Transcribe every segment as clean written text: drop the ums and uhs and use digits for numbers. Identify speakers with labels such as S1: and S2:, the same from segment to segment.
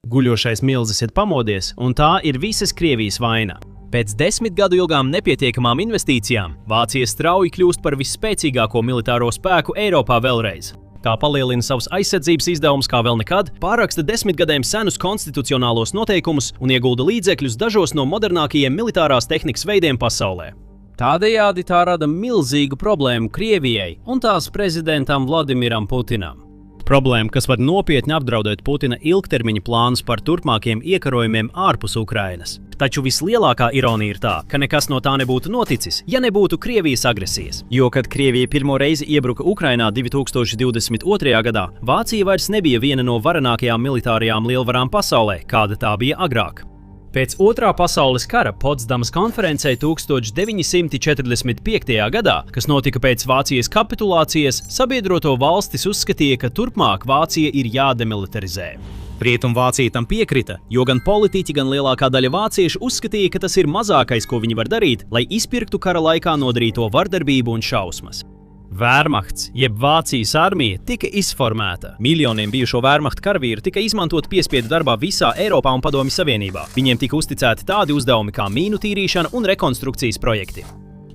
S1: Guļošais milzis ir pamodies, un tā ir visas Krievijas vaina. Pēc 10 gadu ilgām nepietiekamām investīcijām Vācija strauji kļūst par visspēcīgāko militāro spēku Eiropā vēlreiz. Tā palielina savus aizsardzības izdevumus kā vēl nekad, pārraksta 10 gadiem senus konstitucionālos noteikumus un iegulda līdzekļus dažos no modernākajiem militārās tehnikas veidiem pasaulē. Tādējādi tā rada milzīgu problēmu Krievijai un tās prezidentam Vladimiram Putinam. Problēma, kas var nopietni apdraudēt Putina ilgtermiņa plānus par turpmākiem iekarojumiem ārpus Ukrainas. Taču vislielākā ironija ir tā, ka nekas no tā nebūtu noticis, ja nebūtu Krievijas agresijas. Jo, kad Krievija pirmo reizi iebruka Ukrainā 2022. gadā, Vācija vairs nebija viena no varenākajām militārajām lielvarām pasaulē, kāda tā bija agrāk. Pēc Otrā pasaules kara Potsdamas konferencē 1945. gadā, kas notika pēc Vācijas kapitulācijas, sabiedroto valstis uzskatīja, ka turpmāk Vācija ir jādemilitarizē. Rietumvācija tam piekrita, jo gan politiķi, gan lielākā daļa vāciešu uzskatīja, ka tas ir mazākais, ko viņi var darīt, lai izpirktu kara laikā nodarīto vardarbību un šausmas. Wehrmachts, jeb Vācijas armija, tika izformēta. Miljoniem bijušo Wehrmacht karavīru tika izmantot piespiedu darbā visā Eiropā un Padomju Savienībā. Viņiem tika uzticēti tādi uzdevumi kā mīnu tīrīšana un rekonstrukcijas projekti.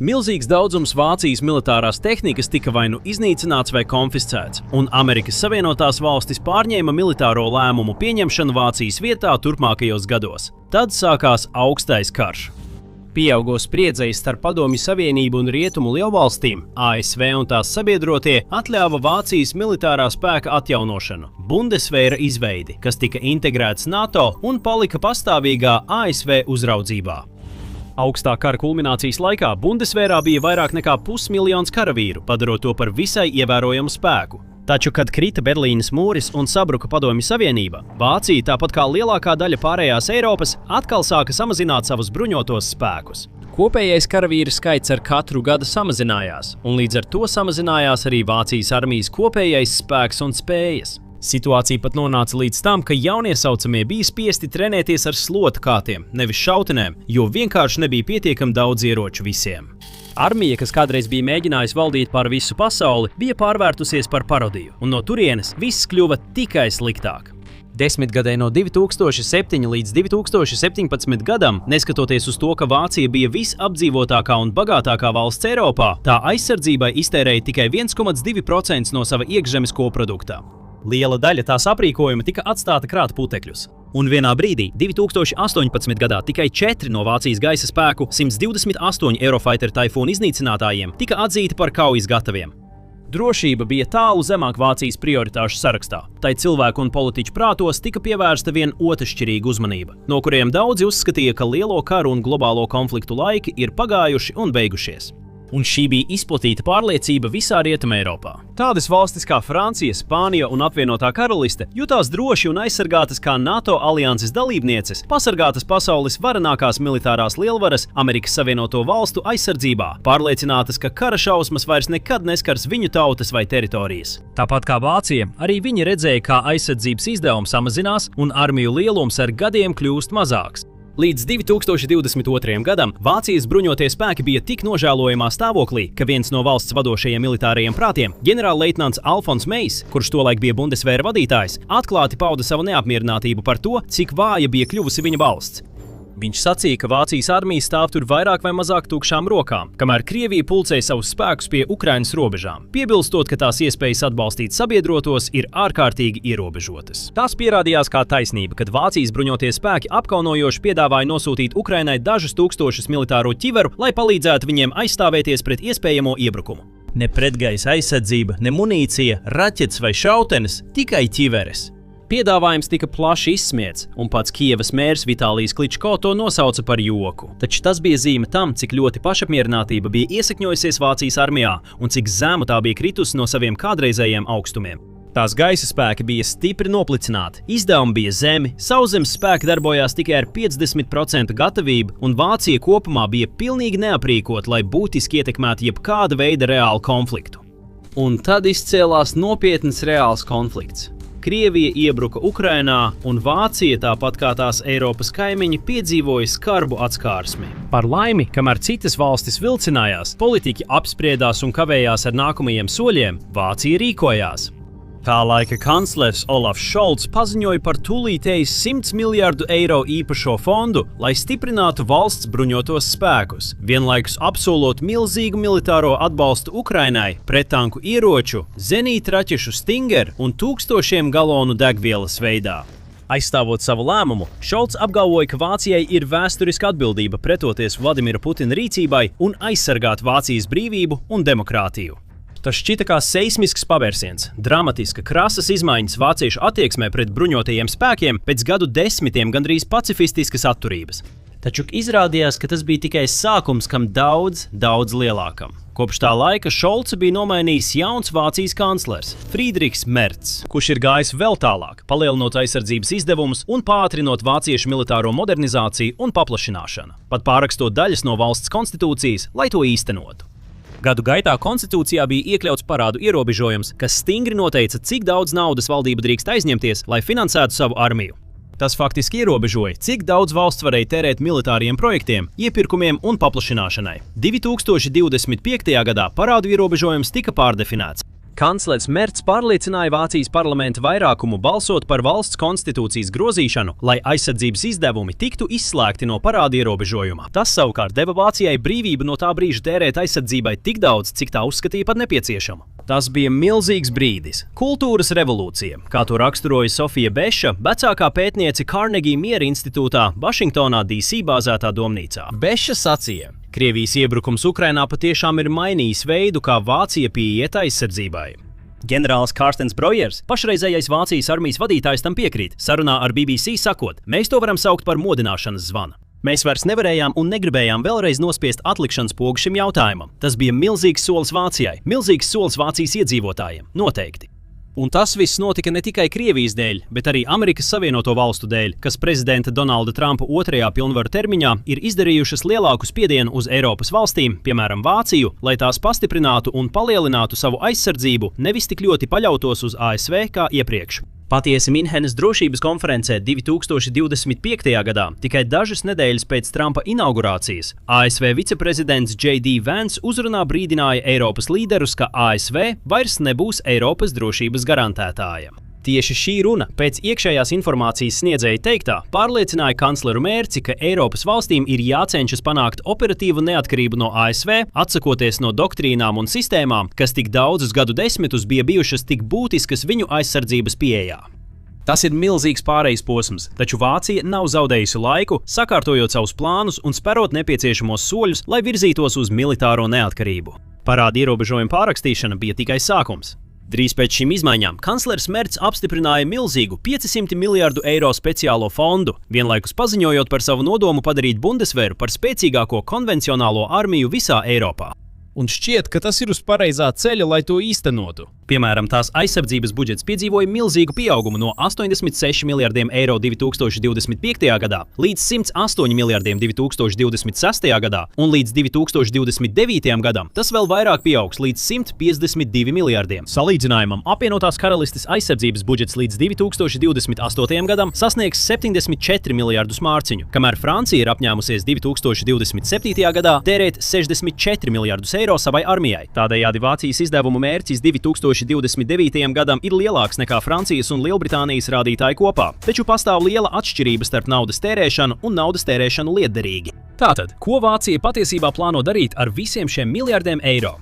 S1: Milzīgs daudzums Vācijas militārās tehnikas tika vai nu iznīcināts vai konfiscēts, un Amerikas Savienotās valstis pārņēma militāro lēmumu pieņemšanu Vācijas vietā turpmākajos gados. Tad sākās augstais karš. Pieaugo spriedzei starp Padomju Savienību un Rietumu lielvalstīm, ASV un tās sabiedrotie atļāva Vācijas militārā spēka atjaunošanu, Bundesvēra izveidi, kas tika integrēts NATO un palika pastāvīgā ASV uzraudzībā. Augstā kara kulminācijas laikā Bundesvērā bija vairāk nekā 500 000 karavīru, padarot to par visai ievērojamu spēku. Taču, kad krita Berlīnes mūris un sabruka Padomju Savienība, Vācija, tāpat kā lielākā daļa pārējās Eiropas, atkal sāka samazināt savus bruņotos spēkus. Kopējais karavīru skaits ar katru gadu samazinājās, un līdz ar to samazinājās arī Vācijas armijas kopējais spēks un spējas. Situācija pat nonāca līdz tam, ka jauniesaucamie bija spiesti trenēties ar slotu kātiem, nevis šautenēm, jo vienkārši nebija pietiekami daudz ieroču visiem. Armija, kas kādreiz bija mēģinājusi valdīt pār visu pasauli, bija pārvērtusies par parodiju, un no turienes viss kļuva tikai sliktāk. Desmitgadē no 2007 līdz 2017 gadam, neskatoties uz to, ka Vācija bija visapdzīvotākā un bagātākā valsts Eiropā, tā aizsardzībai iztērēja tikai 1,2% no sava iekšzemes koproduktā. Liela daļa tās aprīkojuma tika atstāta krāt putekļus. Un vienā brīdī, 2018. gadā, tikai 4 no Vācijas gaisa spēku 128 Eurofighter Typhoon iznīcinātājiem tika atzīti par kaujas gataviem. Drošība bija tālu zemāk Vācijas prioritāšu sarakstā. Tai cilvēku un politiķu prātos tika pievērsta vien otršķirīga uzmanība, no kuriem daudzi uzskatīja, ka lielo karu un globālo konfliktu laiki ir pagājuši un beigušies. Un šī bija izplatīta pārliecība visā Rietumē Eiropā. Tādas valstis kā Francija, Spānija un apvienotā karaliste jutās droši un aizsargātas kā NATO alianses dalībnieces, pasargātas pasaules varenākās militārās lielvaras Amerikas Savienoto valstu aizsardzībā, pārliecinātas, ka kara šausmas vairs nekad neskars viņu tautas vai teritorijas. Tāpat kā Vācija, arī viņi redzēja, kā aizsardzības izdevumi samazinās un armiju lielums ar gadiem kļūst mazāks. Līdz 2022. gadam Vācijas bruņotie spēki bija tik nožēlojamā stāvoklī, ka viens no valsts vadošajiem militārajiem prātiem, ģenerālleitnants Alfons Mejs, kurš tolaik bija Bundesvēra vadītājs, atklāti pauda savu neapmierinātību par to, cik vāja bija kļuvusi viņa valsts. Viņš sacīja, ka Vācijas armija stāv tur vairāk vai mazāk tukšām rokām, kamēr Krievija pulcēja savus spēkus pie Ukrainas robežām, piebilstot, ka tās iespējas atbalstīt sabiedrotos ir ārkārtīgi ierobežotas. Tas pierādījās kā taisnība, kad Vācijas bruņotie spēki apkaunojoši piedāvāja nosūtīt Ukrainai dažus tūkstošus militāro ķiveru, lai palīdzētu viņiem aizstāvēties pret iespējamo iebrukumu. Ne pretgaisa aizsardzība, ne munīcija, raķetes vai šautenes, tikai ķiveres. Piedāvājums tika plaši izsmiets, un pats Kijevas mērs Vitālijs Kličko to nosauca par joku. Taču tas bija zīme tam, cik ļoti pašapmierinātība bija iesakņojusies Vācijas armijā un cik zemu tā bija kritusi no saviem kādreizējiem augstumiem. Tās gaisa spēki bija stipri noplicināti, izdevumi bija zemi, sauszemes spēki darbojās tikai ar 50% gatavību, un Vācija kopumā bija pilnīgi neaprīkota, lai būtiski ietekmētu jebkāda veida reālu konfliktu. Un tad izcēlās nopietns reāls konflikts. Krievija iebruka Ukrainā, un Vācija, tāpat kā tās Eiropas kaimiņi, piedzīvoja skarbu atskārsmi. Par laimi, kamēr citas valstis vilcinājās, politiķi apspriedās un kavējās ar nākamajiem soļiem, Vācija rīkojās. Tā laika kanclers Olafs Šolts paziņoja par tūlītēji 100 miljārdu eiro īpašo fondu, lai stiprinātu valsts bruņotos spēkus, vienlaikus apsolot milzīgu militāro atbalstu Ukrainai, prettanku ieroču, zenītraķešu Stinger un tūkstošiem galonu degvielas veidā. Aizstāvot savu lēmumu, Šolts apgalvoja, ka Vācijai ir vēsturiska atbildība pretoties Vladimira Putina rīcībai un aizsargāt Vācijas brīvību un demokrātiju. Tas šķita kā seismisks pavērsiens, dramatiska, krasas izmaiņas vāciešu attieksmē pret bruņotajiem spēkiem pēc gadu desmitiem gandrīz pacifistiskas atturības. Taču izrādījās, ka tas bija tikai sākums kam daudz lielākam. Kopš tā laika Šolca bija nomainījis jauns Vācijas kanclers Friedrichs Merz, kurš ir gājis vēl tālāk, palielinot aizsardzības izdevumus un pātrinot vāciešu militāro modernizāciju un paplašināšanu, pat pārrakstot daļas no valsts konstitūcijas, lai to īstenotu. Gadu gaitā konstitūcijā bija iekļauts parādu ierobežojums, kas stingri noteica, cik daudz naudas valdība drīkst aizņemties, lai finansētu savu armiju. Tas faktiski ierobežoja, cik daudz valsts varēja tērēt militāriem projektiem, iepirkumiem un paplašināšanai. 2025. gadā parādu ierobežojums tika pārdefinēts. Kanclers Merz pārliecināja Vācijas parlamenta vairākumu balsot par valsts konstitūcijas grozīšanu, lai aizsardzības izdevumi tiktu izslēgti no parāda ierobežojuma. Tas savukārt deva Vācijai brīvību no tā brīža tērēt aizsardzībai tik daudz, cik tā uzskatīja par nepieciešamu. Tas bija milzīgs brīdis. Kultūras revolūcija, kā to raksturoja Sofija Beša, vecākā pētniece Carnegie Miera institūtā, Vašingtonā, D.C. bāzētā domnīcā. Beša sacīja: Krievijas iebrukums Ukrainā patiešām ir mainījis veidu, kā Vācija pieiet aizsardzībai. Ģenerālis Karstens Brojers, pašreizējais Vācijas armijas vadītājs, tam piekrīt, sarunā ar BBC sakot: Mēs to varam saukt par modināšanas zvanu. Mēs vairs nevarējām un negribējām vēlreiz nospiest atlikšanas pogu šim jautājumam. Tas bija milzīgs solis Vācijai, milzīgs solis Vācijas iedzīvotājiem, noteikti. Un tas viss notika ne tikai Krievijas dēļ, bet arī Amerikas Savienoto Valstu dēļ, kas prezidenta Donalda Trumpa otrajā pilnvaru termiņā ir izdarījušas lielāku spiedienu uz Eiropas valstīm, piemēram Vāciju, lai tās pastiprinātu un palielinātu savu aizsardzību, nevis tik ļoti paļautos uz ASV kā iepriekš. Patiesi Minhenes drošības konferencē 2025. gadā, tikai dažas nedēļas pēc Trumpa inaugurācijas, ASV viceprezidents J.D. Vance uzrunā brīdināja Eiropas līderus, ka ASV vairs nebūs Eiropas drošības garantētāja. Tieši šī runa, pēc iekšējās informācijas sniedzēja teiktā, pārliecināja kancleru Mērci, ka Eiropas valstīm ir jācenšas panākt operatīvu neatkarību no ASV, atsakoties no doktrīnām un sistēmām, kas tik daudzus gadu desmitus bija bijušas tik būtiskas viņu aizsardzības pieejā. Tas ir milzīgs pārejas posms, taču Vācija nav zaudējusi laiku, sakārtojot savus plānus un sperot nepieciešamos soļus, lai virzītos uz militāro neatkarību. Parāda ierobežojuma pārrakstīšana bija tikai sākums. Drīz pēc šīm izmaiņām kanclers Merz apstiprināja milzīgu 500 miljārdu eiro speciālo fondu, vienlaikus paziņojot par savu nodomu padarīt Bundeswehru par spēcīgāko konvencionālo armiju visā Eiropā. Un šķiet, ka tas ir uz pareizā ceļa, lai to īstenotu. Piemēram, tās aizsardzības budžets piedzīvoja milzīgu pieaugumu no 86 miljardiem eiro 2025. gadā līdz 108 miljardiem 2026. gadā, un līdz 2029. gadam tas vēl vairāk pieaugs līdz 152 miljardiem. Salīdzinājumam, apvienotās karalistes aizsardzības budžets līdz 2028. gadam sasniegs 74 miljardus mārciņu, kamēr Francija ir apņēmusies 2027. gadā tērēt 64 miljardus eiro savai armijai. Tādējādi Vācijas izdevumu mērķis 2029. gadam ir lielāks nekā Francijas un Lielbritānijas rādītāji kopā, taču pastāv liela atšķirība starp naudas tērēšanu un naudas tērēšanu lietderīgi. Tātad, ko Vācija patiesībā plāno darīt ar visiem šiem miljardiem eiro?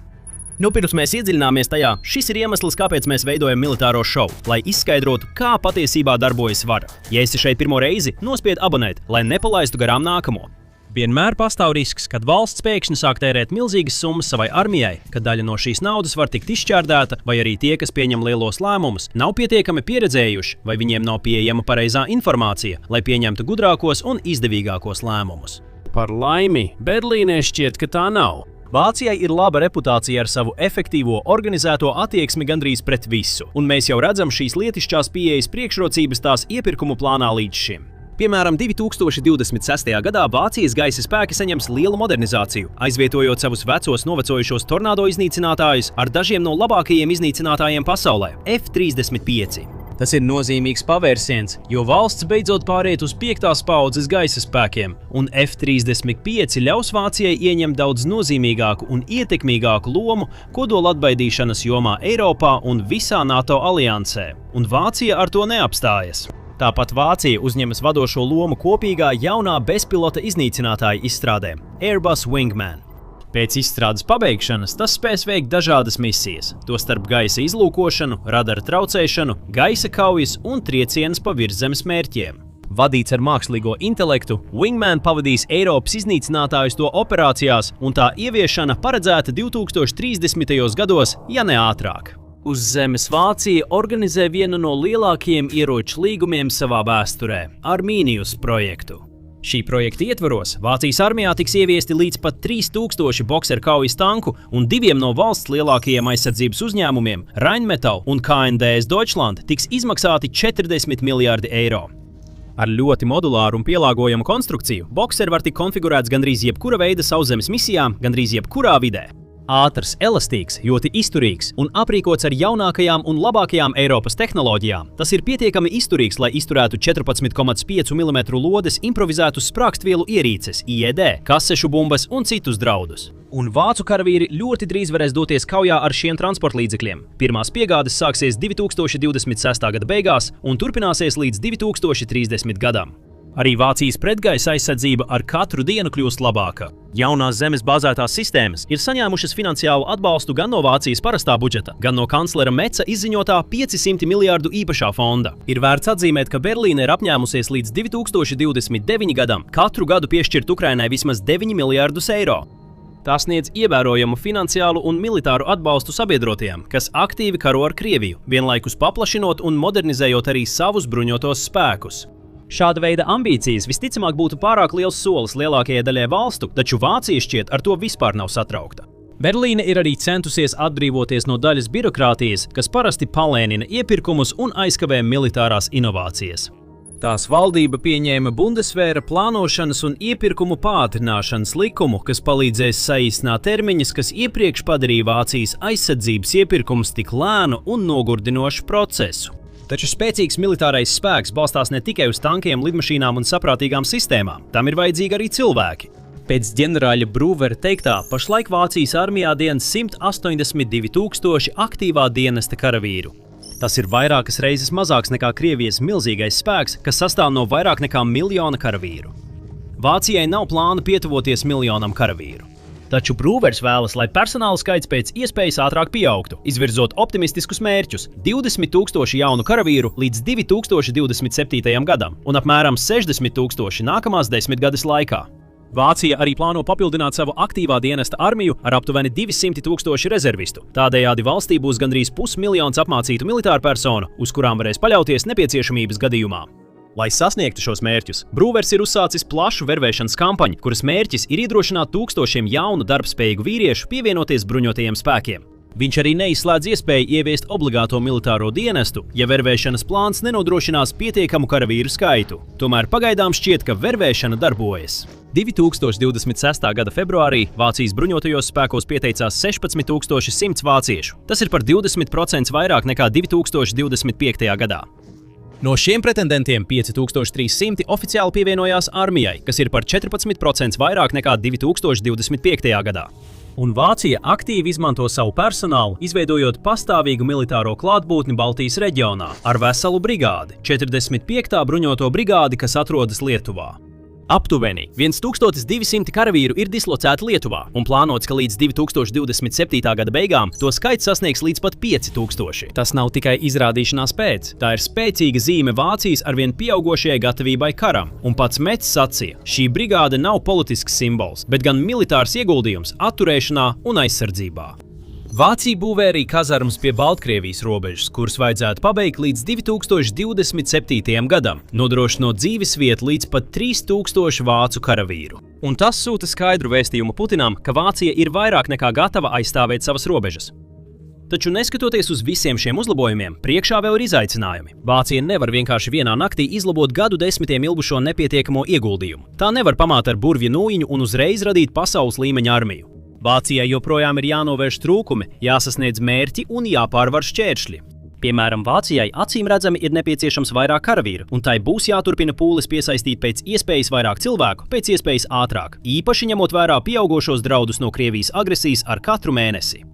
S1: Pirms mēs iedziļināmies tajā, šis ir iemesls, kāpēc mēs veidojam militāro šovu, lai izskaidrotu, kā patiesībā darbojas vara. Ja esi šeit pirmo reizi, nospied abonēt, lai nepalaistu garām nākamo. Vienmēr pastāv risks, kad valsts pēkšņi sāk tērēt milzīgas summas savai armijai, ka daļa no šīs naudas var tikt izšķērdēta, vai arī tie, kas pieņem lielos lēmumus, nav pietiekami pieredzējuši, vai viņiem nav pieejama pareizā informācija, lai pieņemtu gudrākos un izdevīgākos lēmumus. Par laimi, Berlīnē šķiet, ka tā nav. Vācijai ir laba reputācija ar savu efektīvo, organizēto attieksmi gandrīz pret visu, un mēs jau redzam šīs lietišķās pieejas priekšrocības tās iepirkumu plānā līdz šim. Piemēram, 2026. gadā Vācijas gaisa spēki saņems lielu modernizāciju, aizvietojot savus vecos novecojušos tornado iznīcinātājus ar dažiem no labākajiem iznīcinātājiem pasaulē – F-35. Tas ir nozīmīgs pavērsiens, jo valsts beidzot pāriet uz 5. paaudzes gaisa spēkiem, un F-35 ļaus Vācijai ieņemt daudz nozīmīgāku un ietekmīgāku lomu kodola atbaidīšanas jomā Eiropā un visā NATO aliansē, un Vācija ar to neapstājas. Tāpat Vācija uzņemas vadošo lomu kopīgā jaunā bezpilota iznīcinātāja izstrādē – Airbus Wingman. Pēc izstrādes pabeigšanas tas spēs veikt dažādas misijas, tostarp gaisa izlūkošanu, radara traucēšanu, gaisa kaujas un triecienus pa virszemes mērķiem. Vadīts ar mākslīgo intelektu, Wingman pavadīs Eiropas iznīcinātājus to operācijās, un tā ieviešana paredzēta 2030. gados, ja ne ātrāk. Uz zemes Vācija organizē vienu no lielākajiem ieroču līgumiem savā vēsturē – Armīnijus projektu. Šī projekta ietvaros Vācijas armijā tiks ieviesti līdz pat 3000 bokseru kaujas tanku un 2 no valsts lielākajiem aizsardzības uzņēmumiem – Rheinmetall un KNDS Deutschland tiks izmaksāti 40 miljārdi eiro. Ar ļoti modulāru un pielāgojamu konstrukciju bokseri var tikt konfigurēts gandrīz jebkura veida sauszemes misijām, gandrīz jebkurā vidē. Ātrs, elastīgs, ļoti izturīgs un aprīkots ar jaunākajām un labākajām Eiropas tehnoloģijām. Tas ir pietiekami izturīgs, lai izturētu 14,5 mm lodes improvizētus sprākstvielu ierīces, IED, kasešu bumbas un citus draudus. Un vācu karavīri ļoti drīz varēs doties kaujā ar šiem transportlīdzekļiem. Pirmās piegādes sāksies 2026. gada beigās un turpināsies līdz 2030. gadam. Arī Vācijas pretgaisa aizsardzība ar katru dienu kļūst labāka. Jaunās zemes bāzētās sistēmas ir saņēmušas finansiālu atbalstu gan no Vācijas parastā budžeta, gan no kanclera Metza izziņotā 500 miljārdu īpašā fonda. Ir vērts atzīmēt, ka Berlīne ir apņēmusies līdz 2029. gadam katru gadu piešķirt Ukrainai vismaz 9 miljārdus eiro. Tā sniedz ievērojamu finansiālu un militāru atbalstu sabiedrotajiem, kas aktīvi karo ar Krieviju, vienlaikus paplašinot un modernizējot arī savus bruņotos spēkus. Šāda veida ambīcijas visticamāk būtu pārāk liels solis lielākajai daļai valstu, taču Vācija šķiet ar to vispār nav satraukta. Berlīne ir arī centusies atbrīvoties no daļas birokrātijas, kas parasti palēnina iepirkumus un aizkavē militārās inovācijas. Tās valdība pieņēma Bundesvēra plānošanas un iepirkumu pātrināšanas likumu, kas palīdzēs saīsināt termiņus, kas iepriekš padarīja Vācijas aizsardzības iepirkumus tik lēnu un nogurdinošu procesu. Taču spēcīgs militārais spēks balstās ne tikai uz tankiem, lidmašīnām un saprātīgām sistēmām, tam ir vajadzīgi arī cilvēki. Pēc ģenerāļa Brūvera teiktā, pašlaik Vācijas armijā dien 182 000 aktīvā dienesta karavīru. Tas ir vairākas reizes mazāks nekā Krievijas milzīgais spēks, kas sastāv no vairāk nekā 1 miljona karavīru. Vācijai nav plāna pietuvoties 1 miljonam karavīru. Taču Brūvers vēlas, lai personāla skaits pēc iespējas ātrāk pieaugtu, izvirzot optimistiskus mērķus – 20 000 jaunu karavīru līdz 2027. gadam un apmēram 60 000 nākamās 10 gades laikā. Vācija arī plāno papildināt savu aktīvā dienesta armiju ar aptuveni 200 000 rezervistu. Tādējādi valstī būs gandrīz 500 000 apmācītu militāru personu, uz kurām varēs paļauties nepieciešamības gadījumā. Lai sasniegtu šos mērķus, Brūvers ir uzsācis plašu vervēšanas kampaņu, kuras mērķis ir iedrošināt tūkstošiem jaunu darbspējīgu vīriešu pievienoties bruņotajiem spēkiem. Viņš arī neizslēdz iespēju ieviest obligāto militāro dienestu, ja vervēšanas plāns nenodrošinās pietiekamu karavīru skaitu. Tomēr pagaidām šķiet, ka vervēšana darbojas. 2026. gada februārī Vācijas bruņotajos spēkos pieteicās 16 100 vāciešu. Tas ir par 20% vairāk nekā 2025. gadā. No šiem pretendentiem 5300 oficiāli pievienojās armijai, kas ir par 14% vairāk nekā 2025. gadā. Un Vācija aktīvi izmanto savu personālu, izveidojot pastāvīgu militāro klātbūtni Baltijas reģionā ar veselu brigādi, 45. bruņoto brigādi, kas atrodas Lietuvā. Aptuveni 1200 karavīru ir dislocēti Lietuvā, un plānots, ka līdz 2027. gada beigām to skaits sasniegs līdz pat 5000. Tas nav tikai izrādīšanās pēc, tā ir spēcīga zīme Vācijas arvien pieaugošajai gatavībai karam, un pats Metz sacīja, šī brigāde nav politisks simbols, bet gan militārs ieguldījums atturēšanā un aizsardzībā. Vācija būvē arī kazarmas pie Baltkrievijas robežas, kuras vajadzētu pabeigt līdz 2027. gadam, nodrošinot dzīvesvietu līdz pat 3000 vācu karavīru. Un tas sūta skaidru vēstījumu Putinam, ka Vācija ir vairāk nekā gatava aizstāvēt savas robežas. Taču neskatoties uz visiem šiem uzlabojumiem, priekšā vēl ir izaicinājumi. Vācija nevar vienkārši vienā naktī izlabot gadu desmitiem ilgušo nepietiekamo ieguldījumu. Tā nevar pamāt ar burvju nūjiņu un uzreiz radīt pasaules līmeņa armiju. Vācijai joprojām ir jānovērš trūkumi, jāsasniedz mērķi un jāpārvar šķēršļi. Piemēram, Vācijai acīmredzami ir nepieciešams vairāk karavīru, un tai būs jāturpina pūles piesaistīt pēc iespējas vairāk cilvēku, pēc iespējas ātrāk, īpaši ņemot vērā pieaugošos draudus no Krievijas agresijas ar katru mēnesi.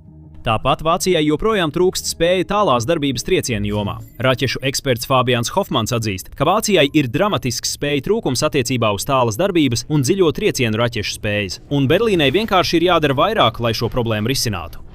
S1: Tāpat Vācijai joprojām trūkst spēju tālās darbības triecienu jomā. Raķešu eksperts Fabians Hofmans atzīst, ka Vācijai ir dramatisks spēju trūkums attiecībā uz tālas darbības un dziļo triecienu raķešu spējas, un Berlīnei vienkārši ir jādara vairāk, lai šo problēmu risinātu.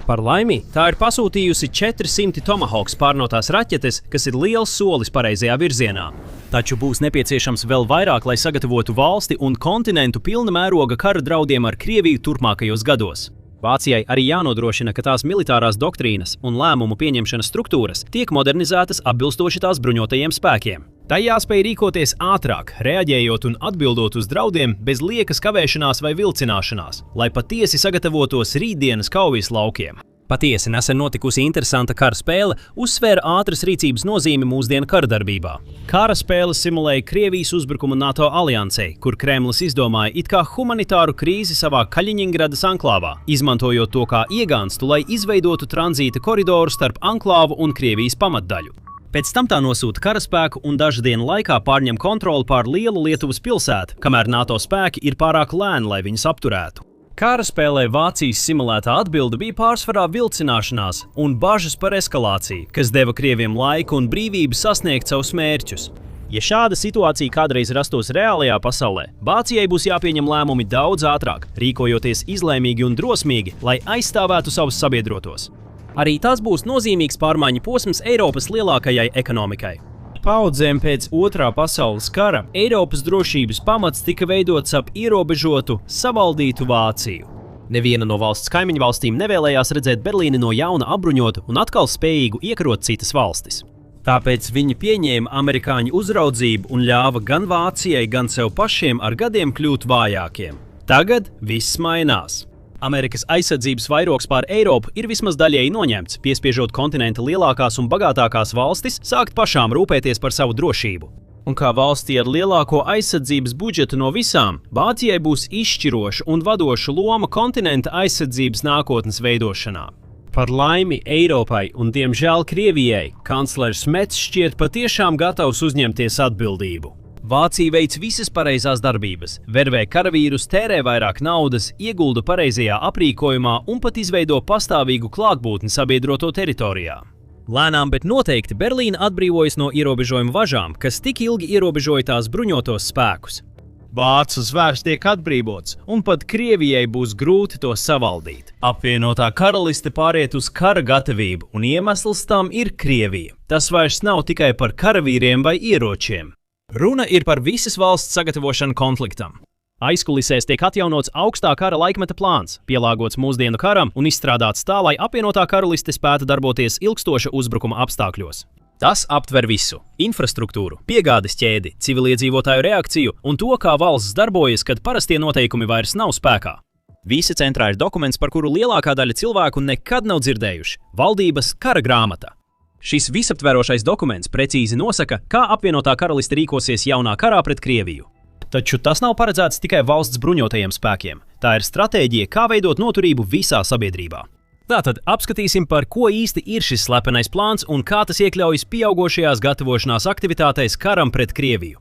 S1: Par laimi, tā ir pasūtījusi 400 Tomahawks pārnotās raķetes, kas ir liels solis pareizajā virzienā. Taču būs nepieciešams vēl vairāk, lai sagatavotu valsti un kontinentu pilna mēroga kara draudiem ar Krieviju turpmākajos gados. Vācijai arī jānodrošina, ka tās militārās doktrīnas un lēmumu pieņemšanas struktūras tiek modernizētas atbilstoši tās bruņotajiem spēkiem. Tai jāspēj rīkoties ātrāk, reaģējot un atbildot uz draudiem bez liekas kavēšanās vai vilcināšanās, lai patiesi sagatavotos rītdienas kaujas laukiem. Patiesi nesen notikusi interesanta kara spēle uzsvēra ātras rīcības nozīmi mūsdienu karadarbībā. Kara spēle simulēja Krievijas uzbrukumu NATO aliansei, kur Kremlis izdomāja it kā humanitāru krīzi savā Kaļiņingradas anklāvā, izmantojot to kā iegānstu, lai izveidotu tranzīta koridoru starp anklāvu un Krievijas pamatdaļu. Pēc tam tā nosūta karaspēku un dažu dienu laikā pārņem kontroli pār lielu Lietuvas pilsētu, kamēr NATO spēki ir pārāk lēni, lai viņus apturētu. Kara spēlē Vācijas simulētā atbilde bija pārsvarā vilcināšanās un bažas par eskalāciju, kas deva Krieviem laiku un brīvību sasniegt savus mērķus. Ja šāda situācija kādreiz rastos reālajā pasaulē, Vācijai būs jāpieņem lēmumi daudz ātrāk, rīkojoties izlēmīgi un drosmīgi, lai aizstāvētu savus sabiedrotos. Arī tas būs nozīmīgs pārmaiņu posms Eiropas lielākajai ekonomikai. Paudzēm pēc Otrā pasaules kara Eiropas drošības pamats tika veidots ap ierobežotu, savaldītu Vāciju. Neviena no valsts kaimiņu valstīm nevēlējās redzēt Berlīni no jauna apbruņotu un atkal spējīgu iekarot citas valstis. Tāpēc viņi pieņēma amerikāņu uzraudzību un ļāva gan Vācijai, gan sev pašiem ar gadiem kļūt vājākiem. Tagad viss mainās. Amerikas aizsardzības vairogs pār Eiropu ir vismaz daļēji noņemts, piespiežot kontinenta lielākās un bagātākās valstis sākt pašām rūpēties par savu drošību. Un kā valstī ar lielāko aizsardzības budžetu no visām, Vācijai būs izšķiroša un vadoša loma kontinenta aizsardzības nākotnes veidošanā. Par laimi Eiropai un, diemžēl, Krievijai, kanclers Mets šķiet patiešām gatavs uzņemties atbildību. Vācija veic visas pareizās darbības, vervē karavīrus, tērē vairāk naudas, iegulda pareizajā aprīkojumā un pat izveido pastāvīgu klātbūtni sabiedroto teritorijā. Lēnām, bet noteikti Berlīna atbrīvojas no ierobežojumu važām, kas tik ilgi ierobežoja tās bruņotos spēkus. Vācu zvērs tiek atbrīvots, un pat Krievijai būs grūti to savaldīt. Apvienotā karaliste pāriet uz kara gatavību, un iemesls tam ir Krievija. Tas vairs nav tikai par karavīriem vai ieročiem. Runa ir par visas valsts sagatavošanu konfliktam. Aizkulisēs tiek atjaunots augstā kara laikmeta plāns, pielāgots mūsdienu karam un izstrādāts tā, lai apvienotā karaliste spētu darboties ilgstoša uzbrukuma apstākļos. Tas aptver visu – infrastruktūru, piegādes ķēdi, civiliedzīvotāju reakciju un to, kā valsts darbojas, kad parastie noteikumi vairs nav spēkā. Visa centrā ir dokuments, par kuru lielākā daļa cilvēku nekad nav dzirdējuši – valdības kara grāmata. Šis visaptverošais dokuments precīzi nosaka, kā apvienotā karaliste rīkosies jaunā karā pret Krieviju. Taču tas nav paredzēts tikai valsts bruņotajiem spēkiem. Tā ir stratēģija, kā veidot noturību visā sabiedrībā. Tātad apskatīsim, par ko īsti ir šis slepenais plāns un kā tas iekļaujas pieaugošajās gatavošanās aktivitātēs karam pret Krieviju.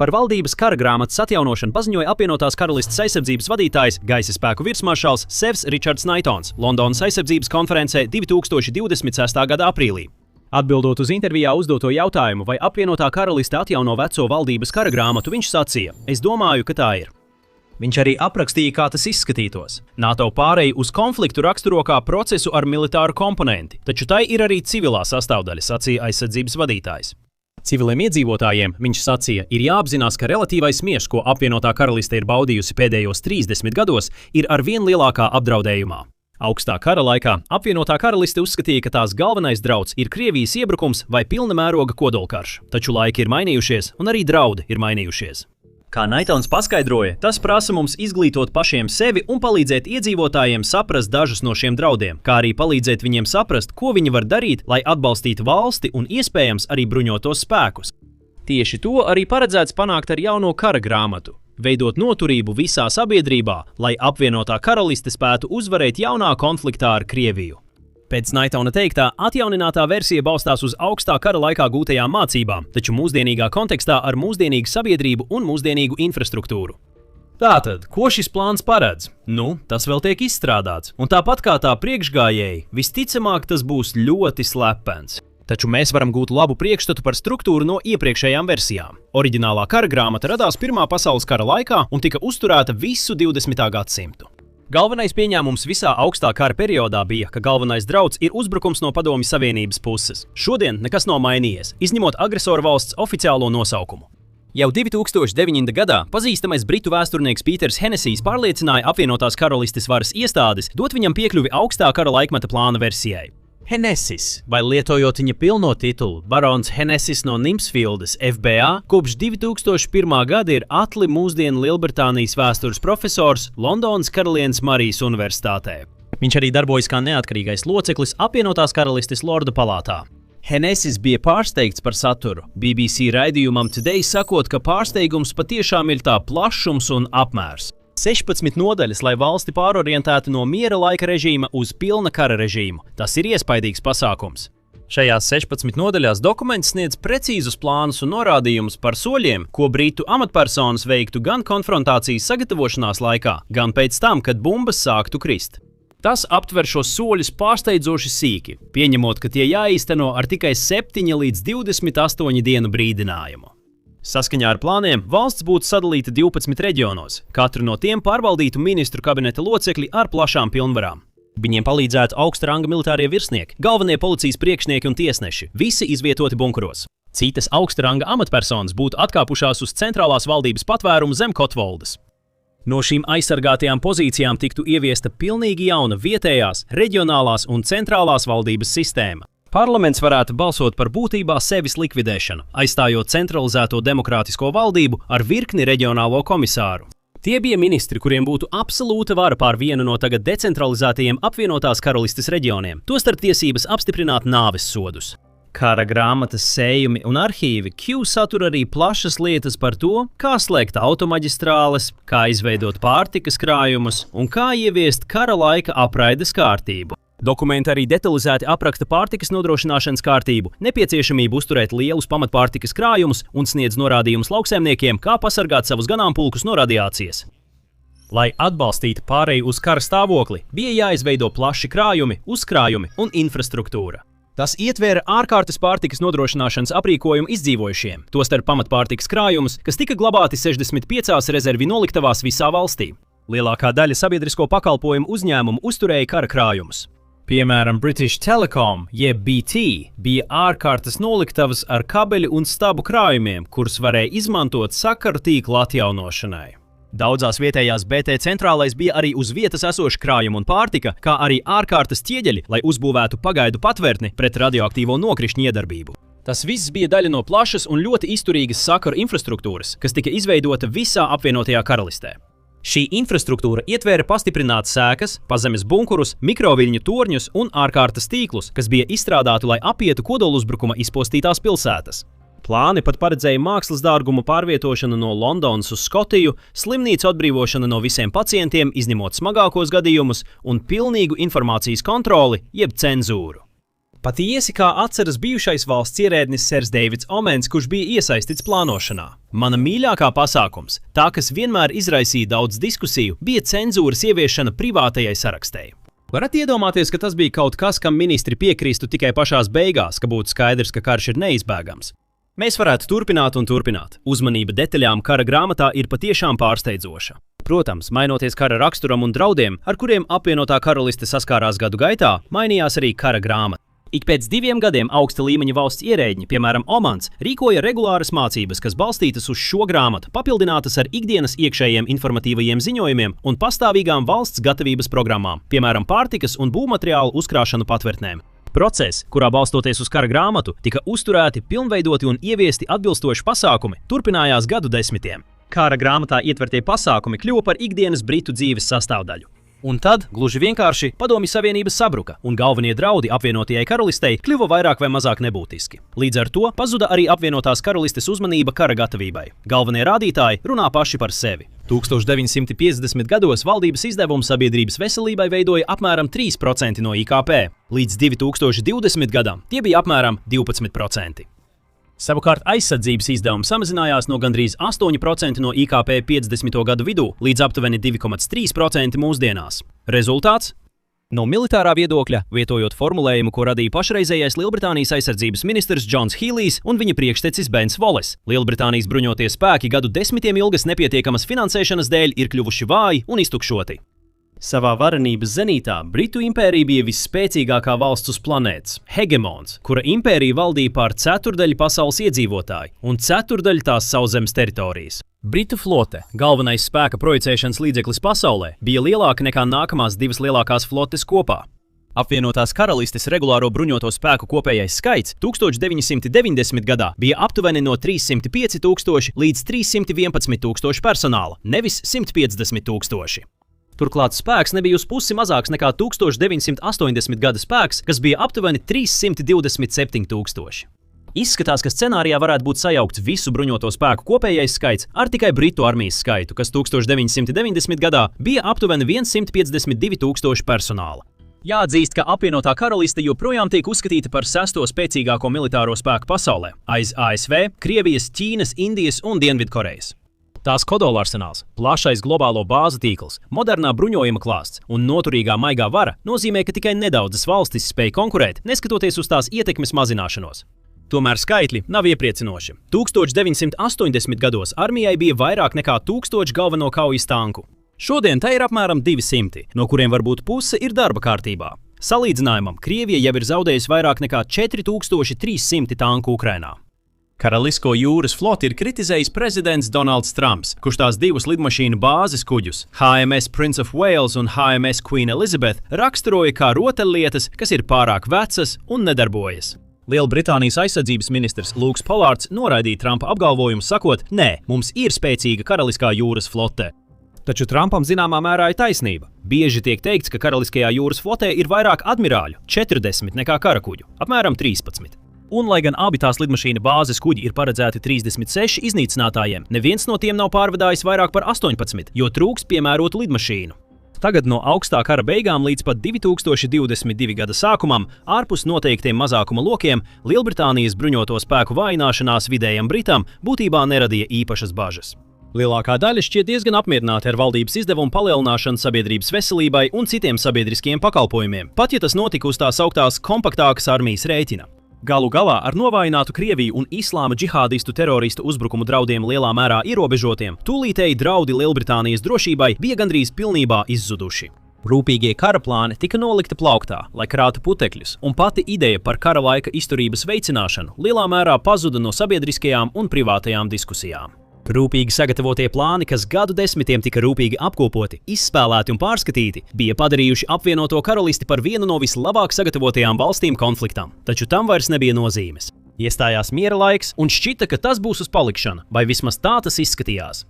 S1: Par valdības kara grāmatas atjaunošanu paziņoja apvienotās karalistes aizsardzības vadītājs, gaisa spēku virsmaršals Sevs Ričards Naitons Londonas aizsardzības konferencē 2026. gada aprīlī. Atbildot uz intervijā uzdoto jautājumu, vai apvienotā karaliste atjauno veco valdības kara grāmatu, viņš sacīja: "Es domāju, ka tā ir." Viņš arī aprakstīja, kā tas izskatītos. NATO pārēja uz konfliktu raksturo kā procesu ar militāru komponenti, taču tai ir arī civilā sastāvdaļa, sacīja aizsardzības vadītājs. Civiliem iedzīvotājiem, viņš sacīja, ir jāapzinās, ka relatīvais miers, ko apvienotā karaliste ir baudījusi pēdējos 30 gados, ir arvien lielākā apdraudējumā. Augstā kara laikā apvienotā karaliste uzskatīja, ka tās galvenais drauds ir Krievijas iebrukums vai pilna mēroga kodolkarš, taču laiki ir mainījušies un arī draudi ir mainījušies. Kā Naitons paskaidroja, tas prasa mums izglītot pašiem sevi un palīdzēt iedzīvotājiem saprast dažus no šiem draudiem, kā arī palīdzēt viņiem saprast, ko viņi var darīt, lai atbalstītu valsti un iespējams arī bruņotos spēkus. Tieši to arī paredzēts panākt ar jauno kara grāmatu. Veidot noturību visā sabiedrībā, lai apvienotā karaliste spētu uzvarēt jaunā konfliktā ar Krieviju. Pēc Naitauna teiktā, atjauninātā versija balstās uz augstā kara laikā gūtajām mācībām, taču mūsdienīgā kontekstā ar mūsdienīgu sabiedrību un mūsdienīgu infrastruktūru. Tātad, ko šis plāns paredz? Tas vēl tiek izstrādāts, un tāpat kā tā priekšgājēji, visticamāk tas būs ļoti slepens. Taču mēs varam gūt labu priekšstatu par struktūru no iepriekšējām versijām. Oriģinālā kara grāmata radās Pirmā pasaules kara laikā un tika uzturēta visu 20. gadsimtu. Galvenais pieņēmums visā augstā kara periodā bija, ka galvenais drauds ir uzbrukums no Padomju Savienības puses. Šodien nekas nav mainījies, izņemot agresoru valsts oficiālo nosaukumu. Jau 2009. gadā pazīstamais britu vēsturnieks Pīters Henesijs pārliecināja apvienotās karalistes varas iestādes dot viņam piekļuvi augstā kara laikmeta plāna versijai. Henesis, vai lietojot viņa pilno titulu, barons Henesis no Nimsfieldas, FBA, kopš 2001. gada ir atli mūsdienu Lielbritānijas vēstures profesors Londonas Karalienes Marijas Universitātē. Viņš arī darbojas kā neatkarīgais loceklis apvienotās karalistes lordu palātā. Henesis bija pārsteigts par saturu, BBC raidījumam Today sakot, ka pārsteigums patiešām ir tā plašums un apmērs. 16 nodaļas, lai valsti pārorientētu no miera laika režīma uz pilna kara režīmu. Tas ir iespaidīgs pasākums. Šajās 16 nodaļās dokuments sniedz precīzus plānus un norādījumus par soļiem, ko britu amatpersonas veiktu gan konfrontācijas sagatavošanās laikā, gan pēc tam, kad bumbas sāktu krist. Tas aptver šos soļus pārsteidzoši sīki, pieņemot, ka tie jāīsteno ar tikai 7 līdz 28 dienu brīdinājumu. Saskaņā ar plāniem valsts būtu sadalīta 12 reģionos, katru no tiem pārvaldītu ministru kabineta locekļi ar plašām pilnvarām. Viņiem palīdzētu augsta ranga militārie virsnieki, galvenie policijas priekšnieki un tiesneši, visi izvietoti bunkuros. Citas augsta ranga amatpersonas būtu atkāpušās uz centrālās valdības patvērumu zem Kotvoldas. No šīm aizsargātajām pozīcijām tiktu ieviesta pilnīgi jauna vietējās, reģionālās un centrālās valdības sistēma. Parlaments varētu balsot par būtībā sevis likvidēšanu, aizstājot centralizēto demokrātisko valdību ar virkni reģionālo komisāru. Tie bija ministri, kuriem būtu absolūta vara pār vienu no tagad decentralizētajiem apvienotās karalistes reģioniem, tostarp tiesības apstiprināt nāves sodus. Kara grāmatas sējumi un arhīvi Q satur arī plašas lietas par to, kā slēgt automaģistrāles, kā izveidot pārtikas krājumus un kā ieviest kara laika apraides kārtību. Dokumenti arī detalizēti apraksta pārtikas nodrošināšanas kārtību, nepieciešamību uzturēt lielus pamatpārtikas krājumus un sniedz norādījumus lauksaimniekiem, kā pasargāt savus ganāmpulkus no radiācijas. Lai atbalstītu pāreju uz kara stāvokli, bija jāizveido plaši krājumi, uzkrājumi un infrastruktūra. Tas ietvēra ārkārtas pārtikas nodrošināšanas aprīkojumu izdzīvojušiem, tostarp pamatpārtikas krājumus, kas tika glabāti 65 rezervi noliktavās visā valstī. Lielākā daļa sabiedrisko pakalpojumu uzņēmumu uzturēja kara krājumus. Piemēram, British Telecom, jeb BT, bija ārkārtas noliktavas ar kabeļu un stabu krājumiem, kurus varēja izmantot sakaru tīkla atjaunošanai. Daudzās vietējās BT centrālais bija arī uz vietas esoši krājumi un pārtika, kā arī ārkārtas ķieģeļi, lai uzbūvētu pagaidu patvērtni pret radioaktīvo nokrišņu iedarbību. Tas viss bija daļa no plašas un ļoti izturīgas sakaru infrastruktūras, kas tika izveidota visā apvienotajā karalistē. Šī infrastruktūra ietvēra pastiprinātas sēkas, pazemes bunkurus, mikroviļņu torņus un ārkārtas tīklus, kas bija izstrādāti, lai apietu kodoluzbrukuma izpostītās pilsētas. Plāni pat paredzēja mākslas dārgumu pārvietošanu no Londonas uz Skotiju, slimnīcu atbrīvošanu no visiem pacientiem, izņemot smagākos gadījumus, un pilnīgu informācijas kontroli, jeb cenzūru. Patiesi kā atceras bijušais valsts ierēdnis Sers Deivids Omens, kurš bija iesaistīts plānošanā. Mana mīļākā pasākums, tā kas vienmēr izraisīja daudz diskusiju, bija cenzūras ieviešana privātajai sarakstei. Varat iedomāties, ka tas bija kaut kas, kam ministri piekristu tikai pašās beigās, ka būtu skaidrs, ka karš ir neizbēgams. Mēs varētu turpināt un turpināt. Uzmanība detaļām kara grāmatā ir patiešām pārsteidzoša. Protams, mainoties kara raksturam un draudiem, ar kuriem apvienotā karaliste saskārās gadu gaitā, mainījās arī kara grāmata. Ik pēc 2 gadiem augsta līmeņa valsts ierēģi, piemēram Omans, rīkoja regulāras mācības, kas balstītas uz šo grāmatu, papildinātas ar ikdienas iekšējiem informatīvajiem ziņojumiem un pastāvīgām valsts gatavības programmām, piemēram pārtikas un būvmateriālu uzkrāšanu patvērtnēm. Process, kurā balstoties uz kara grāmatu, tika uzturēti, pilnveidoti un ieviesti atbilstoši pasākumi, turpinājās gadu desmitiem. Kara grāmatā ietvertie pasākumi kļuva par ikdienas britu dzīves sastāvdaļu. Un tad, gluži vienkārši, Padomju Savienības sabruka, un galvenie draudi apvienotajai karalistei kļuva vairāk vai mazāk nebūtiski. Līdz ar to pazuda arī apvienotās karalistes uzmanība kara gatavībai. Galvenie rādītāji runā paši par sevi. 1950. gados valdības izdevumi sabiedrības veselībai veidoja apmēram 3% no IKP. Līdz 2020. gadam tie bija apmēram 12%. Savukārt aizsardzības izdevumi samazinājās no gandrīz 8% no IKP 50. gadu vidū līdz aptuveni 2,3% mūsdienās. Rezultāts? No militārā viedokļa, vietojot formulējumu, ko radīja pašreizējais Lielbritānijas aizsardzības ministrs Džons Hīlijs un viņa priekštecis Bens Voles. Lielbritānijas bruņotie spēki gadu desmitiem ilgas nepietiekamas finansēšanas dēļ ir kļuvuši vāji un iztukšoti. Savā varenības zenītā Britu impērija bija visspēcīgākā valsts uz planētas – hegemons, kura impērija valdīja pār ceturdaļu pasaules iedzīvotāju un ceturdaļu tās sauszemes teritorijas. Britu flote, galvenais spēka projicēšanas līdzeklis pasaulē, bija lielāka nekā nākamās divas lielākās flotes kopā. Apvienotās karalistes regulāro bruņoto spēku kopējais skaits 1990. gadā bija aptuveni no 305 000 līdz 311 000 personāla, nevis 150 000. Turklāt spēks nebija uz pusi mazāks nekā 1980. gada spēks, kas bija aptuveni 327 000. Izskatās, ka scenārijā varētu būt sajaukts visu bruņoto spēku kopējais skaits ar tikai Britu armijas skaitu, kas 1990. gadā bija aptuveni 152 000 personāla. Jāatzīst, ka apvienotā karaliste joprojām tiek uzskatīta par sesto spēcīgāko militāro spēku pasaulē, aiz ASV, Krievijas, Ķīnas, Indijas un Dienvidkorejas. Tās kodolarsenāls, plašais globālo bāzu tīkls, modernā bruņojuma klāsts un noturīgā maigā vara nozīmē, ka tikai nedaudzas valstis spēj konkurēt, neskatoties uz tās ietekmes mazināšanos. Tomēr skaitļi nav iepriecinoši. 1980. gados armijai bija vairāk nekā 1000 galveno kaujas tanku. Šodien tai ir apmēram 200, no kuriem varbūt puse ir darba kārtībā. Salīdzinājumam, Krievija jau ir zaudējusi vairāk nekā 4300 tanku Ukrainā. Karalisko jūras floti ir kritizējis prezidents Donalds Trumps, kurš tās divus lidmašīnu bāzes kuģus, HMS Prince of Wales un HMS Queen Elizabeth, raksturoja kā rotaļlietas, kas ir pārāk vecas un nedarbojas. Lielbritānijas aizsardzības ministrs Lūks Polārds noraidīja Trumpa apgalvojumu, sakot, nē, mums ir spēcīga karaliskā jūras flote. Taču Trumpam zināmā mērā ir taisnība. Bieži tiek teikts, ka karaliskajā jūras flotē ir vairāk admirāļu, 40 nekā karakuģu, apmēram 13. Un, lai gan abi tās lidmašīna bāzes kuģi ir paredzēti 36 iznīcinātājiem, neviens no tiem nav pārvedājis vairāk par 18, jo trūkst piemērotu lidmašīnu. Tagad no augstā kara beigām līdz pat 2022. gada sākumam, ārpus noteiktiem mazākuma lokiem, Lielbritānijas bruņoto spēku vājināšanās vidējam Britam būtībā neradīja īpašas bažas. Lielākā daļa šķiet diezgan apmierināti ar valdības izdevumu palielināšanu sabiedrības veselībai un citiem sabiedriskiem pakalpojumiem, pat ja tas notika uz tās augtās kompaktākas armijas rēķina. Galu galā ar novājinātu Krieviju un islāma džihādistu teroristu uzbrukumu draudiem lielā mērā ierobežotiem, tūlītēji draudi Lielbritānijas drošībai bija gandrīz pilnībā izzuduši. Rūpīgie kara plāni tika nolikti plauktā, lai krātu putekļus, un pati ideja par kara laika izturības veicināšanu lielā mērā pazuda no sabiedriskajām un privātajām diskusijām. Rūpīgi sagatavotie plāni, kas gadu desmitiem tika rūpīgi apkopoti, izspēlēti un pārskatīti, bija padarījuši apvienoto karalisti par vienu no vislabāk sagatavotajām valstīm konfliktam, taču tam vairs nebija nozīmes. Iestājās miera laiks un šķita, ka tas būs uz palikšanu, vai vismaz tā tas izskatījās.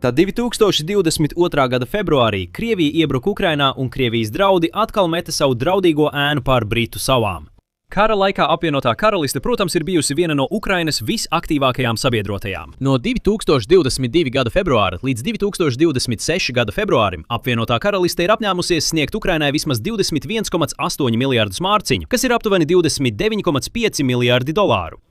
S1: Tad 2022. gada februārī Krievija iebruka Ukrainā un Krievijas draudi atkal meta savu draudīgo ēnu pār Britu salām. Kara laikā apvienotā karaliste, protams, ir bijusi viena no Ukrainas visaktīvākajām sabiedrotajām. No 2022. gada februāra līdz 2026. gada februārim apvienotā karaliste ir apņēmusies sniegt Ukrainai vismaz 21,8 miljardus mārciņu, kas ir aptuveni 29,5 miljardi dolāru.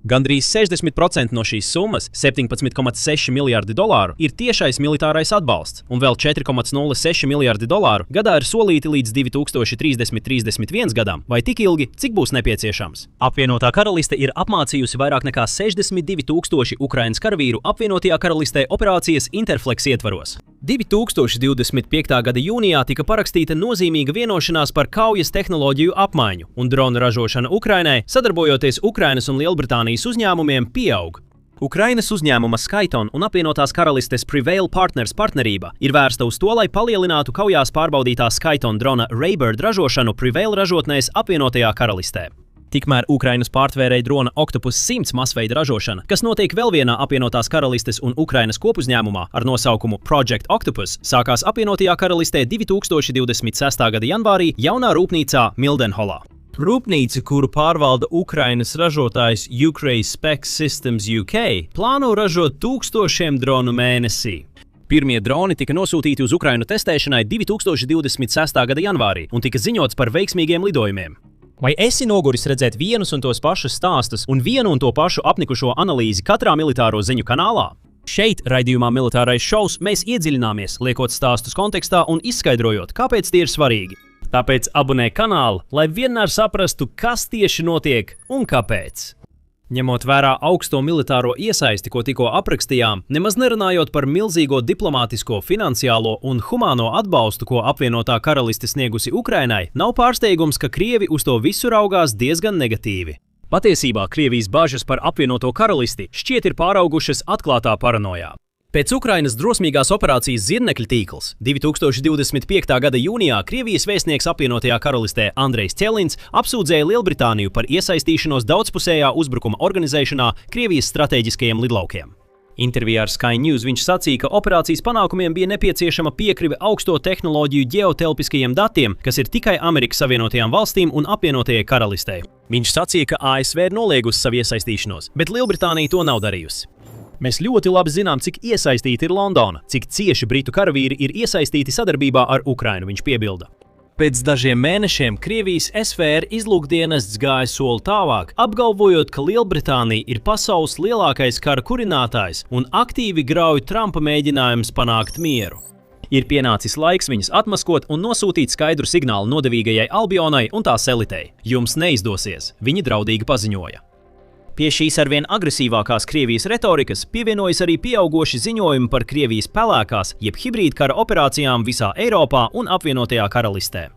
S1: Gandrīz 60% no šīs summas, 17,6 miljardi dolāru, ir tiešais militārais atbalsts, un vēl 4,06 miljardi dolāru gadā ir solīti līdz 2030-31 gadam, vai tik ilgi, cik būs nepieciešams. Apvienotā karaliste ir apmācījusi vairāk nekā 62 000 Ukrainas karavīru apvienotajā karalistē operācijas Interflex ietvaros. 2025. gada jūnijā tika parakstīta nozīmīga vienošanās par kaujas tehnoloģiju apmaiņu, un drona ražošana Ukrainai, sadarbojoties Ukrainas un Lielbritānijas uzņēmumiem, pieaug. Ukrainas uzņēmuma Skyton un apvienotās karalistes Prevail Partners partnerība ir vērsta uz to, lai palielinātu kaujās pārbaudītā Skyton drona Raybird ražošanu Prevail ražotnēs apvienotajā karalistē. Tikmēr Ukrainas pārtvērēja drona Octopus 100 masveida ražošana, kas notiek vēl vienā apvienotās karalistes un Ukrainas kopuzņēmumā ar nosaukumu Project Octopus, sākās apvienotajā karalistē 2026. gada janvārī jaunā rūpnīcā Mildenholā. Rūpnīca, kuru pārvalda Ukrainas ražotājs Ukraine Spec Systems UK, plāno ražot 1000 dronu mēnesī. Pirmie droni tika nosūtīti uz Ukrainu testēšanai 2026. gada janvārī un tika ziņots par veiksmīgiem lidojumiem. Vai esi noguris redzēt vienus un tos pašus stāstus un vienu un to pašu apnikušo analīzi katrā militāro ziņu kanālā? Šeit, raidījumā Militārais šovs, mēs iedziļināmies, liekot stāstus kontekstā un izskaidrojot, kāpēc tie ir svarīgi. Tāpēc abonē kanālu, lai vienmēr saprastu, kas tieši notiek un kāpēc. Ņemot vērā augsto militāro iesaisti, ko tikko aprakstījām, nemaz nerunājot par milzīgo diplomātisko, finansiālo un humāno atbalstu, ko apvienotā karaliste sniegusi Ukrainai, nav pārsteigums, ka Krievi uz to visu raugās diezgan negatīvi. Patiesībā Krievijas bažas par apvienoto karalisti šķiet ir pāraugušas atklātā paranojā. Pēc Ukrainas drosmīgās operācijas Zirnekļa tīkls 2025. gada jūnijā Krievijas vēstnieks apvienotajā karalistē Andrejs Ķelins apsūdzēja Lielbritāniju par iesaistīšanos daudzpusējā uzbrukuma organizēšanā Krievijas strateģiskajiem lidlaukiem. Intervijā ar Sky News viņš sacīja, ka operācijas panākumiem bija nepieciešama piekrive augsto tehnoloģiju ģeotelpiskajiem datiem, kas ir tikai Amerikas Savienotajām valstīm un apvienotajai karalistei. Viņš sacīja, ka ASV ir noliegusi savu iesaistīšanos, bet Lielbritānija to nav darījusi. Mēs ļoti labi zinām, cik iesaistīta ir Londona, cik cieši britu karavīri ir iesaistīti sadarbībā ar Ukrainu, viņš piebilda. Pēc dažiem mēnešiem Krievijas SVR izlūkdienests gāja soli tālāk, apgalvojot, ka Lielbritānija ir pasaules lielākais kara kurinātājs un aktīvi grauj Trumpa mēģinājums panākt mieru. Ir pienācis laiks viņus atmaskot un nosūtīt skaidru signālu nodevīgajai Albionai un tās elitei. Jums neizdosies, viņi draudīgi paziņoja. Pie šīs arvien agresīvākās Krievijas retorikas pievienojas arī pieaugoši ziņojumi par Krievijas pelēkās, jeb hibrīdkara operācijām visā Eiropā un apvienotajā karalistē.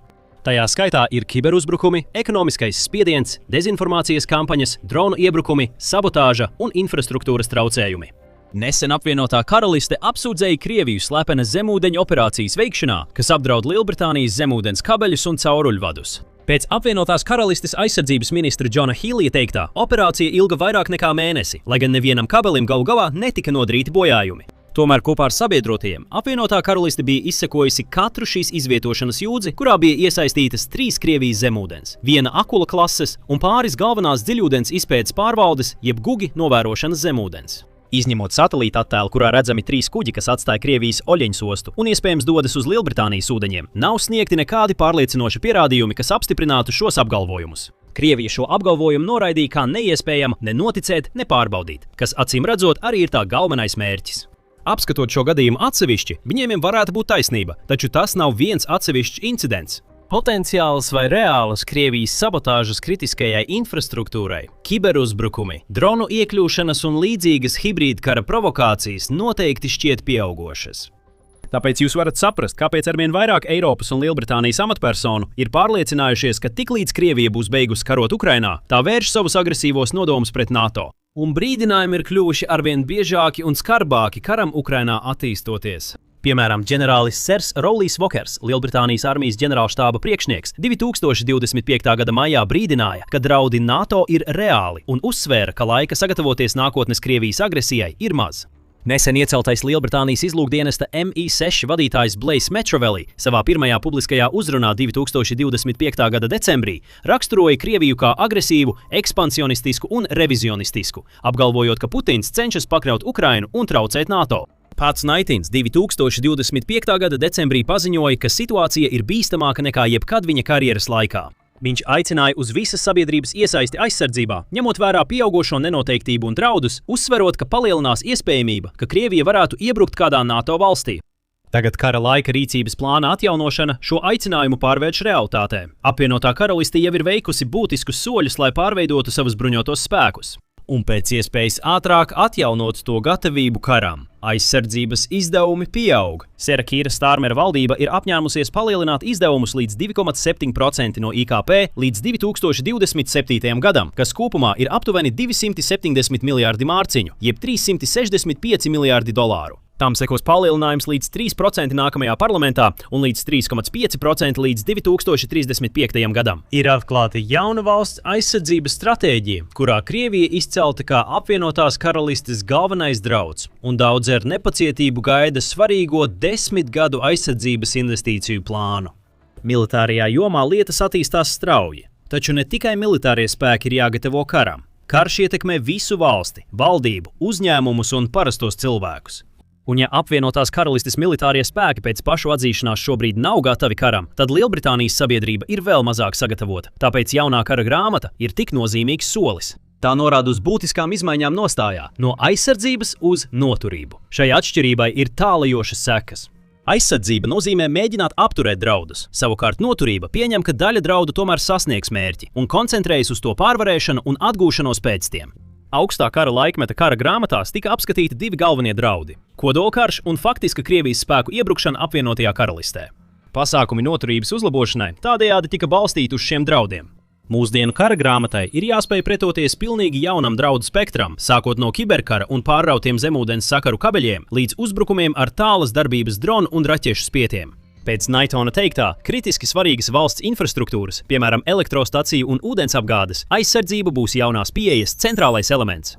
S1: Tajā skaitā ir kiberuzbrukumi, ekonomiskais spiediens, dezinformācijas kampaņas, dronu iebrukumi, sabotāža un infrastruktūras traucējumi. Nesen apvienotā karaliste apsūdzēja Krieviju slepenas zemūdeņu operācijas veikšanā, kas apdraud Lielbritānijas zemūdens kabeļus un cauruļvadus. Pēc apvienotās karalistes aizsardzības ministra Džona Hīlija teiktā, operācija ilga vairāk nekā mēnesi, lai gan nevienam kabelim galu galā netika nodarīti bojājumi. Tomēr kopā ar sabiedrotiem apvienotā karaliste bija izsekojusi katru šīs izvietošanas jūdzi, kurā bija iesaistītas 3 Krievijas zemūdens, 1 Akula klases un pāris galvenās dziļūdens izpētes pārvaldes, jeb gugi novērošanas zemūdens. Izņemot satelīta attēlu, kurā redzami 3 kuģi, kas atstāja Krievijas Oļeņas ostu un iespējams dodas uz Lielbritānijas ūdeņiem, nav sniegti nekādi pārliecinoši pierādījumi, kas apstiprinātu šos apgalvojumus. Krievija šo apgalvojumu noraidīja kā neiespējamu ne noticēt, ne pārbaudīt, kas acīm redzot arī ir tā galvenais mērķis. Apskatot šo gadījumu atsevišķi, viņiem varētu būt taisnība, taču tas nav viens atsevišķs incidents. Potenciāls vai reālas Krievijas sabotāžas kritiskajai infrastruktūrai, kiberuzbrukumi, dronu iekļūšanas un līdzīgas hibrīdkara provokācijas noteikti šķiet pieaugošas. Tāpēc jūs varat saprast, kāpēc arvien vairāk Eiropas un Lielbritānijas amatpersonu ir pārliecinājušies, ka tiklīdz Krievija būs beigusi karot Ukrainā, tā vērš savus agresīvos nodomus pret NATO. Un brīdinājumi ir kļuvuši arvien biežāki un skarbāki karam Ukrainā attīstoties. Piemēram, ģenerālis Sers Rowlijs Vokers, Lielbritānijas armijas ģenerālštāba priekšnieks, 2025. gada maijā brīdināja, ka draudi NATO ir reāli un uzsvēra, ka laika sagatavoties nākotnes Krievijas agresijai ir maz. Nesen ieceltais Lielbritānijas izlūkdienesta MI6 vadītājs Blaise Metroveli savā pirmajā publiskajā uzrunā 2025. gada decembrī raksturoja Krieviju kā agresīvu, ekspansionistisku un revizionistisku, apgalvojot, ka Putins cenšas pakļaut Ukrainu un traucēt NATO. Pats Naitins 2025. gada decembrī paziņoja, ka situācija ir bīstamāka nekā jebkad viņa karjeras laikā. Viņš aicināja uz visas sabiedrības iesaisti aizsardzībā, ņemot vērā pieaugošo nenoteiktību un draudus, uzsverot, ka palielinās iespējamība, ka Krievija varētu iebrukt kādā NATO valstī. Tagad kara laika rīcības plāna atjaunošana šo aicinājumu pārvērš realitātē. Apvienotā karaliste jau ir veikusi būtiskus soļus, lai pārveidotu savus bruņotos spēkus. Un pēc iespējas ātrāk atjaunot to gatavību karam. Aizsardzības izdevumi pieaug. Sera Kīra Stārmera valdība ir apņēmusies palielināt izdevumus līdz 2,7% no IKP līdz 2027. gadam, kas kopumā ir aptuveni 270 miljārdi mārciņu, jeb 365 miljārdi dolāru. Tam sekos palielinājums līdz 3% nākamajā parlamentā un līdz 3,5% līdz 2035. gadam. Ir atklāta jauna valsts aizsardzības stratēģija, kurā Krievija izcelta kā apvienotās karalistes galvenais drauds, un daudz ar nepacietību gaida svarīgo 10 gadu aizsardzības investīciju plānu. Militārajā jomā lietas attīstās strauji, taču ne tikai militārie spēki ir jāgatavo karam. Karš ietekmē visu valsti, valdību, uzņēmumus un parastos cilvēkus. Un ja apvienotās karalistes militārie spēki pēc pašu atzīšanās šobrīd nav gatavi karam, tad Lielbritānijas sabiedrība ir vēl mazāk sagatavota, tāpēc jaunā kara grāmata ir tik nozīmīgs solis. Tā norāda uz būtiskām izmaiņām nostājā, no aizsardzības uz noturību. Šai atšķirībai ir tālajošas sekas. Aizsardzība nozīmē mēģināt apturēt draudus, savukārt noturība pieņem, ka daļa draudu tomēr sasniegs mērķi un koncentrējas uz to pārvarēšanu un atgūšanos pēc tiem. Augstā kara laikmeta kara grāmatās tika apskatīti divi galvenie draudi – kodolkarš un faktiska Krievijas spēku iebrukšana apvienotajā karalistē. Pasākumi noturības uzlabošanai tādējādi tika balstīti uz šiem draudiem. Mūsdienu kara grāmatai ir jāspēj pretoties pilnīgi jaunam draudu spektram, sākot no kiberkara un pārrautiem zemūdens sakaru kabeļiem līdz uzbrukumiem ar tālas darbības dronu un raķešu spietiem. Pēc Naitona teiktā, kritiski svarīgas valsts infrastruktūras, piemēram, elektrostaciju un ūdensapgādes, aizsardzība būs jaunās pieejas centrālais elements.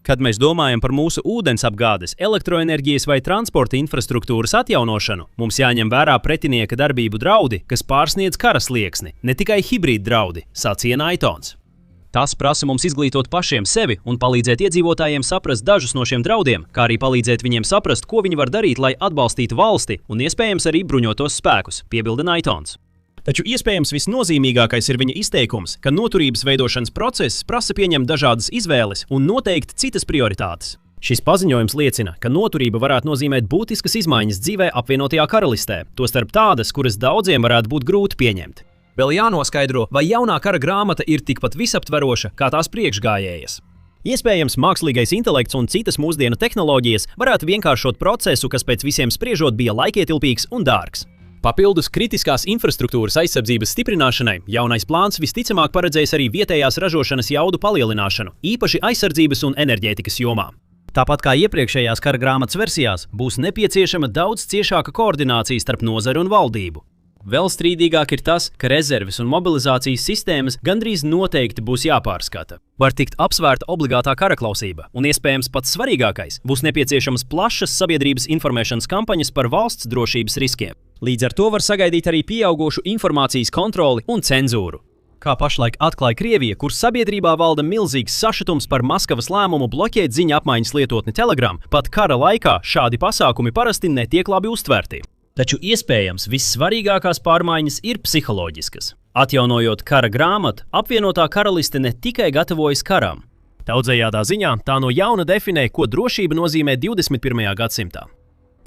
S1: Kad mēs domājam par mūsu ūdensapgādes, elektroenerģijas vai transporta infrastruktūras atjaunošanu, mums jāņem vērā pretinieka darbību draudi, kas pārsniedz kara slieksni, ne tikai hibrīd draudi, sacīja Naitons. Tas prasa mums izglītot pašiem sevi un palīdzēt iedzīvotājiem saprast dažus no šiem draudiem, kā arī palīdzēt viņiem saprast, ko viņi var darīt, lai atbalstītu valsti un iespējams arī bruņotos spēkus, piebilda Naitons. Taču iespējams visnozīmīgākais ir viņa izteikums, ka noturības veidošanas process prasa pieņemt dažādas izvēles un noteikt citas prioritātes. Šis paziņojums liecina, ka noturība varētu nozīmēt būtiskas izmaiņas dzīvē apvienotajā karalistē, tostarp tādas, kuras daudziem varētu būt grūti pieņemt. Vēl jānoskaidro, vai jaunā kara grāmata ir tikpat visaptveroša kā tās priekšgājējas. Iespējams, mākslīgais intelekts un citas mūsdienu tehnoloģijas varētu vienkāršot procesu, kas pēc visiem spriežot bija laikietilpīgs un dārgs. Papildus kritiskās infrastruktūras aizsardzības stiprināšanai, jaunais plāns visticamāk paredzēs arī vietējās ražošanas jaudu palielināšanu, īpaši aizsardzības un enerģētikas jomā. Tāpat kā iepriekšējās kara grāmatas versijās, būs nepieciešama daudz ciešāka koordinācija starp nozaru un valdību. Vēl strīdīgāk ir tas, ka rezerves un mobilizācijas sistēmas gandrīz noteikti būs jāpārskata. Var tikt apsvērta obligātā karaklausība, un iespējams pats svarīgākais būs nepieciešamas plašas sabiedrības informēšanas kampaņas par valsts drošības riskiem. Līdz ar to var sagaidīt arī pieaugošu informācijas kontroli un cenzūru. Kā pašlaik atklāja Krievija, kur sabiedrībā valda milzīgs sašutums par Maskavas lēmumu bloķēt ziņu apmaiņas lietotni Telegram, pat kara laikā šādi pasākumi parasti netiek labi uztverti. Taču iespējams vissvarīgākās pārmaiņas ir psiholoģiskas. Atjaunojot kara grāmatu, apvienotā karaliste ne tikai gatavojas karam. Daudzējādā ziņā tā no jauna definē, ko drošība nozīmē 21. gadsimtā.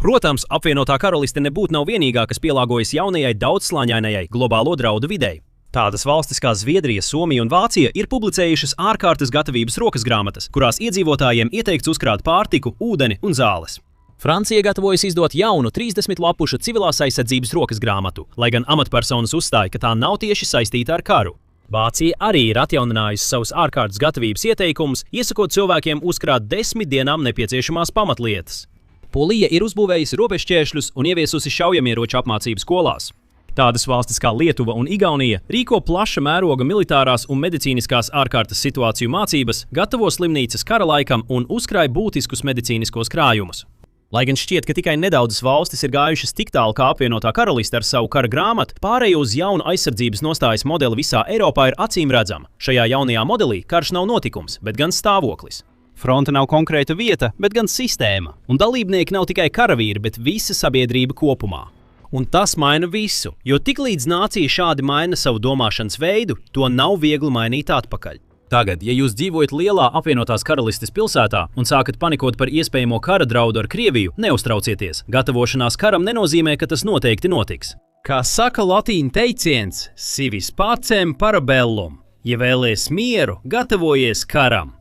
S1: Protams, apvienotā karaliste nebūtu nav vienīgā, kas pielāgojas jaunajai daudzslāņainajai globālo draudu videi. Tādas valstis kā Zviedrija, Somija un Vācija ir publicējušas ārkārtas gatavības rokas grāmatas, kurās iedzīvotājiem ieteikts uzkrāt pārtiku, ūdeni un zāles. Francija gatavojas izdot jaunu 30 lapušu civilās aizsardzības rokas grāmatu, lai gan amatpersonas uzstāja, ka tā nav tieši saistīta ar karu. Vācija arī ir atjauninājusi savus ārkārtas gatavības ieteikumus, iesakot cilvēkiem uzkrāt 10 dienām nepieciešamās pamatlietas. Polija ir uzbūvējusi robežšķēršļus un ieviesusi šaujamieroču apmācību skolās. Tādas valstis kā Lietuva un Igaunija rīko plaša mēroga militārās un medicīniskās ārkārtas situāciju mācības, gatavo slimnīcas kara laikam un uzkrāj būtiskus medicīniskos krājumus. Lai gan šķiet, ka tikai nedaudzas valstis ir gājušas tik tālu kā apvienotā karaliste ar savu kara grāmatu, pārējo uz jaunu aizsardzības nostājas modeli visā Eiropā ir acīm redzama. Šajā jaunajā modelī karš nav notikums, bet gan stāvoklis. Fronte nav konkrēta vieta, bet gan sistēma. Un dalībnieki nav tikai karavīri, bet visa sabiedrība kopumā. Un tas maina visu, jo tiklīdz nācija šādi maina savu domāšanas veidu, to nav viegli mainīt atpakaļ. Tagad, ja jūs dzīvojat lielā apvienotās karalistes pilsētā un sākat panikot par iespējamo kara draudu ar Krieviju, neuztraucieties. Gatavošanās karam nenozīmē, ka tas noteikti notiks. Kā saka latīņu teiciens, civis pacem parabellum. Ja vēlies mieru, gatavojies karam.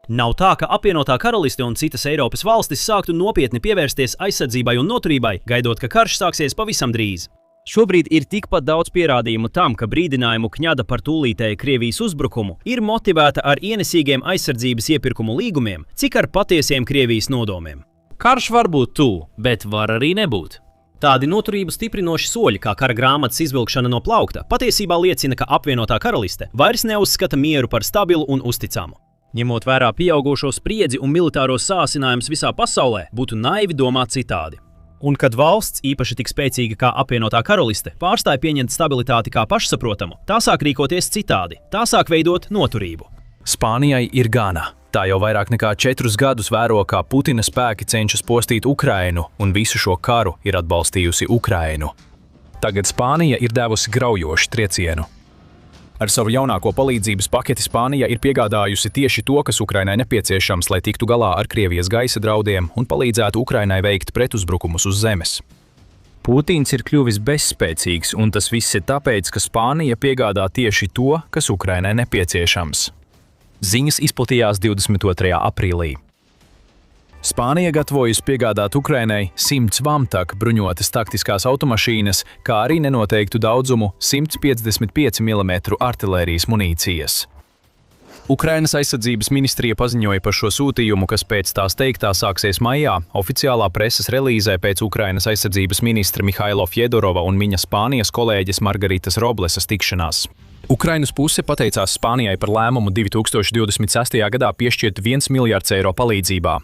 S1: Nav tā, ka apvienotā karaliste un citas Eiropas valstis sāktu nopietni pievērsties aizsardzībai un noturībai, gaidot, ka karš sāksies pavisam drīz. Šobrīd ir tikpat daudz pierādījumu tam, ka brīdinājumu kņada par tūlītēju Krievijas uzbrukumu ir motivēta ar ienesīgiem aizsardzības iepirkumu līgumiem, cik ar patiesiem Krievijas nodomiem. Karš var būt tuvu, bet var arī nebūt. Tādi noturību stiprinoši soļi, kā kara grāmatas izvilkšana no plaukta, patiesībā liecina, ka apvienotā karaliste vairs neuzskata mieru par stabilu un uzticamu. Ņemot vērā pieaugošo spriedzi un militāro sāsinājumus visā pasaulē, būtu naivi domāt citādi. Un kad valsts, īpaši tik spēcīga kā apvienotā karaliste, pārstāja pieņemt stabilitāti kā pašsaprotamu, tā sāk rīkoties citādi, tā sāk veidot noturību. Spānijai ir gana. Tā jau vairāk nekā 4 gadus vēro, kā Putina spēki cenšas postīt Ukrainu, un visu šo karu ir atbalstījusi Ukrainu. Tagad Spānija ir devusi graujošu triecienu. Ar savu jaunāko palīdzības paketi Spānija ir piegādājusi tieši to, kas Ukrainai nepieciešams, lai tiktu galā ar Krievijas gaisa draudiem un palīdzētu Ukrainai veikt pretuzbrukumus uz zemes. Putins ir kļuvis bezspēcīgs, un tas viss ir tāpēc, ka Spānija piegādā tieši to, kas Ukrainai nepieciešams. Ziņas izplatījās 22. aprīlī. Spānija gatavojas piegādāt Ukrainai 100 Vamtak bruņotas taktiskās automašīnas, kā arī nenoteiktu daudzumu 155 mm artilērijas munīcijas. Ukrainas aizsardzības ministrija paziņoja par šo sūtījumu, kas pēc tās teiktā sāksies maijā, oficiālā preses relīzē pēc Ukrainas aizsardzības ministra Mihailo Fjodorova un viņa Spānijas kolēģes Margaritas Roblesas tikšanās. Ukrainas puse pateicās Spānijai par lēmumu 2026. gadā piešķirt 1 miljards eiro palīdzībā.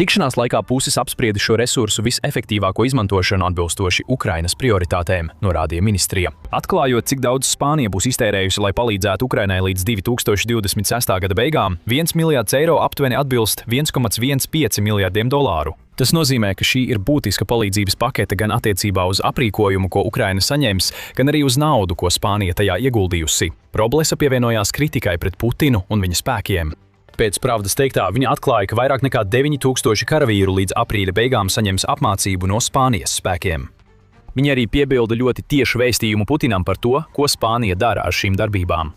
S1: Tikšanās laikā puses apsprieda šo resursu visefektīvāko izmantošanu atbilstoši Ukrainas prioritātēm, norādīja ministrija. Atklājot, cik daudz Spānija būs iztērējusi, lai palīdzētu Ukrainai līdz 2026. gada beigām, 1 miljards eiro aptuveni atbilst 1,15 miljardiem dolāru. Tas nozīmē, ka šī ir būtiska palīdzības pakete gan attiecībā uz aprīkojumu, ko Ukraina saņems, gan arī uz naudu, ko Spānija tajā ieguldījusi. Roblesa pievienojās kritikai pret Putinu un viņa spēkiem. Pēc Pravdas teiktā viņa atklāja, ka vairāk nekā 9000 karavīru līdz aprīļa beigām saņems apmācību no Spānijas spēkiem. Viņa arī piebilda ļoti tiešu vēstījumu Putinam par to, ko Spānija dara ar šīm darbībām.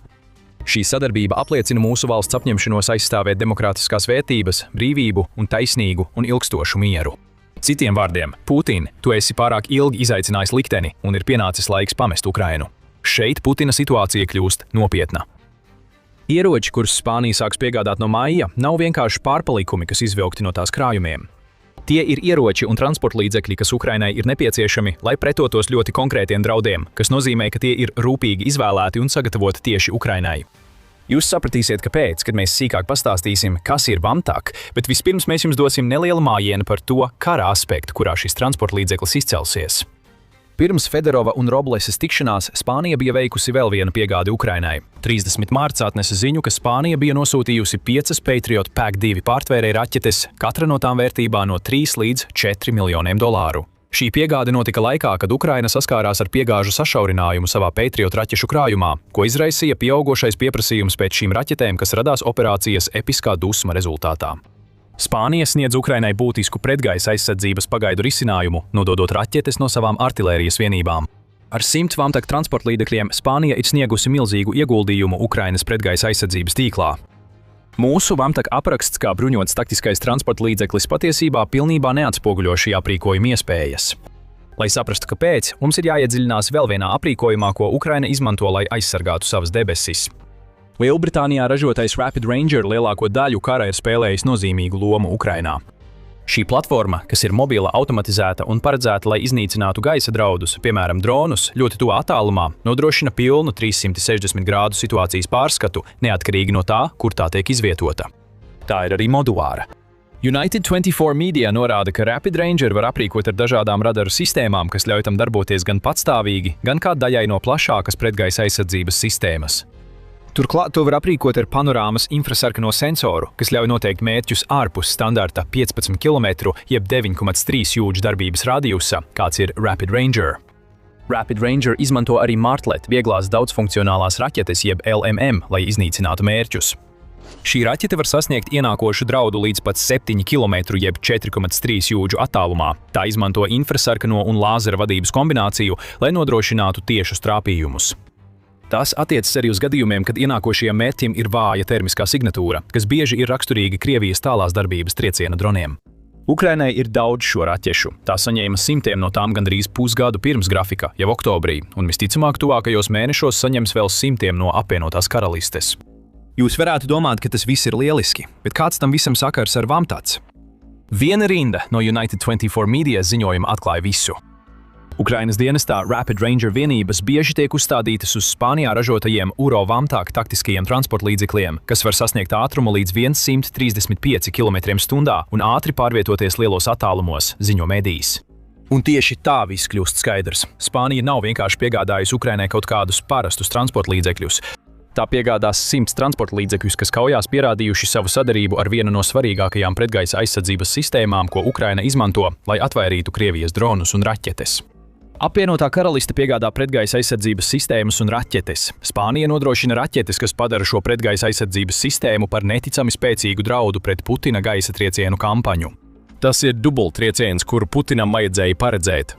S1: Šī sadarbība apliecina mūsu valsts apņemšanos aizstāvēt demokrātiskās vērtības, brīvību un taisnīgu un ilgstošu mieru. Citiem vārdiem, Putin, tu esi pārāk ilgi izaicinājis likteni un ir pienācis laiks pamest Ukrainu. Šeit Putina situācija kļūst nopietna. Ieroči, kurus Spānija sāks piegādāt no maija, nav vienkārši pārpalikumi, kas izvilkti no tās krājumiem. Tie ir ieroči un transportlīdzekļi, kas Ukrainai ir nepieciešami, lai pretotos ļoti konkrētiem draudiem, kas nozīmē, ka tie ir rūpīgi izvēlēti un sagatavoti tieši Ukrainai. Jūs sapratīsiet, kāpēc, kad mēs sīkāk pastāstīsim, kas ir Vamtak, bet vispirms mēs jums dosim nelielu mājienu par to kara aspektu, kurā šis transportlīdzeklis izcelsies. Pirms Fedorova un Roblesas tikšanās Spānija bija veikusi vēl vienu piegādi Ukrainai. 30. mārts atnesa ziņu, ka Spānija bija nosūtījusi 5 Patriot PAC-2 pārtvērēju raķetes, katra no tām vērtībā no 3 līdz 4 miljoniem dolāru. Šī piegāde notika laikā, kad Ukraina saskārās ar piegāžu sašaurinājumu savā Patriot raķešu krājumā, ko izraisīja pieaugošais pieprasījums pēc šīm raķetēm, kas radās operācijas Episkā dusma rezultātā. Spānija sniedz Ukrainai būtisku pretgaisa aizsardzības pagaidu risinājumu, nododot raķetes no savām artilērijas vienībām. Ar 100 Vamtak transportlīdzekļiem Spānija ir sniegusi milzīgu ieguldījumu Ukrainas pretgaisa aizsardzības tīklā. Mūsu Vamtak apraksts kā bruņots taktiskais transportlīdzeklis patiesībā pilnībā neatspoguļo šī aprīkojuma iespējas. Lai saprastu, kāpēc, mums ir jāiedziļinās vēl vienā aprīkojumā, ko Ukraina izmanto, lai aizsargātu savas debesis. Lielbritānijā ražotais Rapid Ranger lielāko daļu kara ir spēlējis nozīmīgu lomu Ukrainā. Šī platforma, kas ir mobila, automatizēta un paredzēta, lai iznīcinātu gaisa draudus, piemēram, dronus, ļoti tuvā attālumā, nodrošina pilnu 360 grādu situācijas pārskatu, neatkarīgi no tā, kur tā tiek izvietota. Tā ir arī modulāra. United 24 Media norāda, ka Rapid Ranger var aprīkot ar dažādām radaru sistēmām, kas ļauj tam darboties gan patstāvīgi, gan kā daļai no plašākas pretgaisa aizsardzības sistēmas. Turklāt to var aprīkot ar panorāmas infrasarkano sensoru, kas ļauj noteikt mērķus ārpus standarta 15 km jeb 9,3 jūdžu darbības radiusa, kāds ir Rapid Ranger. Rapid Ranger izmanto arī Martlet vieglās daudzfunkcionālās raķetes jeb LMM, lai iznīcinātu mērķus. Šī raķete var sasniegt ienākošu draudu līdz pat 7 km jeb 4,3 jūdžu attālumā. Tā izmanto infrasarkano un lāzera vadības kombināciju, lai nodrošinātu tiešus trāpījumus. Tas attiecas arī uz gadījumiem, kad ienākošajam mērķim ir vāja termiskā signatūra, kas bieži ir raksturīga Krievijas tālās darbības trieciena droniem. Ukrainai ir daudz šo raķešu. Tā saņēma simtiem no tām gandrīz pusgadu pirms grafika, jau oktobrī, un visticamāk tuvākajos mēnešos saņems vēl simtiem no apvienotās karalistes. Jūs varētu domāt, ka tas viss ir lieliski, bet kāds tam visam sakars ar Vamtats? Viena rinda no United 24 Media ziņojuma atklāja visu. Ukrainas dienestā Rapid Ranger vienības bieži tiek uzstādītas uz Spānijā ražotajiem Uro Vamtak taktiskajiem transportlīdzekļiem, kas var sasniegt ātrumu līdz 135 km/h un ātri pārvietoties lielos attālumos, ziņo medijas. Un tieši tā viss kļūst skaidrs. Spānija nav vienkārši piegādājusi Ukrainai kaut kādus parastus transportlīdzekļus.
S2: Tā piegādās 100 transporta līdzekļus, kas kaujās pierādījuši savu sadarbību ar vienu no svarīgākajām pretgaisa aizsardzības sistēmām, ko Ukraina izmanto, lai atvairītu Krievijas dronus un raķetes. Apvienotā karaliste piegādā pretgaisa aizsardzības sistēmas un raķetes. Spānija nodrošina raķetes, kas padara šo pretgaisa aizsardzības sistēmu par neticami spēcīgu draudu pret Putina gaisa triecienu kampaņu. Tas ir dubultrieciens, kuru Putinam vajadzēja paredzēt.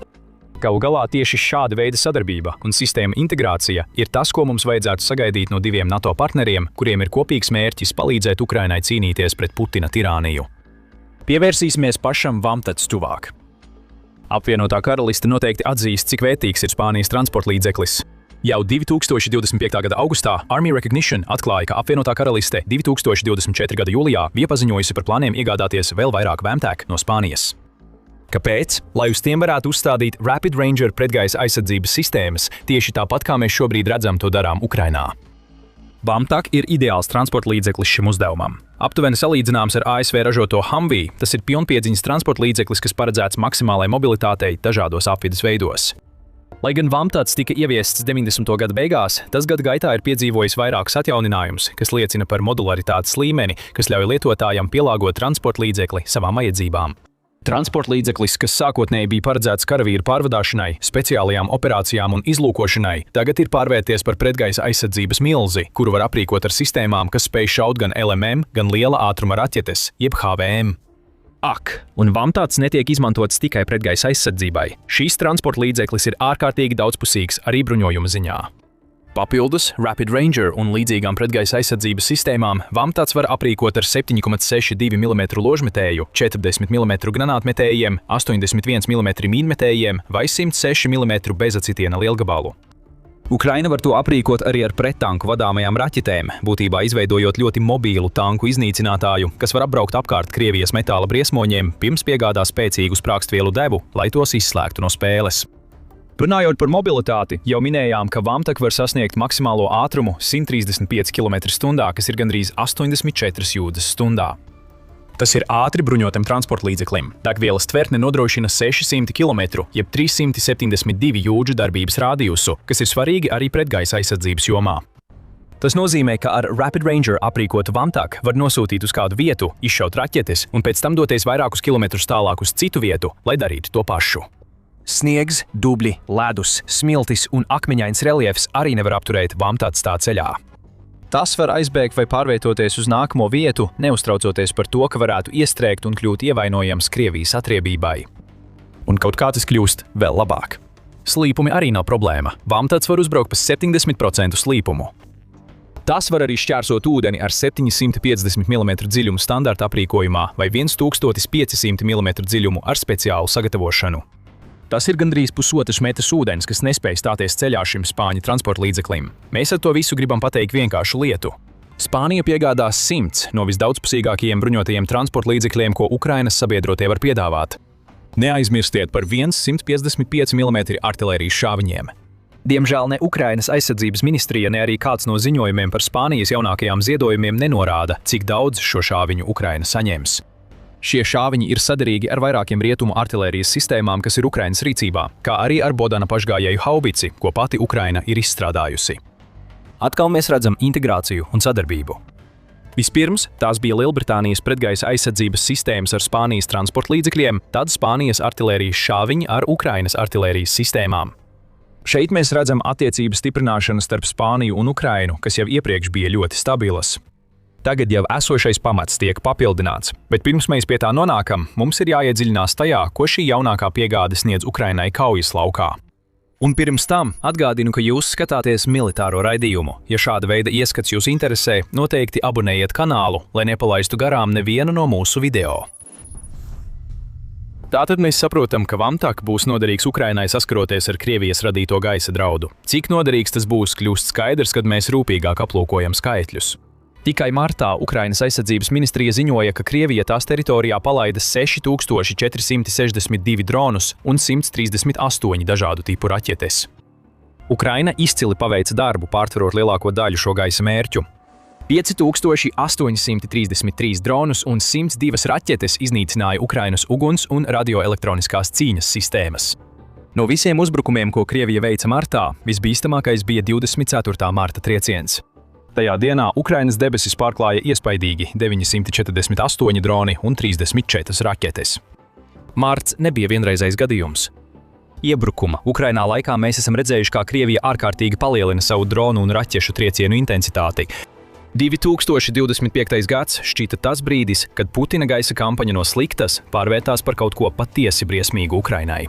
S2: Galu galā tieši šāda veida sadarbība un sistēma integrācija ir tas, ko mums vajadzētu sagaidīt no diviem NATO partneriem, kuriem ir kopīgs mērķis palīdzēt Ukrainai cīnīties pret Putina tirāniju. Pievērsīsimies pašam Vamtats tuvāk. Apvienotā karaliste noteikti atzīst, cik vērtīgs ir Spānijas transporta līdzeklis. Jau 2025. gada augustā Army Recognition atklāja, ka apvienotā karaliste 2024. gada jūlijā iepaziņojusi par plāniem iegādāties vēl vairāk Vamtec no Spānijas. Kāpēc? Lai uz tiem varētu uzstādīt Rapid Ranger pretgaisa aizsardzības sistēmas, tieši tāpat kā mēs šobrīd redzam to darām Ukrainā. Vamtec ir ideāls transporta līdzeklis šim uzdevumam. Aptuveni salīdzināms ar ASV ražoto Humvee, tas ir pilnpiedziņas transporta līdzeklis, kas paredzēts maksimālai mobilitātei dažādos apvides veidos. Lai gan Vamtec tika ieviests 90. gada beigās, tas gadu gaitā ir piedzīvojis vairākus atjauninājumus, kas liecina par modularitātes līmeni, kas ļauj lietotājam pielāgot transporta līdzekli savām vajadzībām. Transporta līdzeklis, kas sākotnēji bija paredzēts karavīru pārvadāšanai, speciālajām operācijām un izlūkošanai, tagad ir pārvērties par pretgaisa aizsardzības milzi, kuru var aprīkot ar sistēmām, kas spēj šaut gan LMM, gan liela ātruma raķetes, jeb HVM. Ak, un Vamtec netiek izmantots tikai pretgaisa aizsardzībai. Šīs transporta līdzeklis ir ārkārtīgi daudzpusīgs arī bruņojuma ziņā. Papildus Rapid Ranger un līdzīgām pretgaisa aizsardzības sistēmām Vamtec var aprīkot ar 7,62 mm ložmetēju, 40 mm granātmetējiem, 81 mm mīnmetējiem vai 106 mm bezacitiena lielgabalu. Ukraina var to aprīkot arī ar prettanku vadāmajām raķetēm, būtībā izveidojot ļoti mobīlu tanku iznīcinātāju, kas var apbraukt apkārt Krievijas metāla briesmoņiem, pirms piegādā spēcīgu sprākstvielu devu, lai tos izslēgtu no spēles. Runājot par mobilitāti, jau minējām, ka Vamtec var sasniegt maksimālo ātrumu 135 km/h, kas ir gandrīz 84 jūdzes stundā. Tas ir ātri bruņotam transporta līdzeklim. Degvielas tvertne nodrošina 600 km, jeb 372 jūdžu darbības radiusu, kas ir svarīgi arī pretgaisa aizsardzības jomā. Tas nozīmē, ka ar Rapid Ranger aprīkotu Vamtec var nosūtīt uz kādu vietu, izšaut raķetes un pēc tam doties vairākus kilometrus tālāk uz citu vietu, lai darītu to pašu. Sniegs, dubļi, ledus, smiltis un akmeņains reljefs arī nevar apturēt Vamtec tā ceļā. Tas var aizbēgt vai pārvietoties uz nākamo vietu, neuztraucoties par to, ka varētu iestrēgt un kļūt ievainojams Krievijas atriebībai. Un kaut kā tas kļūst vēl labāk. Slīpumi arī nav problēma. Vamtec var uzbraukt pa 70% slīpumu. Tas var arī šķērsot ūdeni ar 750 mm dziļumu standarta aprīkojumā vai 1500 mm dziļumu ar speciālu sagatavošanu. Tas ir gandrīz pusotras metras ūdens, kas nespēj stāties ceļā šim spāņu transporta līdzeklim. Mēs ar to visu gribam pateikt vienkāršu lietu. Spānija piegādās 100 no visdaudzpusīgākajiem bruņotajiem transporta līdzekļiem, ko Ukrainas sabiedrotie var piedāvāt. Neaizmirstiet par 155 mm artilērijas šāviņiem. Diemžēl ne Ukrainas aizsardzības ministrija, ne arī kāds no ziņojumiem par Spānijas jaunākajām ziedojumiem nenorāda, cik daudz šo šāviņu Ukraina saņems. Šie šāviņi ir saderīgi ar vairākiem rietumu artilērijas sistēmām, kas ir Ukrainas rīcībā, kā arī ar Bodana pašgājēju haubici, ko pati Ukraina ir izstrādājusi. Atkal mēs redzam integrāciju un sadarbību. Vispirms tās bija Lielbritānijas pretgaisa aizsardzības sistēmas ar Spānijas transporta līdzekļiem, tad Spānijas artilērijas šāviņi ar Ukrainas artilērijas sistēmām. Šeit mēs redzam attiecības stiprināšanu starp Spāniju un Ukrainu, kas jau iepriekš bija ļoti stabilas. Tagad jau esošais pamats tiek papildināts, bet pirms mēs pie tā nonākam, mums ir jāiedziļinās tajā, ko šī jaunākā piegāde sniedz Ukrainai kaujas laukā. Un pirms tam atgādinu, ka jūs skatāties militāro raidījumu. Ja šāda veida ieskats jūs interesē, noteikti abonējiet kanālu, lai nepalaistu garām nevienu no mūsu video. Tātad mēs saprotam, ka Vamtec būs noderīgs Ukrainai saskaroties ar Krievijas radīto gaisa draudu. Cik noderīgs tas būs, kļūst skaidrs, kad mēs rūpīgāk aplūkojam skaitļus. Tikai martā Ukrainas aizsardzības ministrija ziņoja, ka Krievija tās teritorijā palaida 6462 dronus un 138 dažādu tipu raķetes. Ukraina izcili paveica darbu, pārtverot lielāko daļu šo gaisa mērķu. 5833 dronus un 102 raķetes iznīcināja Ukrainas uguns un radioelektroniskās cīņas sistēmas. No visiem uzbrukumiem, ko Krievija veica martā, visbīstamākais bija 24. marta trieciens. Tajā dienā Ukrainas debesis pārklāja iespaidīgi 948 droni un 34 raķetes.
S3: Marts nebija vienreizējs gadījums. Iebrukuma Ukrainā laikā mēs esam redzējuši, kā Krievija ārkārtīgi palielina savu dronu un raķešu triecienu intensitāti. 2025. gads šķita tas brīdis, kad Putina gaisa kampaņa no sliktas pārvērtās par kaut ko patiesi briesmīgu Ukrainai.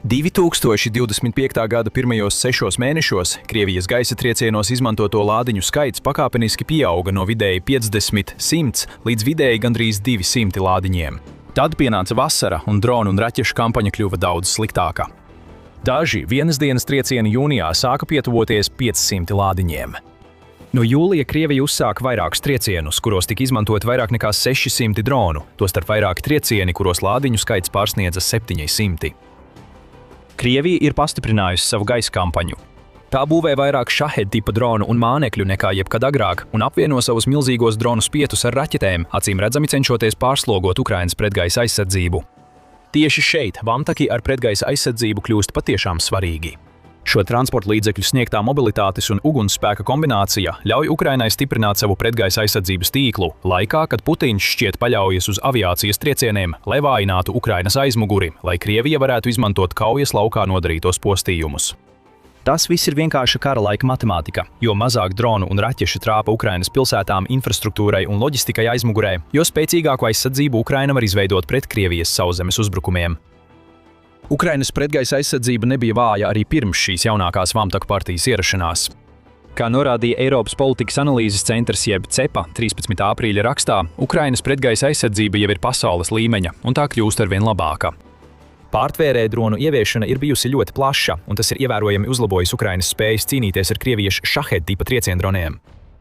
S3: 2025. gada pirmajos 6 mēnešos Krievijas gaisa triecienos izmantoto lādiņu skaits pakāpeniski pieauga no vidēji 50–100 līdz vidēji gandrīz 200 lādiņiem. Tad pienāca vasara, un dronu un raķešu kampaņa kļuva daudz sliktāka. Daži vienas dienas triecieni jūnijā sāka pietuvoties 500 lādiņiem. No jūlija Krievija uzsāka vairākus triecienus, kuros tika izmantot vairāk nekā 600 dronu, tostarp vairāki triecieni, kuros lādiņu skaits pārsniedza 700. Krievija ir pastiprinājusi savu gaisa kampaņu. Tā būvē vairāk Shahed tipa dronu un mānekļu nekā jebkad agrāk un apvieno savus milzīgos dronu spietus ar raķetēm, acīm redzami cenšoties pārslogot Ukrainas pretgaisa aizsardzību. Tieši šeit Vamtaki ar pretgaisa aizsardzību kļūst patiešām svarīgi. Šo transporta līdzekļu sniegtā mobilitātes un ugunsspēka kombinācija ļauj Ukrainai stiprināt savu pretgaisa aizsardzības tīklu, laikā, kad Putins šķiet paļaujas uz aviācijas triecieniem, lai vājinātu Ukrainas aizmuguri, lai Krievija varētu izmantot kaujas laukā nodarītos postījumus. Tas viss ir vienkārša kara laika matemātika, jo mazāk dronu un raķešu trāpa Ukrainas pilsētām, infrastruktūrai un loģistikai aizmugurē, jo spēcīgāku aizsardzību Ukraina var izveidot pret Krievijas sauszemes uzbrukumiem. Ukrainas pretgaisa aizsardzība nebija vāja arī pirms šīs jaunākās Vamtaku partijas ierašanās. Kā norādīja Eiropas politikas analīzes centrs jeb CEPA 13. aprīļa rakstā, Ukrainas pretgaisa aizsardzība jau ir pasaules līmeņa, un tā kļūst arvien labāka. Pārtvērē dronu ieviešana ir bijusi ļoti plaša, un tas ir ievērojami uzlabojis Ukrainas spējas cīnīties ar Krievijas Shahed tipa trieciendroniem.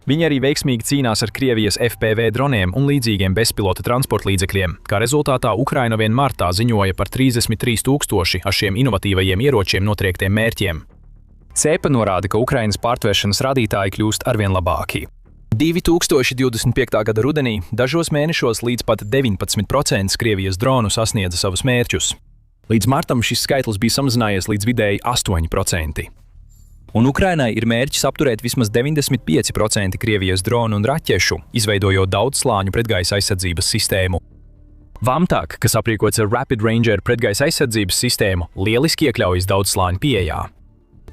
S3: Viņi arī veiksmīgi cīnās ar Krievijas FPV droniem un līdzīgiem bezpilota transporta līdzekļiem, kā rezultātā Ukraina vien martā ziņoja par 33 000 ar šiem inovatīvajiem ieročiem notriektiem mērķiem. CEPA norāda, ka Ukrainas pārtvēršanas rādītāji kļūst arvien labāki. 2025. gada rudenī dažos mēnešos līdz pat 19% Krievijas dronu sasniedza savus mērķus. Līdz martam šis skaitlis bija samazinājies līdz vidēji 8%. Un Ukrainai ir mērķis apturēt vismaz 95% Krievijas dronu un raķešu, izveidojot daudzslāņu pretgaisa aizsardzības sistēmu. Vamtak, kas aprīkots ar Rapid Ranger pretgaisa aizsardzības sistēmu, lieliski iekļaujas daudzslāņu pieejā.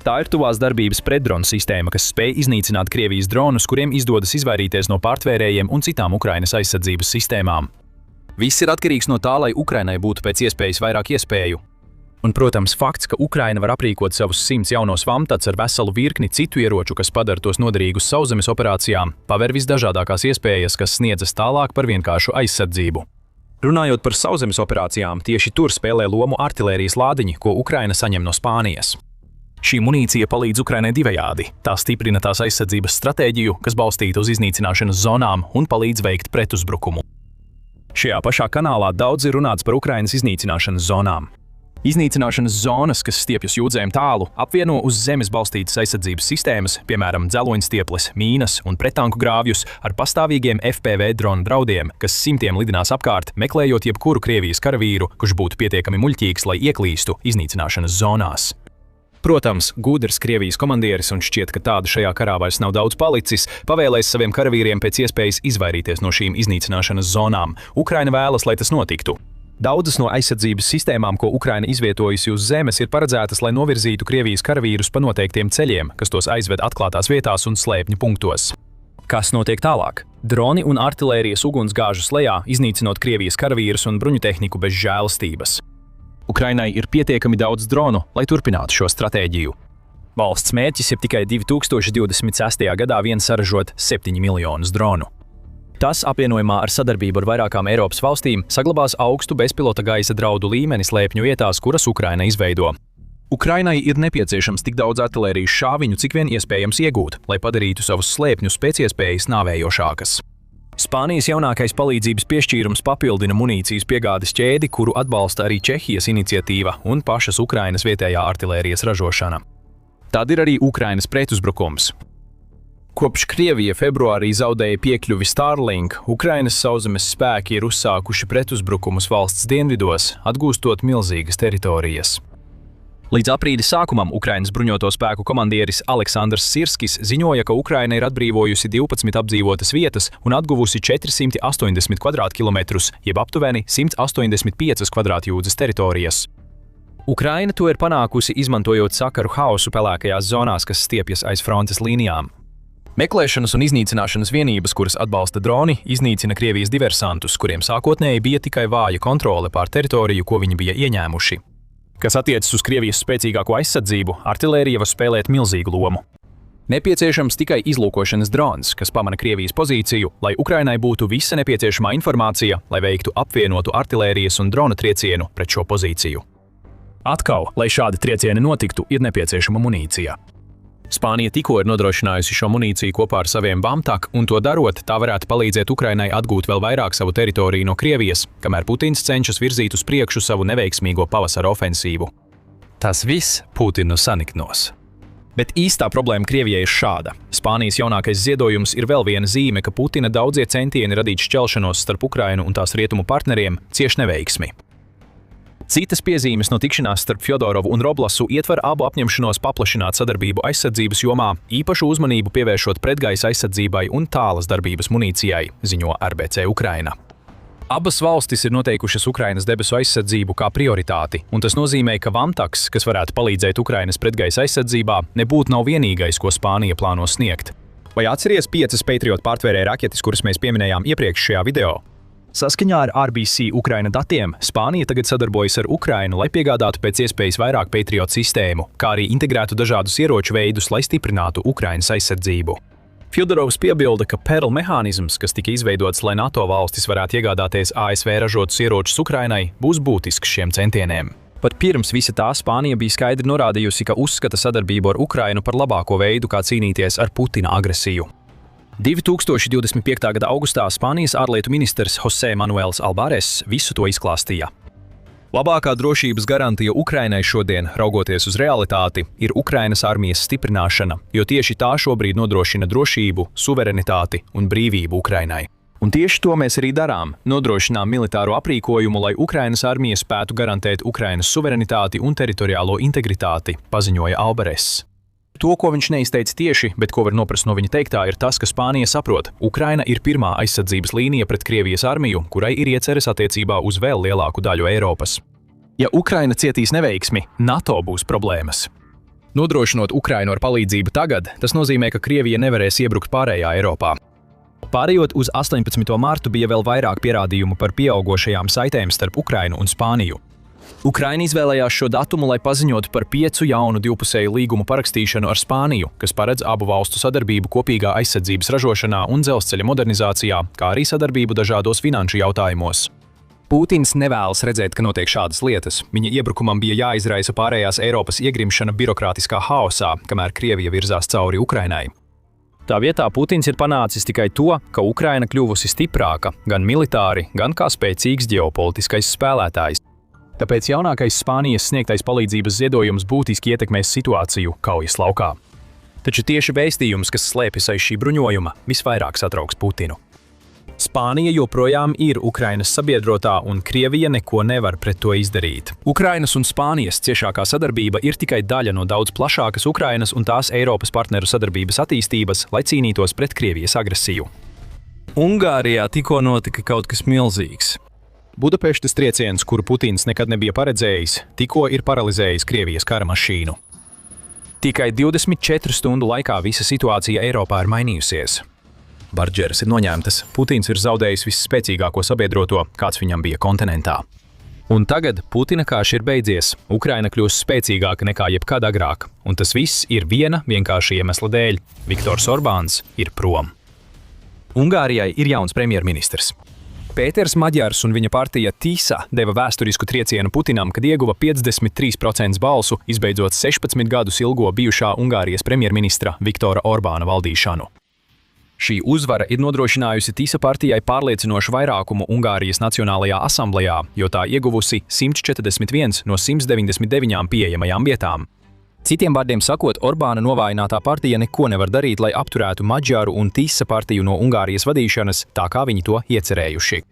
S3: Tā ir tuvās darbības pretdronu sistēma, kas spēj iznīcināt Krievijas dronus, kuriem izdodas izvairīties no pārtvērējiem un citām Ukrainas aizsardzības sistēmām. Viss ir atkarīgs no tā, lai Ukrainai būtu pēc iespējas vairāk iespēju. Un, protams, fakts, ka Ukraina var aprīkot savus 100 jaunos Vamtats ar veselu virkni citu ieroču, kas padara tos noderīgus sauszemes operācijām, paver visdažādākās iespējas, kas sniedzas tālāk par vienkāršu aizsardzību. Runājot par sauszemes operācijām, tieši tur spēlē lomu artilērijas lādiņi, ko Ukraina saņem no Spānijas. Šī munīcija palīdz Ukrainai divējādi. Tā stiprina tās aizsardzības stratēģiju, kas balstīta uz iznīcināšanas zonām un palīdz veikt pretuzbrukumu. Šajā pašā kanālā daudz ir runāts par Ukrainas iznīcināšanas zonām. Iznīcināšanas zonas, kas stiepjas jūdzēm tālu, apvieno uz zemes balstītas aizsardzības sistēmas, piemēram, dzeloņstieples, mīnas un pretanku grāvjus ar pastāvīgiem FPV dronu draudiem, kas simtiem lidinās apkārt, meklējot jebkuru Krievijas karavīru, kurš būtu pietiekami muļķīgs, lai ieklīstu iznīcināšanas zonās. Protams, gudrs Krievijas komandieris, un šķiet, ka tādu šajā karā vairs nav daudz palicis, pavēlēs saviem karavīriem pēc iespējas izvairīties no šīm iznīcināšanas zonām. Ukraina vēlas, lai tas notiktu. Daudzas no aizsardzības sistēmām, ko Ukraina izvietojusi uz zemes, ir paredzētas, lai novirzītu Krievijas karavīrus pa noteiktiem ceļiem, kas tos aizved atklātās vietās un slēpņu punktos. Kas notiek tālāk? Droni un artilērijas uguns gāžas lejā, iznīcinot Krievijas karavīrus un bruņutehniku bez žēlastības. Ukrainai ir pietiekami daudz dronu, lai turpinātu šo stratēģiju. Valsts mērķis ir tikai 2026. gadā vien saražot 7 miljonus dronu. Tas, apvienojumā ar sadarbību ar vairākām Eiropas valstīm, saglabās augstu bezpilota gaisa draudu līmeni slēpņu vietās, kuras Ukraina izveido. Ukrainai ir nepieciešams tik daudz artilērijas šāviņu, cik vien iespējams iegūt, lai padarītu savus slēpņus pēc iespējas nāvējošākas. Spānijas jaunākais palīdzības piešķīrums papildina munīcijas piegādes ķēdi, kuru atbalsta arī Čehijas iniciatīva un pašas Ukrainas vietējā artilērijas ražošana. Tad ir arī Ukrainas pretuzbrukums. Kopš Krievija februārī zaudēja piekļuvi Starlink, Ukrainas sauszemes spēki ir uzsākuši pretuzbrukumus valsts dienvidos, atgūstot milzīgas teritorijas. Līdz aprīļa sākumam Ukrainas bruņoto spēku komandieris Aleksandrs Sirskis ziņoja, ka Ukraina ir atbrīvojusi 12 apdzīvotas vietas un atguvusi 480 kvadrātkilometrus, jeb aptuveni 185 kvadrātjūdzes teritorijas. Ukraina to ir panākusi, izmantojot sakaru haosu pelēkajās zonās, kas stiepjas aiz frontes līnijām. Meklēšanas un iznīcināšanas vienības, kuras atbalsta droni, iznīcina Krievijas diversantus, kuriem sākotnēji bija tikai vāja kontrole pār teritoriju, ko viņi bija ieņēmuši. Kas attiecas uz Krievijas spēcīgāko aizsardzību, artilērija var spēlēt milzīgu lomu. Nepieciešams tikai izlūkošanas drons, kas pamana Krievijas pozīciju, lai Ukrainai būtu visa nepieciešamā informācija, lai veiktu apvienotu artilērijas un drona triecienu pret šo pozīciju. Atkal, lai šādi triecieni notiktu, ir nepieciešama munīcija. Spānija tikko ir nodrošinājusi šo munīciju kopā ar saviem BAMTAK, un to darot, tā varētu palīdzēt Ukrainai atgūt vēl vairāk savu teritoriju no Krievijas, kamēr Putins cenšas virzīt uz priekšu savu neveiksmīgo pavasara ofensīvu. Tas viss Putinu saniknos. Bet īstā problēma Krievijai ir šāda. Spānijas jaunākais ziedojums ir vēl viena zīme, ka Putina daudzie centieni radīt šķelšanos starp Ukrainu un tās rietumu partneriem cieš neveiksmi. Citas piezīmes no tikšanās starp Fjodorovu un Roblasu ietver abu apņemšanos paplašināt sadarbību aizsardzības jomā, īpašu uzmanību pievēršot pretgaisa aizsardzībai un tālas darbības munīcijai, ziņo RBC Ukraina. Abas valstis ir noteikušas Ukrainas debesu aizsardzību kā prioritāti, un tas nozīmē, ka VAMTAKs, kas varētu palīdzēt Ukrainas pretgaisa aizsardzībā, nebūtu nav vienīgais, ko Spānija plāno sniegt. Vai atceries 5 Patriot pārtvērēja raķetes, kuras mēs pieminējām iepriekš šajā video? Saskaņā ar RBC Ukraina datiem, Spānija tagad sadarbojas ar Ukrainu, lai piegādātu pēc iespējas vairāk Patriot sistēmu, kā arī integrētu dažādus ieroču veidus, lai stiprinātu Ukrainas aizsardzību. Fjodorovs piebilda, ka Perl mehānisms, kas tika izveidots, lai NATO valstis varētu iegādāties ASV ražotus ieročus Ukrainai, būs būtisks šiem centieniem. Pat pirms visa tā Spānija bija skaidri norādījusi, ka uzskata sadarbību ar Ukrainu par labāko veidu, kā cīnīties ar Putina agresiju. 2025. gada augustā Spānijas ārlietu ministrs José Manuels Albares visu to izklāstīja. Labākā drošības garantija Ukrainai šodien, raugoties uz realitāti, ir Ukrainas armijas stiprināšana, jo tieši tā šobrīd nodrošina drošību, suverenitāti un brīvību Ukrainai. Un tieši to mēs arī darām, nodrošinām militāro aprīkojumu, lai Ukrainas armija spētu garantēt Ukrainas suverenitāti un teritoriālo integritāti, paziņoja Albares. To, ko viņš neizteica tieši, bet ko var noprast no viņa teiktā, ir tas, ka Spānija saprot, Ukraina ir pirmā aizsardzības līnija pret Krievijas armiju, kurai ir ieceres attiecībā uz vēl lielāku daļu Eiropas. Ja Ukraina cietīs neveiksmi, NATO būs problēmas. Nodrošinot Ukrainu ar palīdzību tagad, tas nozīmē, ka Krievija nevarēs iebrukt pārējā Eiropā. Pārējot uz 18. martu bija vēl vairāk pierādījumu par pieaugošajām saitēm starp Ukrainu un Spāniju. Ukraina izvēlējās šo datumu, lai paziņotu par 5 jaunu divpusēju līgumu parakstīšanu ar Spāniju, kas paredz abu valstu sadarbību kopīgā aizsardzības ražošanā un dzelzceļa modernizācijā, kā arī sadarbību dažādos finanšu jautājumos. Putins nevēlas redzēt, ka notiek šādas lietas. Viņa iebrukumam bija jāizraisa pārējās Eiropas iegrimšana birokrātiskā haosā, kamēr Krievija virzās cauri Ukrainai. Tā vietā Putins ir panācis tikai to, ka Ukraina kļuvusi stiprāka, gan militāri, gan kā spēcīgs ģeopolitiskais spēlētājs. Tāpēc jaunākais Spānijas sniegtais palīdzības ziedojums būtiski ietekmēs situāciju kaujas laukā. Taču tieši vēstījums, kas slēpjas aiz šī bruņojuma, visvairāk satrauks Putinu. Spānija joprojām ir Ukrainas sabiedrotā, un Krievija neko nevar pret to izdarīt. Ukrainas un Spānijas ciešākā sadarbība ir tikai daļa no daudz plašākas Ukrainas un tās Eiropas partneru sadarbības attīstības, lai cīnītos pret Krievijas agresiju. Ungārijā tikko notika kaut kas milzīgs. Budapeštas trieciens, kuru Putins nekad nebija paredzējis, tikko ir paralizējis Krievijas kara mašīnu. Tikai 24 stundu laikā visa situācija Eiropā ir mainījusies. Bardžeras ir noņemtas, Putins ir zaudējis visspēcīgāko sabiedroto, kāds viņam bija kontinentā. Un tagad Putina karš ir beidzies, Ukraina kļūs spēcīgāka nekā jebkad agrāk, un tas viss ir viena vienkārša iemesla dēļ – Viktors Orbāns ir prom. Ungārijai ir jauns premjerministrs. Pēters Maģars un viņa partija TISA deva vēsturisku triecienu Putinam, kad ieguva 53% balsu, izbeidzot 16 gadus ilgo bijušā Ungārijas premjerministra Viktora Orbāna valdīšanu. Šī uzvara ir nodrošinājusi TISA partijai pārliecinošu vairākumu Ungārijas Nacionālajā asamblejā, jo tā ieguvusi 141 no 199 pieejamajām vietām. Citiem vārdiem sakot, Orbāna novājinātā partija neko nevar darīt, lai apturētu Maģaru un TISA partiju no Ungārijas vadīšanas, tā kā viņi to iecerējuši.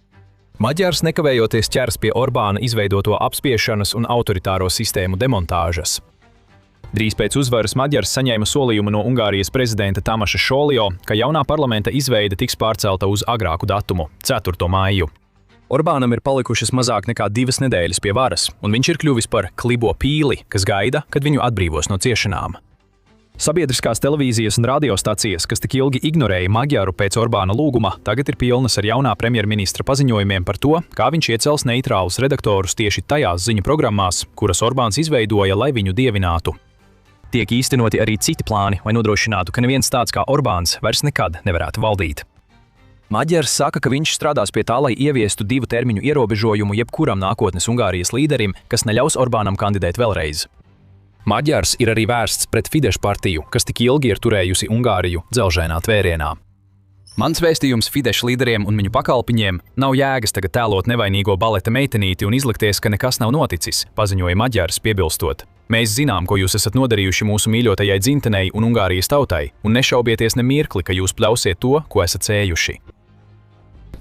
S3: Maģars nekavējoties ķers pie Orbāna izveidoto apspiešanas un autoritāro sistēmu demontāžas. Drīz pēc uzvaras Maģars saņēma solījumu no Ungārijas prezidenta Tamaša Šolio, ka jaunā parlamenta izveide tiks pārcelta uz agrāku datumu – 4. maiju. Orbānam ir palikušas mazāk nekā 2 nedēļas pie varas, un viņš ir kļuvis par klibo pīli, kas gaida, kad viņu atbrīvos no ciešanām. Sabiedriskās televīzijas un radiostacijas, kas tik ilgi ignorēja Maģaru pēc Orbāna lūguma, tagad ir pilnas ar jaunā premjerministra paziņojumiem par to, kā viņš iecels neitrālus redaktorus tieši tajās ziņu programmās, kuras Orbāns izveidoja, lai viņu dievinātu. Tiek īstenoti arī citi plāni, lai nodrošinātu, ka neviens tāds kā Orbāns vairs nekad nevarētu valdīt. Maģars saka, ka viņš strādās pie tā, lai ieviestu 2 termiņu ierobežojumu jebkuram nākotnes Ungārijas līderim, kas neļaus Orbānam kandidēt vēlreiz. Maģars ir arī vērsts pret Fidesz partiju, kas tik ilgi ir turējusi Ungāriju dzelžainā tvērienā. Mans vēstījums Fidesz līderiem un viņu pakalpiņiem nav jēgas tagad tēlot nevainīgo baleta meitenīti un izlikties, ka nekas nav noticis, paziņoja Maģars piebilstot. Mēs zinām, ko jūs esat nodarījuši mūsu mīļotajai dzimtenei un Ungārijas tautai, un nešaubieties ne mirkli, ka jūs pļausiet to, ko esat cējuši.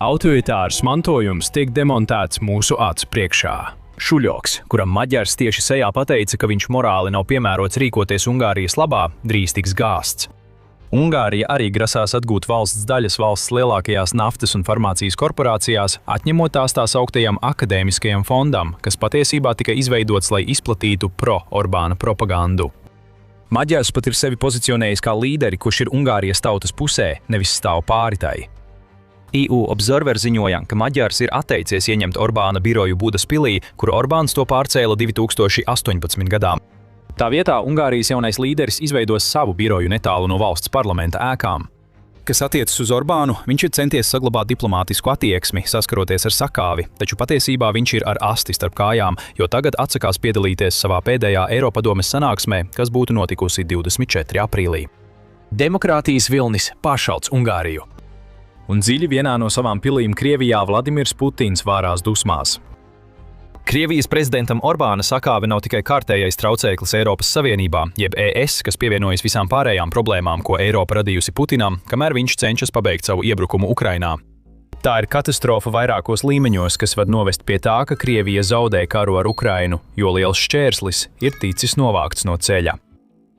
S3: Autoritārs mantojums tiek demontēts mūsu acu priekšā. Šuļoks, kuram Maģars tieši sejā pateica, ka viņš morāli nav piemērots rīkoties Ungārijas labā, drīz tiks gāsts. Ungārija arī grasās atgūt valsts daļas valsts lielākajās naftas un farmācijas korporācijās, atņemot tās tā sauktajam akadēmiskajam fondam, kas patiesībā tika izveidots, lai izplatītu pro-Orbāna propagandu. Maģars pat ir sevi pozicionējis kā līderi, kurš ir Ungārijas tautas pusē, nevis stāv pāri tai. EU Observer ziņoja, ka Maģars ir atteicies ieņemt Orbāna biroju Budaspilī, kur Orbāns to pārcēla 2018. gadā. Tā vietā Ungārijas jaunais līderis izveidos savu biroju netālu no valsts parlamenta ēkām. Kas attiecas uz Orbānu, viņš ir centies saglabāt diplomātisku attieksmi, saskaroties ar sakāvi, taču patiesībā viņš ir ar asti starp kājām, jo tagad atsakās piedalīties savā pēdējā Eiropadomes sanāksmē, kas būtu notikusi 24. aprīlī. Demokrātijas vilnis pāršauts Ungāriju. Un dziļi vienā no savām pilīm Krievijā Vladimirs Putins vārās dusmās. Krievijas prezidentam Orbāna sakāve nav tikai kārtējais traucēklis Eiropas Savienībā, jeb ES, kas pievienojas visām pārējām problēmām, ko Eiropa radījusi Putinam, kamēr viņš cenšas pabeigt savu iebrukumu Ukrainā. Tā ir katastrofa vairākos līmeņos, kas var novest pie tā, ka Krievija zaudē karu ar Ukrainu, jo liels šķērslis ir ticis novākts no ceļa.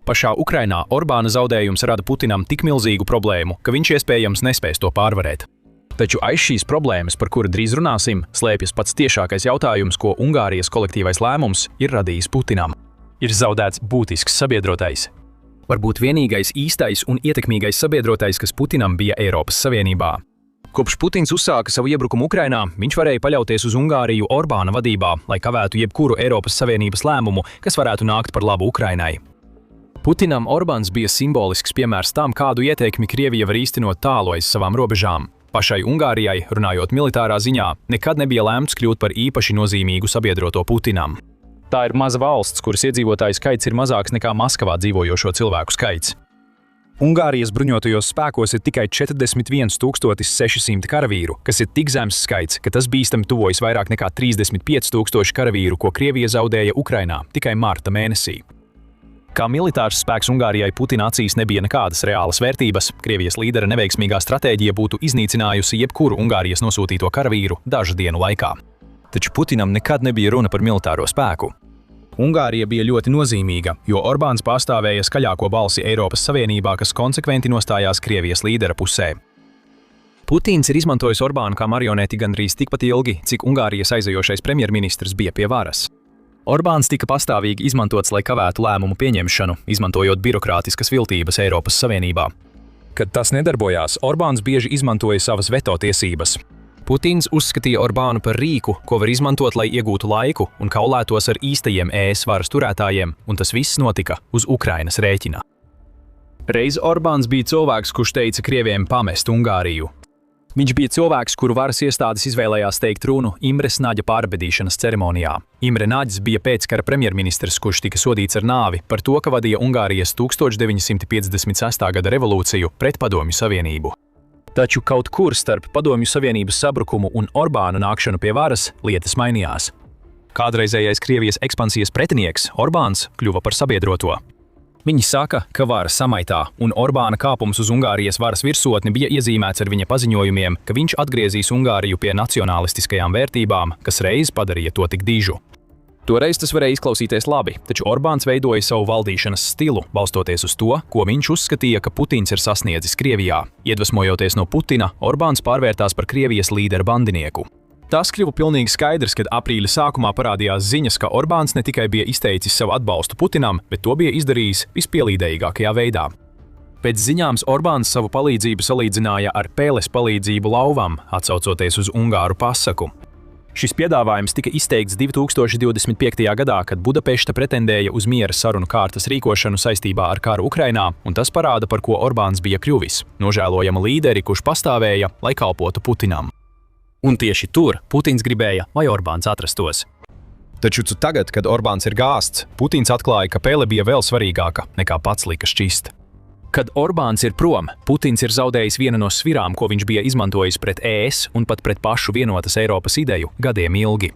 S3: Pašā Ukrainā Orbāna zaudējums rada Putinam tik milzīgu problēmu, ka viņš iespējams nespēs to pārvarēt. Taču aiz šīs problēmas, par kuru drīz runāsim, slēpjas pats tiešākais jautājums, ko Ungārijas kolektīvais lēmums ir radījis Putinam. Ir zaudēts būtisks sabiedrotais. Varbūt vienīgais īstais un ietekmīgais sabiedrotais, kas Putinam bija Eiropas Savienībā. Kopš Putins uzsāka savu iebrukumu Ukrainā, viņš varēja paļauties uz Ungāriju Orbāna vadībā, lai kavētu jebkuru Eiropas Savienības lēmumu, kas varētu nākt par labu Ukrainai. Putinam Orbāns bija simbolisks piemērs tam, kādu ieteikmi Krievija var īstenot tālu aiz savām robežām. Pašai Ungārijai, runājot militārā ziņā, nekad nebija lēmts kļūt par īpaši nozīmīgu sabiedroto Putinam. Tā ir maza valsts, kuras iedzīvotāju skaits ir mazāks nekā Maskavā dzīvojošo cilvēku skaits. Ungārijas bruņotajos spēkos ir tikai 41 600 karavīru, kas ir tik zems skaits, ka tas bīstami tuvojas vairāk nekā 35 000 karavīru, ko Krievija zaudēja Ukrainā tikai marta mēnesī. Kā militārs spēks Ungārijai Putina acīs nebija nekādas reālas vērtības, Krievijas līdera neveiksmīgā stratēģija būtu iznīcinājusi jebkuru Ungārijas nosūtīto karavīru dažu dienu laikā. Taču Putinam nekad nebija runa par militāro spēku. Ungārija bija ļoti nozīmīga, jo Orbāns pārstāvēja skaļāko balsi Eiropas Savienībā, kas konsekventi nostājās Krievijas līdera pusē. Putins ir izmantojis Orbānu kā marioneti gandrīz tikpat ilgi, cik Ungārijas aizejošais premjerministrs bija pie varas. Orbāns tika pastāvīgi izmantots, lai kavētu lēmumu pieņemšanu, izmantojot birokrātiskas viltības Eiropas Savienībā. Kad tas nedarbojās, Orbāns bieži izmantoja savas veto tiesības. Putins uzskatīja Orbānu par rīku, ko var izmantot, lai iegūtu laiku un kaulētos ar īstajiem ES varas turētājiem, un tas viss notika uz Ukrainas rēķina. Reiz Orbāns bija cilvēks, kurš teica Krieviem pamest Ungāriju. Viņš bija cilvēks, kuru varas iestādes izvēlējās teikt runu Imres Naģa pārbedīšanas ceremonijā. Imre Naģis bija pēckara premjerministrs, kurš tika sodīts ar nāvi par to, ka vadīja Ungārijas 1956. gada revolūciju pret Padomju Savienību. Taču kaut kur starp Padomju Savienības sabrukumu un Orbāna nākšanu pie varas lietas mainījās. Kādreizējais Krievijas ekspansijas pretinieks Orbāns kļuva par sabiedroto.
S2: Viņi saka, ka vara samaitā, un Orbāna kāpums uz Ungārijas varas virsotni bija iezīmēts ar viņa paziņojumiem, ka viņš atgriezīs Ungāriju pie nacionālistiskajām vērtībām, kas reiz padarīja to tik dižu. Toreiz tas varēja izklausīties labi, taču Orbāns veidoja savu valdīšanas stilu, balstoties uz to, ko viņš uzskatīja, ka Putins ir sasniedzis Krievijā. Iedvesmojoties no Putina, Orbāns pārvērtās par Krievijas līderu bandinieku. Tas kļuva pilnīgi skaidrs, kad aprīļa sākumā parādījās ziņas, ka Orbāns ne tikai bija izteicis savu atbalstu Putinam, bet to bija izdarījis vispielīdējīgākajā veidā. Pēc ziņām Orbāns savu palīdzību salīdzināja ar pēles palīdzību lauvam, atsaucoties uz ungāru pasaku. Šis piedāvājums tika izteikts 2025. gadā, kad Budapešta pretendēja uz miera sarunu kārtas rīkošanu saistībā ar karu Ukrainā, un tas parāda, par ko Orbāns bija kļuvis – nožēlojama līderi, kurš pastāvēja, lai kalpotu Putinam. Un tieši tur Putins gribēja, lai Orbāns atrastos.
S3: Taču tagad, kad Orbāns ir gāsts, Putins atklāja, ka pēle bija vēl svarīgāka nekā pats lika šķist.
S2: Kad Orbāns ir prom, Putins ir zaudējis vienu no svirām, ko viņš bija izmantojis pret ES un pat pret pašu vienotas Eiropas ideju gadiem ilgi.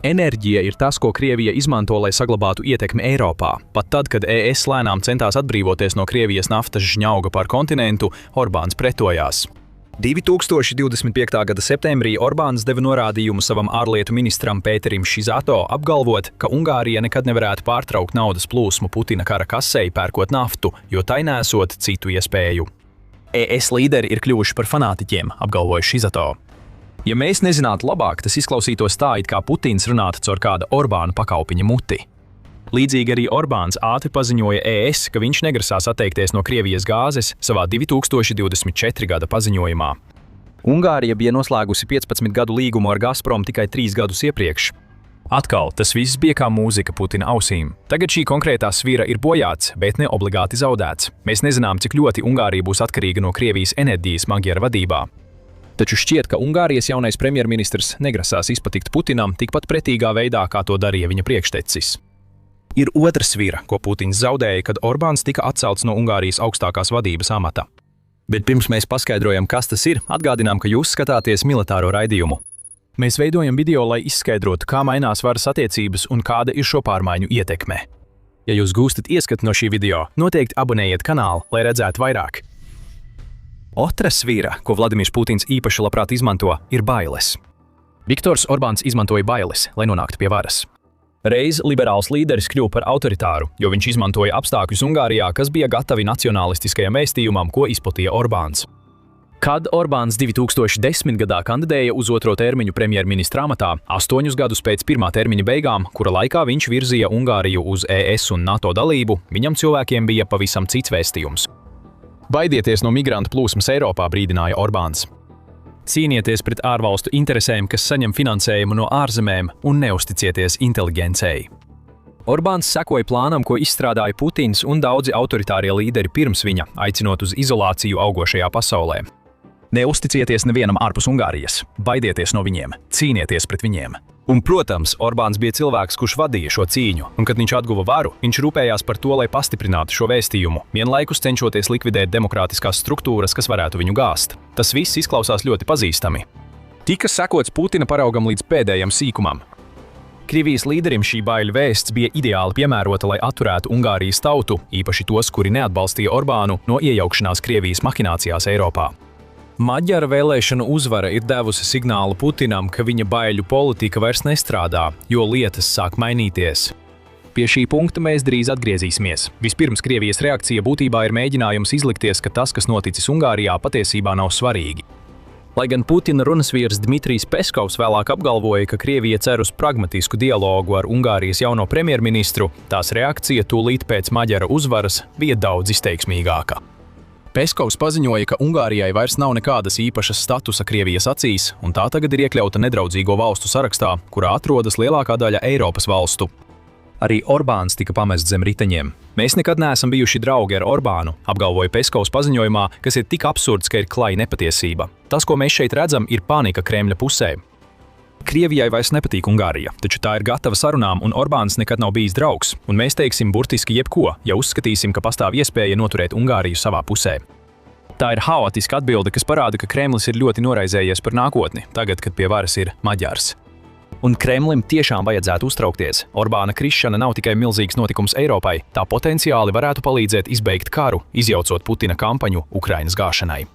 S2: Enerģija ir tas, ko Krievija izmanto, lai saglabātu ietekmi Eiropā. Pat tad, kad ES lēnām centās atbrīvoties no Krievijas naftas žņauga par kontinentu, Orbāns pretojās. 2025. gada septembrī Orbāns deva norādījumu savam ārlietu ministram Pēterim Šizato apgalvot, ka Ungārija nekad nevarētu pārtraukt naudas plūsmu Putina kara kasei, pērkot naftu, jo tai nesot citu iespēju. ES līderi ir kļuvuši par fanātiķiem, apgalvoja Šizato. Ja mēs nezinātu labāk, tas izklausītos tā, it kā Putins runātu caur kāda Orbāna pakaupiņa muti. Līdzīgi arī Orbāns ātri paziņoja ES, ka viņš negrasās atteikties no Krievijas gāzes savā 2024. gada paziņojumā. Ungārija bija noslēgusi 15 gadu līgumu ar Gazprom tikai 3 gadus iepriekš. Atkal, tas viss bija kā mūzika Putina ausīm. Tagad šī konkrētā svira ir bojāts, bet ne obligāti zaudēts. Mēs nezinām, cik ļoti Ungārija būs atkarīga no Krievijas enerģijas Magyara vadībā. Taču šķiet, ka Ungārijas jaunais premjerministrs negrasās izpatikt Putinam tikpat pretīgā veidā, kā to darīja viņa priekštecis. Ir otra svira, ko Putins zaudēja, kad Orbāns tika atcelts no Ungārijas augstākās vadības amata. Bet pirms mēs paskaidrojam, kas tas ir, atgādinām, ka jūs skatāties militāro raidījumu. Mēs veidojam video, lai izskaidrotu, kā mainās varas attiecības un kāda ir šo pārmaiņu ietekme. Ja jūs gūstat ieskatu no šī video, noteikti abonējiet kanālu, lai redzētu vairāk. Otra svira, ko Vladimirs Putins īpaši labprāt izmanto, ir bailes. Viktors Orbāns izmantoja bailes, lai nonāktu pie varas. Reiz liberāls līderis kļuva par autoritāru, jo viņš izmantoja apstākļus Ungārijā, kas bija gatavi nacionalistiskajam vēstījumam, ko izplatīja Orbāns. Kad Orbāns 2010. gadā kandidēja uz otro termiņu premjerministra amatā, 8 gadus pēc pirmā termiņa beigām, kura laikā viņš virzīja Ungāriju uz ES un NATO dalību, viņam cilvēkiem bija pavisam cits vēstījums. Baidieties no migrantu plūsmas Eiropā, brīdināja Orbāns. Cīnieties pret ārvalstu interesēm, kas saņem finansējumu no ārzemēm, un neusticieties inteligencei. Orbāns sekoja plānam, ko izstrādāja Putins un daudzi autoritārie līderi pirms viņa, aicinot uz izolāciju augošajā pasaulē. Neusticieties nevienam ārpus Ungārijas, baidieties no viņiem, cīnieties pret viņiem. Un, protams, Orbāns bija cilvēks, kurš vadīja šo cīņu, un kad viņš atguva varu, viņš rūpējās par to, lai pastiprinātu šo vēstījumu, vienlaikus cenšoties likvidēt demokrātiskās struktūras, kas varētu viņu gāzt. Tas viss izklausās ļoti pazīstami. Tika sekots Putina paraugam līdz pēdējam sīkumam. Krievijas līderim šī baiļu vēsts bija ideāli piemērota, lai atturētu Ungārijas tautu, īpaši tos, kuri neatbalstīja Orbānu, no iejaukšanās Krievijas mahinācijās Eiropā. Magyara vēlēšanu uzvara ir devusi signālu Putinam, ka viņa baiļu politika vairs nestrādā, jo lietas sāk mainīties. Pie šī punkta mēs drīz atgriezīsimies. Vispirms Krievijas reakcija būtībā ir mēģinājums izlikties, ka tas, kas noticis Ungārijā, patiesībā nav svarīgi. Lai gan Putina runas vīrs Dmitrijs Peskovs vēlāk apgalvoja, ka Krievija cer uz pragmatisku dialogu ar Ungārijas jauno premjerministru, tās reakcija tūlīt pēc Magyara uzvaras bija daudz izteiksmīgāka. Peskovs paziņoja, ka Ungārijai vairs nav nekādas īpašas statusa Krievijas acīs, un tā tagad ir iekļauta nedraudzīgo valstu sarakstā, kurā atrodas lielākā daļa Eiropas valstu. Arī Orbāns tika pamests zem riteņiem. Mēs nekad neesam bijuši draugi ar Orbānu, apgalvoja Peskovs paziņojumā, kas ir tik absurds, ka ir klāja nepatiesība. Tas, ko mēs šeit redzam, ir panika Kremļa pusē. Krievijai vairs nepatīk Ungārija, taču tā ir gatava sarunām, un Orbāns nekad nav bijis draugs, un mēs teiksim burtiski jebko, ja uzskatīsim, ka pastāv iespēja noturēt Ungāriju savā pusē. Tā ir haotiska atbilde, kas parāda, ka Kremlis ir ļoti noraizējies par nākotni, tagad, kad pie varas ir Magyars.
S3: Un Kremlim tiešām vajadzētu uztraukties. Orbāna krišana nav tikai milzīgs notikums Eiropai, tā potenciāli varētu palīdzēt izbeigt karu, izjaucot Putina kampaņu Ukrainas gāšanai.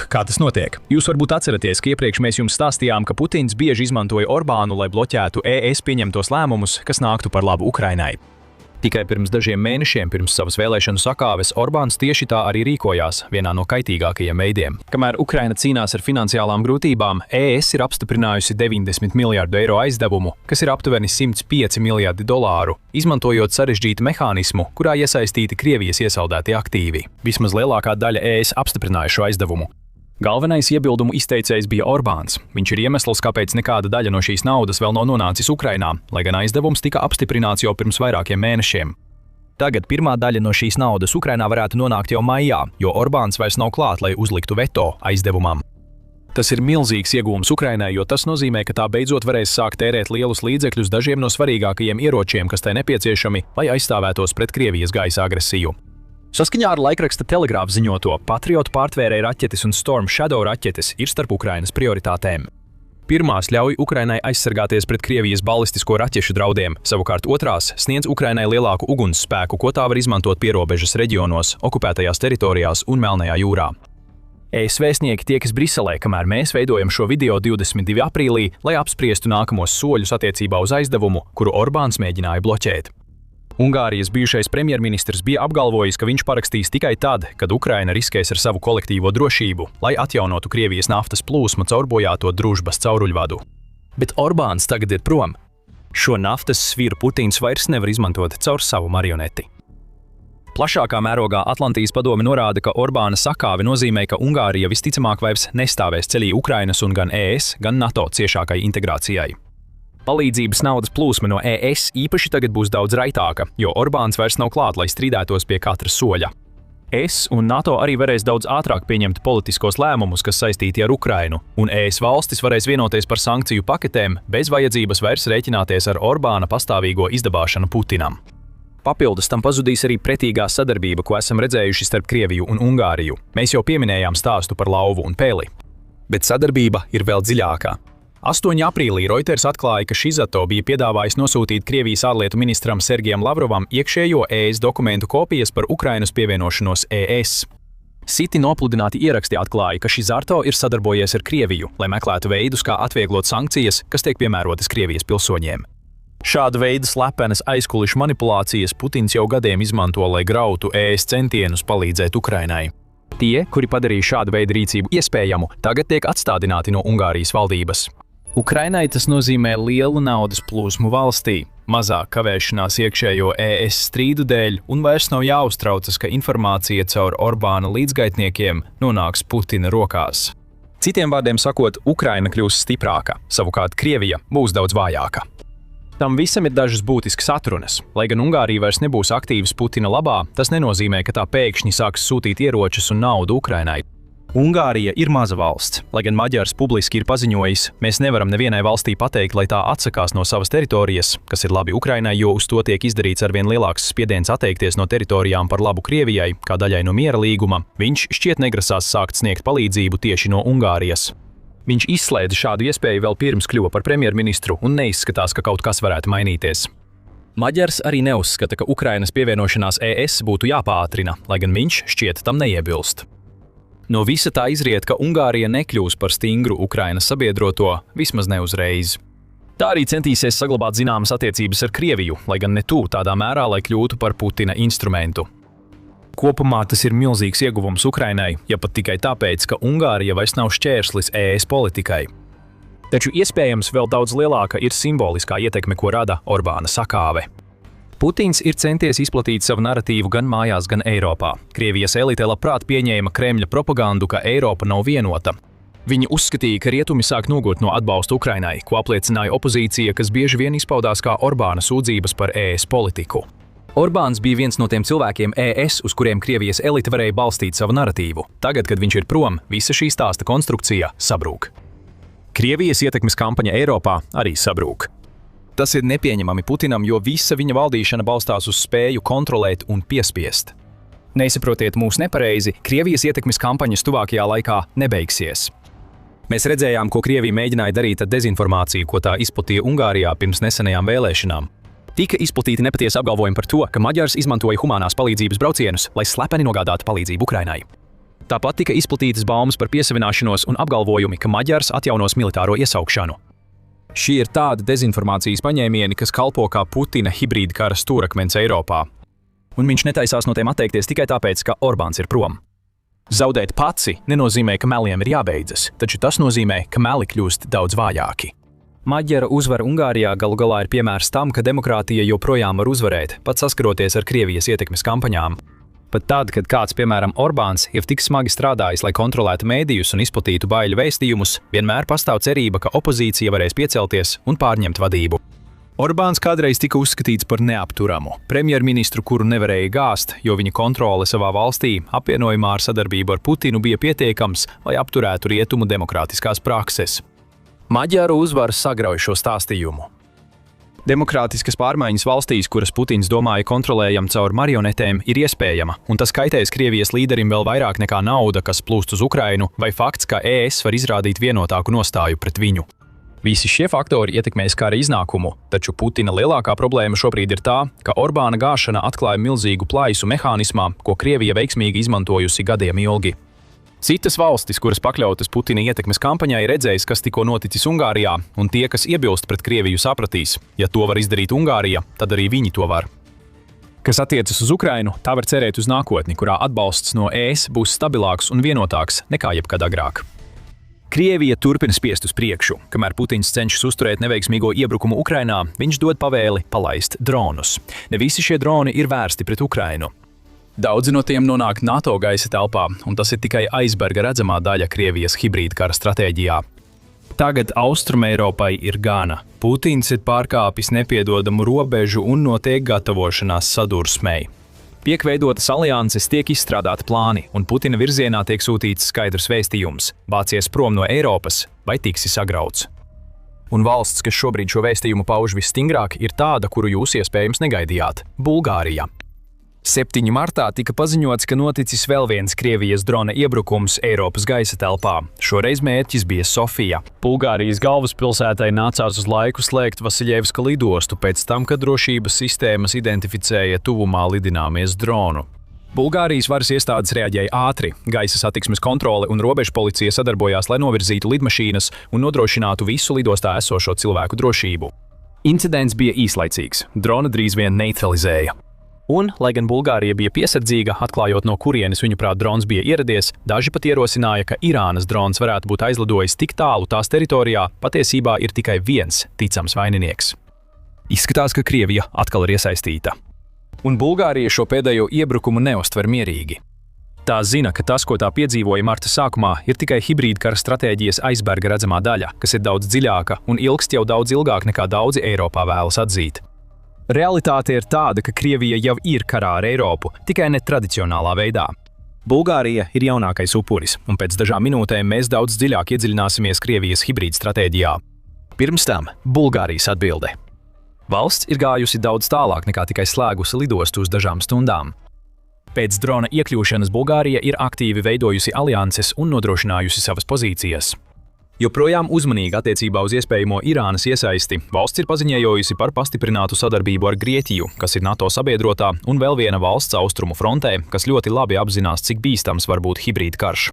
S2: Kā tas notiek? Jūs varbūt atceraties, ka iepriekš mēs jums stāstījām, ka Putins bieži izmantoja Orbānu, lai bloķētu ES pieņemtos lēmumus, kas nāktu par labu Ukrainai.
S3: Tikai pirms dažiem mēnešiem pirms savas vēlēšanu sakāves Orbāns tieši tā arī rīkojās vienā no kaitīgākajiem veidiem.
S2: Kamēr Ukraina cīnās ar finansiālām grūtībām, ES ir apstiprinājusi 90 miljārdu eiro aizdevumu, kas ir aptuveni 105 miljardi dolāru, izmantojot sarežģītu mehānismu, kurā iesaistīti Krievijas iesaldēti aktīvi. Vismaz lielākā daļa ES apstiprināja šo aizdevumu. Galvenais iebildumu izteicējs bija Orbāns. Viņš ir iemesls, kāpēc nekāda daļa no šīs naudas vēl nav nonācis Ukrainā, lai gan aizdevums tika apstiprināts jau pirms vairākiem mēnešiem. Tagad pirmā daļa no šīs naudas Ukrainā varētu nonākt jau maijā, jo Orbāns vairs nav klāt, lai uzliktu veto aizdevumam. Tas ir milzīgs iegūms Ukrainai, jo tas nozīmē, ka tā beidzot varēs sākt tērēt lielus līdzekļus dažiem no svarīgākajiem ieročiem, kas tai nepieciešami, lai aizstāvētos pret Krievijas gaisa agresiju. Saskaņā ar laikraksta Telegrāf ziņoto, Patriot pārtvērēja raķetes un Storm Shadow raķetes ir starp Ukrainas prioritātēm. Pirmās ļauj Ukrainai aizsargāties pret Krievijas balistisko raķešu draudiem, savukārt otrās sniedz Ukrainai lielāku ugunsspēku, ko tā var izmantot pierobežas reģionos, okupētajās teritorijās un Melnajā jūrā. ES vēstnieki tiekas Briselē, kamēr mēs veidojam šo video 22. aprīlī, lai apspriestu nākamos soļus attiecībā uz aizdevumu, kuru Orbāns mēģināja bloķēt. Ungārijas bijušais premjerministrs bija apgalvojis, ka viņš parakstīs tikai tad, kad Ukraina riskēs ar savu kolektīvo drošību, lai atjaunotu Krievijas naftas plūsmu caur bojāto Družbas cauruļvadu. Bet Orbāns tagad ir prom. Šo naftas sviru Putins vairs nevar izmantot caur savu marioneti. Plašākā mērogā Atlantijas padome norāda, ka Orbāna sakāve nozīmē, ka Ungārija visticamāk vairs nestāvēs ceļī Ukrainas un gan ES, gan NATO ciešākai integrācijai. Palīdzības naudas plūsma no ES īpaši tagad būs daudz raitāka, jo Orbāns vairs nav klāt, lai strīdētos pie katra soļa. ES un NATO arī varēs daudz ātrāk pieņemt politiskos lēmumus, kas saistīti ar Ukrainu, un ES valstis varēs vienoties par sankciju paketēm bez vajadzības vairs rēķināties ar Orbāna pastāvīgo izdabāšanu Putinam. Papildus tam pazudīs arī pretīgā sadarbība, ko esam redzējuši starp Krieviju un Ungāriju. Mēs jau pieminējām stāstu par lauvu un peli. Bet sadarbība ir vēl dziļākā. 8. aprīlī Reuters atklāja, ka Šizato bija piedāvājis nosūtīt Krievijas ārlietu ministram Sergejam Lavrovam iekšējo ES dokumentu kopijas par Ukrainas pievienošanos ES. Siti nopludināti ieraksti atklāja, ka Šizato ir sadarbojies ar Krieviju, lai meklētu veidus, kā atvieglot sankcijas, kas tiek piemērotas Krievijas pilsoņiem. Šāda veida slepenas aizkulišu manipulācijas Putins jau gadiem izmanto, lai grautu ES centienus palīdzēt Ukrainai. Tie, kuri padarīja šādu veidu rīcību iespējamu, tagad tiek atstādināti no Ungārijas valdības. Ukrainai tas nozīmē lielu naudas plūsmu valstī, mazāk kavēšanās iekšējo ES strīdu dēļ un vairs nav jāuztraucas, ka informācija caur Orbāna līdzgaitniekiem nonāks Putina rokās. Citiem vārdiem sakot, Ukraina kļūs stiprāka, savukārt Krievija būs daudz vājāka. Tam visam ir dažas būtiskas atrunas. Lai gan Ungārija vairs nebūs aktīvas Putina labā, tas nenozīmē, ka tā pēkšņi sāks sūtīt ieročus un naudu Ukrainai. Ungārija ir maza valsts, lai gan Maģars publiski ir paziņojis, mēs nevaram nevienai valstī pateikt, lai tā atsakās no savas teritorijas, kas ir labi Ukrainai, jo uz to tiek izdarīts arvien lielāks spiediens atteikties no teritorijām par labu Krievijai, kā daļai no miera līguma. Viņš šķiet negrasās sākt sniegt palīdzību tieši no Ungārijas. Viņš izslēdza šādu iespēju vēl pirms kļuva par premjerministru un neizskatās, ka kaut kas varētu mainīties. Maģars arī neuzskata, ka Ukrainas pievienošanās ES būtu jāpātrina, lai gan viņš šķiet tam neiebilst. No visa tā izriet, ka Ungārija nekļūs par stingru Ukrainas sabiedroto, vismaz ne uzreiz. Tā arī centīsies saglabāt zināmas attiecības ar Krieviju, lai gan ne tuvu tādā mērā, lai kļūtu par Putina instrumentu. Kopumā tas ir milzīgs ieguvums Ukrainai, ja pat tikai tāpēc, ka Ungārija vairs nav šķērslis ES politikai. Taču iespējams vēl daudz lielāka ir simboliskā ietekme, ko rada Orbāna sakāve. Putins ir centies izplatīt savu naratīvu gan mājās, gan Eiropā. Krievijas elite labprāt pieņēma Kremļa propagandu, ka Eiropa nav vienota. Viņi uzskatīja, ka rietumi sāk nogot no atbalsta Ukrainai, ko apliecināja opozīcija, kas bieži vien izpaudās kā Orbāna sūdzības par ES politiku. Orbāns bija viens no tiem cilvēkiem ES, uz kuriem Krievijas elite varēja balstīt savu naratīvu. Tagad, kad viņš ir prom, visa šī stāsta konstrukcija sabrūk. Krievijas ietekmes kampaņa Eiropā arī sabrūk. Tas ir nepieņemami Putinam, jo visa viņa valdīšana balstās uz spēju kontrolēt un piespiest. Nesaprotiet mūs nepareizi, Krievijas ietekmes kampaņas tuvākajā laikā nebeigsies.
S3: Mēs redzējām, ko Krievija mēģināja darīt ar dezinformāciju, ko tā izplatīja Ungārijā pirms nesenajām vēlēšanām. Tika izplatīti nepatiesi apgalvojumi par to, ka Maģars izmantoja humanās palīdzības braucienus, lai slepeni nogādātu palīdzību Ukrainai. Tāpat tika izplatītas baumas par piesavināšanos un apgalvojumi, ka Maģars atjaunos militāro iesaukšanu. Šie ir tādi dezinformācijas paņēmieni, kas kalpo kā Putina hibrīda kara stūrakmens Eiropā. Un viņš netaisās no tiem atteikties tikai tāpēc, ka Orbāns ir prom. Zaudēt paci nenozīmē, ka meliem ir jābeidzas, taču tas nozīmē, ka meli kļūst daudz vājāki. Maģara uzvara Ungārijā galu galā ir piemērs tam, ka demokrātija joprojām var uzvarēt, pat saskaroties ar Krievijas ietekmes kampaņām. Pat tad, kad kāds, piemēram, Orbāns, ir tik smagi strādājis, lai kontrolētu mēdījus un izplatītu baiļu vēstījumus, vienmēr pastāv cerība, ka opozīcija varēs piecelties un pārņemt vadību. Orbāns kādreiz tika uzskatīts par neapturamu premjerministru, kuru nevarēja gāzt, jo viņa kontrole savā valstī, apvienojumā ar sadarbību ar Putinu, bija pietiekams, lai apturētu rietumu demokrātiskās prakses. Maģaru uzvara sagrauj šo stāstījumu. Demokrātiskas pārmaiņas valstīs, kuras Putins domāja kontrolējam caur marionetēm, ir iespējama, un tas kaitēs Krievijas līderim vēl vairāk nekā nauda, kas plūst uz Ukrainu, vai fakts, ka ES var izrādīt vienotāku nostāju pret viņu. Visi šie faktori ietekmēs kara iznākumu, taču Putina lielākā problēma šobrīd ir tā, ka Orbāna gāšana atklāja milzīgu plaisu mehānismā, ko Krievija veiksmīgi izmantojusi gadiem ilgi. Citas valstis, kuras pakļautas Putina ietekmes kampaņai, redzēs, kas tikko noticis Ungārijā, un tie, kas iebilst pret Krieviju, sapratīs, ja to var izdarīt Ungārija, tad arī viņi to var. Kas attiecas uz Ukrainu, tā var cerēt uz nākotni, kurā atbalsts no ES būs stabilāks un vienotāks nekā jebkad agrāk. Krievija turpina spiest uz priekšu. Kamēr Putins cenšas uzturēt neveiksmīgo iebrukumu Ukrainā, viņš dod pavēli palaist dronus. Ne visi šie droni ir vērsti pret Ukrainu. Daudzi no tiem nonāk NATO gaisa telpā, un tas ir tikai aizberga redzamā daļa Krievijas hibrīda kara stratēģijā. Tagad Austrumeiropai ir gana. Putins ir pārkāpis nepiedodamu robežu un notiek gatavošanās sadursmei. Tiek veidotas alianses, tiek izstrādāti plāni, un Putina virzienā tiek sūtīts skaidrs vēstījums – vācies prom no Eiropas vai tiksi sagrauts. Un valsts, kas šobrīd šo vēstījumu pauž visstingrāk, ir tāda, kuru jūs iespējams negaidījāt – Bulgārija. 7. martā tika paziņots, ka noticis vēl viens Krievijas drona iebrukums Eiropas gaisa telpā. Šoreiz mērķis bija Sofija. Bulgārijas galvaspilsētai nācās uz laiku slēgt Vasiljevska lidostu pēc tam, kad drošības sistēmas identificēja tuvumā lidināmies dronu. Bulgārijas varas iestādes reaģēja ātri. Gaisa satiksmes kontrole un robežpolicija sadarbojās, lai novirzītu lidmašīnas un nodrošinātu visu lidostā esošo cilvēku drošību. Incidents bija īslaicīgs. Drona drīz vien neutralizēja. Un, lai gan Bulgārija bija piesardzīga, atklājot no kurienes viņuprāt drons bija ieradies, daži pat ierosināja, ka Irānas drons varētu būt aizlidojis tik tālu tās teritorijā, patiesībā ir tikai viens ticams vaininieks. Izskatās, ka Krievija atkal ir iesaistīta. Un Bulgārija šo pēdējo iebrukumu neuztver mierīgi. Tā zina, ka tas, ko tā piedzīvoja marta sākumā, ir tikai hibrīda kara stratēģijas aizberga redzamā daļa, kas ir daudz dziļāka un ilgst jau daudz ilgāk nekā daudzi Eiropā vēlas atzīt. Realitāte ir tāda, ka Krievija jau ir karā ar Eiropu, tikai ne tradicionālā veidā. Bulgārija ir jaunākais upuris, un pēc dažām minūtēm mēs daudz dziļāk iedziļināsimies Krievijas hibrīda stratēģijā. Pirms tam Bulgārijas atbilde. Valsts ir gājusi daudz tālāk nekā tikai slēgusi lidostu uz dažām stundām. Pēc drona iekļūšanas Bulgārija ir aktīvi veidojusi alianses un nodrošinājusi savas pozīcijas. Joprojām uzmanīgi attiecībā uz iespējamo Irānas iesaisti, valsts ir paziņojusi par pastiprinātu sadarbību ar Grieķiju, kas ir NATO sabiedrotā, un vēl viena valsts austrumu frontē, kas ļoti labi apzinās, cik bīstams var būt hibrīda karš.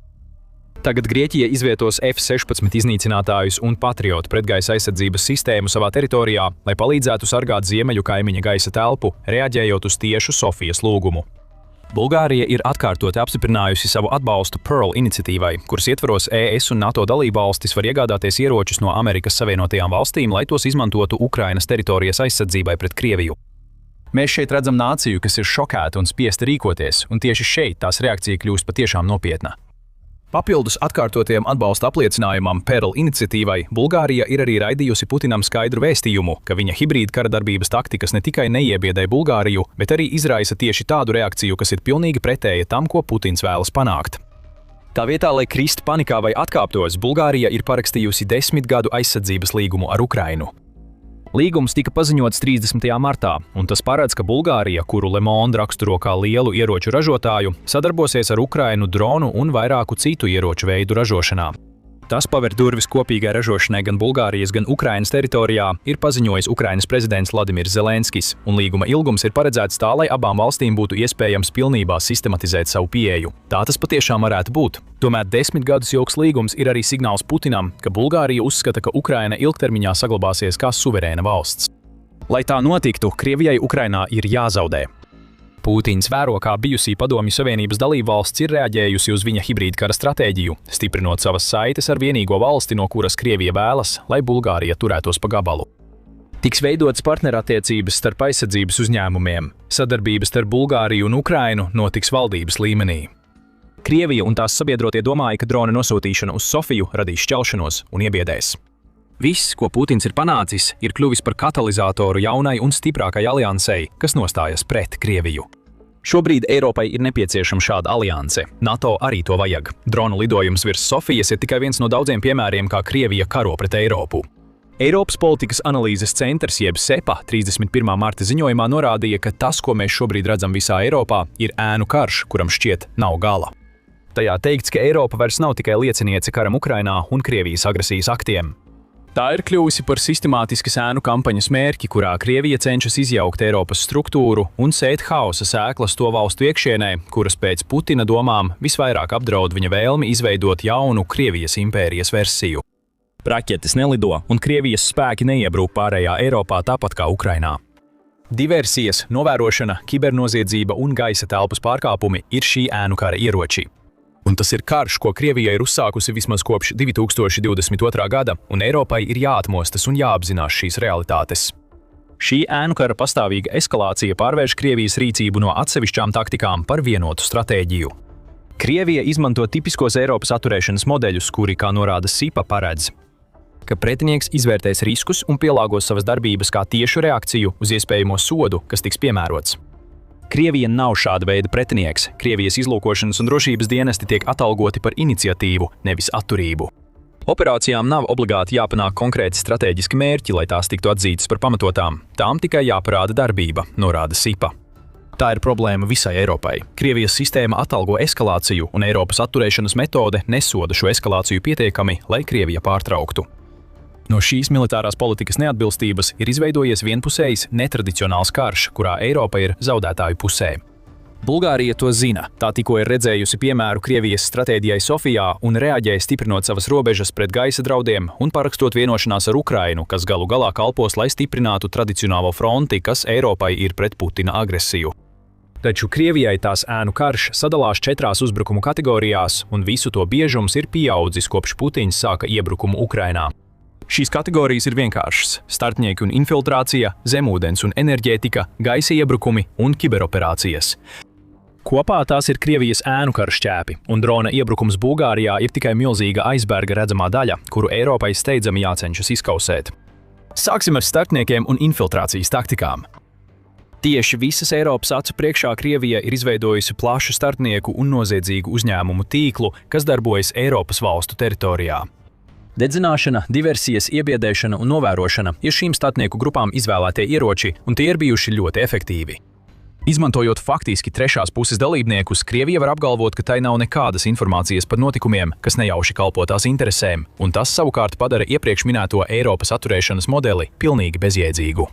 S3: Tagad Grieķija izvietos F-16 iznīcinātājus un Patriot pretgaisa aizsardzības sistēmu savā teritorijā, lai palīdzētu sargāt ziemeļu kaimiņa gaisa telpu, reaģējot uz tiešu Sofijas lūgumu. Bulgārija ir atkārtoti apstiprinājusi savu atbalstu Pearl iniciatīvai, kuras ietvaros ES un NATO dalībvalstis var iegādāties ieročus no Amerikas Savienotajām valstīm, lai tos izmantotu Ukrainas teritorijas aizsardzībai pret Krieviju. Mēs šeit redzam nāciju, kas ir šokēta un spiesta rīkoties, un tieši šeit tās reakcija kļūst patiešām nopietna. Papildus atkārtotiem atbalsta apliecinājumam Pearl iniciatīvai, Bulgārija ir arī raidījusi Putinam skaidru vēstījumu, ka viņa hibrīda kara darbības taktikas ne tikai neiebiedē Bulgāriju, bet arī izraisa tieši tādu reakciju, kas ir pilnīgi pretēja tam, ko Putins vēlas panākt. Tā vietā, lai krist panikā vai atkāptos, Bulgārija ir parakstījusi 10 gadu aizsardzības līgumu ar Ukrainu. Līgums tika paziņots 30. martā, un tas paredz, ka Bulgārija, kuru Le Monde raksturo kā lielu ieroču ražotāju, sadarbosies ar Ukrainu dronu un vairāku citu ieroču veidu ražošanā.
S2: Tas paver durvis kopīgai ražošanai gan Bulgārijas, gan Ukrainas teritorijā, ir paziņojis Ukrainas prezidents Vladimirs Zelenskis, un līguma ilgums ir paredzēts tā, lai abām valstīm būtu iespējams pilnībā sistematizēt savu pieeju. Tā tas patiešām varētu būt. Tomēr 10 gadus ilgs līgums ir arī signāls Putinam, ka Bulgārija uzskata, ka Ukraina ilgtermiņā saglabāsies kā suverēna valsts. Lai tā notiktu, Krievijai Ukrainā ir jāzaudē. Putins vēro, kā bijusī Padomju Savienības dalībvalsts ir reaģējusi uz viņa hibrīdkara stratēģiju, stiprinot savas saites ar vienīgo valsti, no kuras Krievija vēlas, lai Bulgārija turētos pa gabalu. Tiks veidotas partnerattiecības starp aizsardzības uzņēmumiem. Sadarbības starp Bulgāriju un Ukrainu notiks valdības līmenī. Krievija un tās sabiedrotie domāja, ka drona nosūtīšana uz Sofiju radīs šķelšanos un iebiedēs. Viss, ko Putins ir panācis, ir kļuvis par katalizatoru jaunai un stiprākai aliansei, kas nostājas pret Krieviju. Šobrīd Eiropai ir nepieciešama šāda alianse. NATO arī to vajag. Drona lidojums virs Sofijas ir tikai viens no daudziem piemēriem, kā Krievija karo pret Eiropu. Eiropas politikas analīzes centrs jeb SEPA 31. marta ziņojumā norādīja, ka tas, ko mēs šobrīd redzam visā Eiropā, ir ēnu karš, kuram šķiet nav gala. Tajā teikts, ka Eiropa vairs nav tikai lieciniece karam Ukrainā un Krievijas agresijas aktiem. Tā ir kļuvusi par sistemātiskas ēnu kampaņas mērķi, kurā Krievija cenšas izjaukt Eiropas struktūru un sēt hausa sēklas to valstu iekšienē, kuras pēc Putina domām visvairāk apdraud viņa vēlmi izveidot jaunu Krievijas impērijas versiju. Raķetes nelido, un Krievijas spēki neiebrūk pārējā Eiropā tāpat kā Ukrainā. Diversijas, novērošana, kibernoziedzība un gaisa telpas pārkāpumi ir šī ēnu kara ieroči. Un tas ir karš, ko Krievija ir uzsākusi vismaz kopš 2022. gada, un Eiropai ir jāatmostas un jāapzinās šīs realitātes. Šī ēnu kara pastāvīga eskalācija pārvērš Krievijas rīcību no atsevišķām taktikām par vienotu stratēģiju. Krievija izmanto tipiskos Eiropas atturēšanas modeļus, kuri, kā norāda SIPA, paredz, ka pretinieks izvērtēs riskus un pielāgos savas darbības kā tiešu reakciju uz iespējamo sodu, kas tiks piemērots. Krievija nav šāda veida pretinieks. Krievijas izlūkošanas un drošības dienesti tiek atalgoti par iniciatīvu, nevis atturību. Operācijām nav obligāti jāpanāk konkrēti stratēģiski mērķi, lai tās tiktu atzītas par pamatotām. Tām tikai jāparāda darbība, norāda SIPA. Tā ir problēma visai Eiropai. Krievijas sistēma atalgo eskalāciju, un Eiropas atturēšanas metode nesoda šo eskalāciju pietiekami, lai Krievija pārtrauktu. No šīs militārās politikas neatbilstības ir izveidojies vienpusējs, netradicionāls karš, kurā Eiropa ir zaudētāju pusē. Bulgārija to zina. Tā tikko ir redzējusi piemēru Krievijas stratēģijai Sofijā un reaģē stiprinot savas robežas pret gaisa draudiem un parakstot vienošanās ar Ukrainu, kas galu galā kalpos, lai stiprinātu tradicionālo fronti, kas Eiropai ir pret Putina agresiju. Taču Krievijai tās ēnu karš sadalās 4 uzbrukumu kategorijās, un visu to biežums ir pieaudzis, kopš Putins sāka iebrukumu Ukrainā. Šīs kategorijas ir vienkāršas – startnieki un infiltrācija, zemūdens un enerģētika, gaisa iebrukumi un kiberoperācijas. Kopā tās ir Krievijas ēnu kara šķēpi, un drona iebrukums Bulgārijā ir tikai milzīga aizberga redzamā daļa, kuru Eiropai steidzami jācenšas izkausēt. Sāksim ar startniekiem un infiltrācijas taktikām. Tieši visas Eiropas acu priekšā Krievija ir izveidojusi plašu startnieku un noziedzīgu uzņēmumu tīklu, kas darbojas Eiropas valstu teritorijā. Dedzināšana, diversijas, iebiedēšana un novērošana ir šīm startnieku grupām izvēlētie ieroči, un tie ir bijuši ļoti efektīvi. Izmantojot faktiski trešās puses dalībniekus, Krievija var apgalvot, ka tai nav nekādas informācijas par notikumiem, kas nejauši kalpo tās interesēm, un tas savukārt padara iepriekš minēto Eiropas atturēšanas modeli pilnīgi bezjēdzīgu.